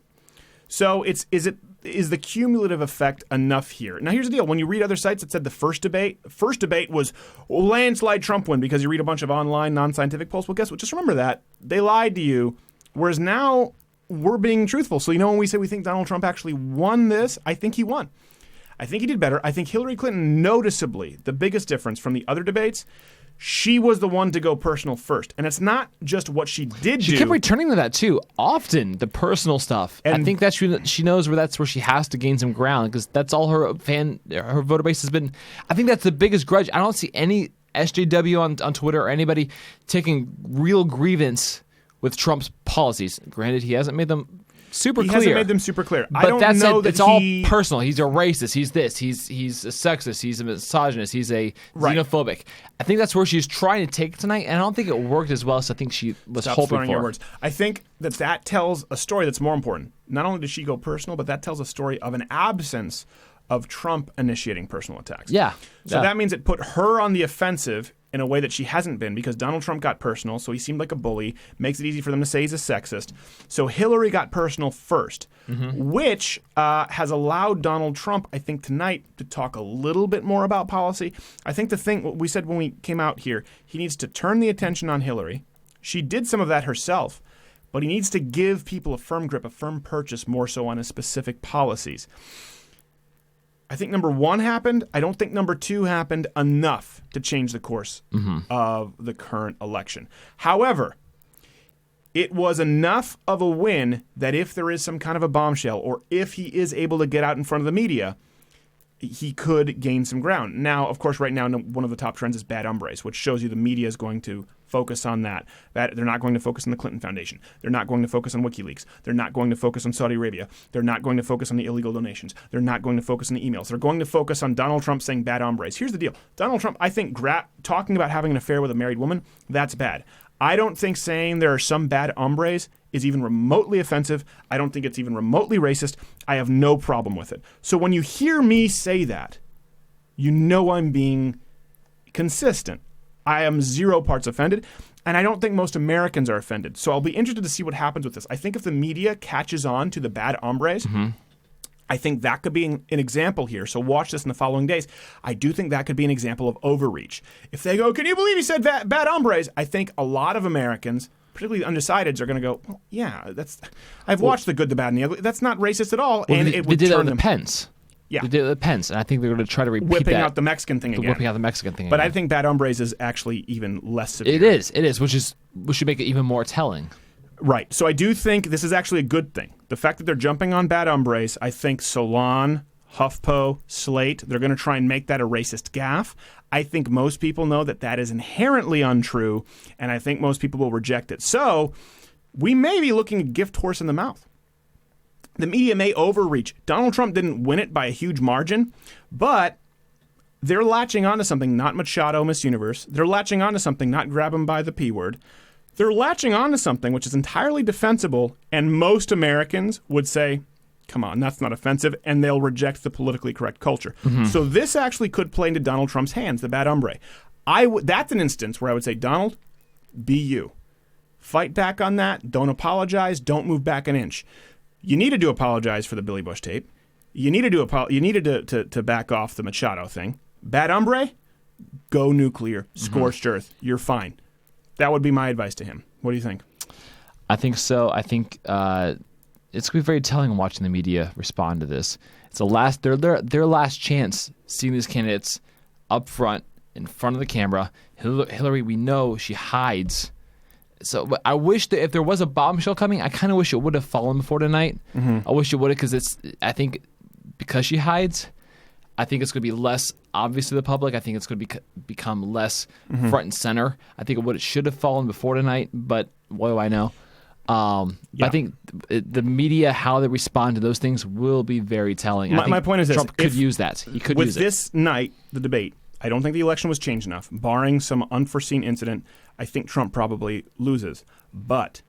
So is the cumulative effect enough here? Now, here's the deal. When you read other sites that said the first debate was landslide Trump win because you read a bunch of online non-scientific polls. Well, guess what? Just remember that. They lied to you, whereas now we're being truthful. So, when we say we think Donald Trump actually won this, I think he won. I think he did better. I think Hillary Clinton, noticeably, the biggest difference from the other debates, she was the one to go personal first. And it's not just what she did do. She kept returning to that, too. Often, the personal stuff. And I think that she knows that's where she has to gain some ground, because that's all her voter base has been. I think that's the biggest grudge. I don't see any SJW on Twitter or anybody taking real grievance with Trump's policies. Granted, he hasn't made them super clear. He hasn't made them super clear. But I don't know that it's all personal. He's a racist. He's this. He's a sexist. He's a misogynist. He's a xenophobic. I think that's where she's trying to take it tonight, and I don't think it worked as well as I think she was hoping for. Your words. I think that tells a story that's more important. Not only did she go personal, but that tells a story of an absence of Trump initiating personal attacks. Yeah. So that means it put her on the offensive in a way that she hasn't been, because Donald Trump got personal, so he seemed like a bully, makes it easy for them to say he's a sexist. So Hillary got personal first, which has allowed Donald Trump, I think, tonight to talk a little bit more about policy. I think the thing we said when we came out here, he needs to turn the attention on Hillary. She did some of that herself, but he needs to give people a firm grip, a firm purchase more so on his specific policies. I think number 1 happened. I don't think number 2 happened enough to change the course of the current election. However, it was enough of a win that if there is some kind of a bombshell, or if he is able to get out in front of the media, he could gain some ground. Now, of course, right now, one of the top trends is bad hombres, which shows you the media is going to focus on that. They're not going to focus on the Clinton Foundation. They're not going to focus on WikiLeaks. They're not going to focus on Saudi Arabia. They're not going to focus on the illegal donations. They're not going to focus on the emails. They're going to focus on Donald Trump saying bad hombres. Here's the deal. Donald Trump, I think, talking about having an affair with a married woman, that's bad. I don't think saying there are some bad hombres is even remotely offensive. I don't think it's even remotely racist. I have no problem with it. So when you hear me say that, you know I'm being consistent. I am 0 parts offended, and I don't think most Americans are offended. So I'll be interested to see what happens with this. I think if the media catches on to the bad hombres, I think that could be an example here. So watch this in the following days. I do think that could be an example of overreach. If they go, can you believe he said bad hombres? I think a lot of Americans, particularly the undecideds, are going to go, well, yeah, I've watched The Good, the Bad, and the Ugly. That's not racist at all. Well, and it would did that with Pence. Yeah. It depends, and I think they're going to try to repeat whipping that. out the Mexican thing again. Whipping out the Mexican thing But again. I think bad hombres is actually even less severe. It is, which should make it even more telling. Right. So I do think this is actually a good thing. The fact that they're jumping on bad hombres, I think Solon, HuffPo, Slate, they're going to try and make that a racist gaffe. I think most people know that that is inherently untrue, and I think most people will reject it. So we may be looking at gift horse in the mouth. The media may overreach. Donald Trump didn't win it by a huge margin, but they're latching onto something, not Machado, Miss Universe. They're latching onto something, not grab him by the P word. They're latching onto something which is entirely defensible, and most Americans would say, come on, that's not offensive, and they'll reject the politically correct culture. So this actually could play into Donald Trump's hands, the bad hombre. That's an instance where I would say, Donald, be you. Fight back on that. Don't apologize. Don't move back an inch. You needed to apologize for the Billy Bush tape. You needed to back off the Machado thing. Bad hombre, go nuclear. Scorched earth. You're fine. That would be my advice to him. What do you think? I think so. I think it's going to be very telling watching the media respond to this. It's their last chance seeing these candidates up front, in front of the camera. Hillary, we know she hides. So I wish that if there was a bombshell coming, I kind of wish it would have fallen before tonight. I wish it would have, because she hides, I think it's going to be less obvious to the public. I think it's going to become less front and center. I think it should have fallen before tonight, but what do I know? I think the media, how they respond to those things, will be very telling. My point is this. Trump could use that. He could use it. With this night, the debate, I don't think the election was changed enough. Barring some unforeseen incident, I think Trump probably loses. But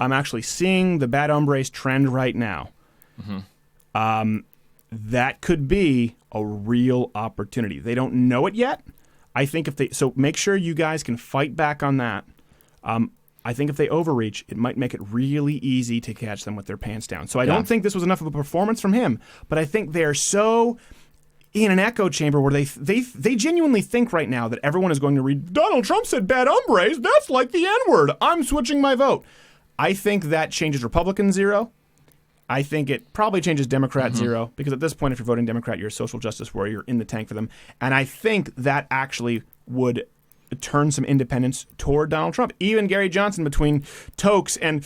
I'm actually seeing the bad hombres trend right now. That could be a real opportunity. They don't know it yet. I think so make sure you guys can fight back on that. I think if they overreach, it might make it really easy to catch them with their pants down. So I don't think this was enough of a performance from him, but I think they're so in an echo chamber where they genuinely think right now that everyone is going to read, Donald Trump said bad hombres, that's like the N-word, I'm switching my vote. I think that changes Republican zero. I think it probably changes Democrat zero, because at this point, if you're voting Democrat, you're a social justice warrior, you're in the tank for them. And I think that actually would turn some independents toward Donald Trump. Even Gary Johnson, between Tokes and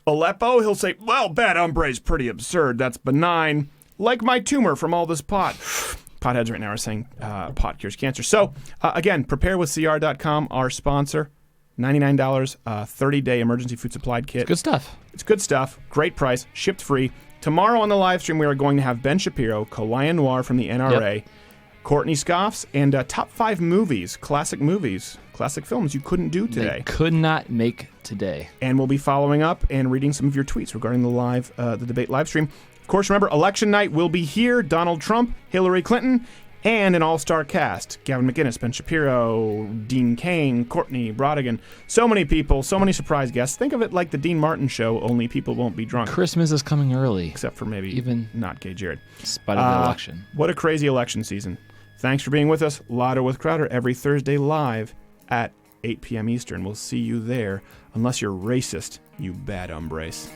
Aleppo, he'll say, well, bad hombre is pretty absurd. That's benign. Like my tumor from all this pot. Potheads right now are saying pot cures cancer. So, again, preparewithcr.com, our sponsor. $99, 30-day emergency food supply kit. It's good stuff. It's good stuff. Great price. Shipped free. Tomorrow on the live stream, we are going to have Ben Shapiro, Kawhi Noir from the NRA, Courtney Scoffs, and top 5 movies, classic films you couldn't do today. They could not make today. And we'll be following up and reading some of your tweets regarding the debate live stream. Of course, remember, election night will be here. Donald Trump, Hillary Clinton, and an all-star cast. Gavin McInnes, Ben Shapiro, Dean Cain, Courtney Brodigan. So many people, so many surprise guests. Think of it like the Dean Martin show, only people won't be drunk. Christmas is coming early. Except for maybe even not Gay Jared. In spite of the election. What a crazy election season. Thanks for being with us. Lauder with Crowder every Thursday live at 8 p.m. Eastern. We'll see you there, unless you're racist, you bad hombres.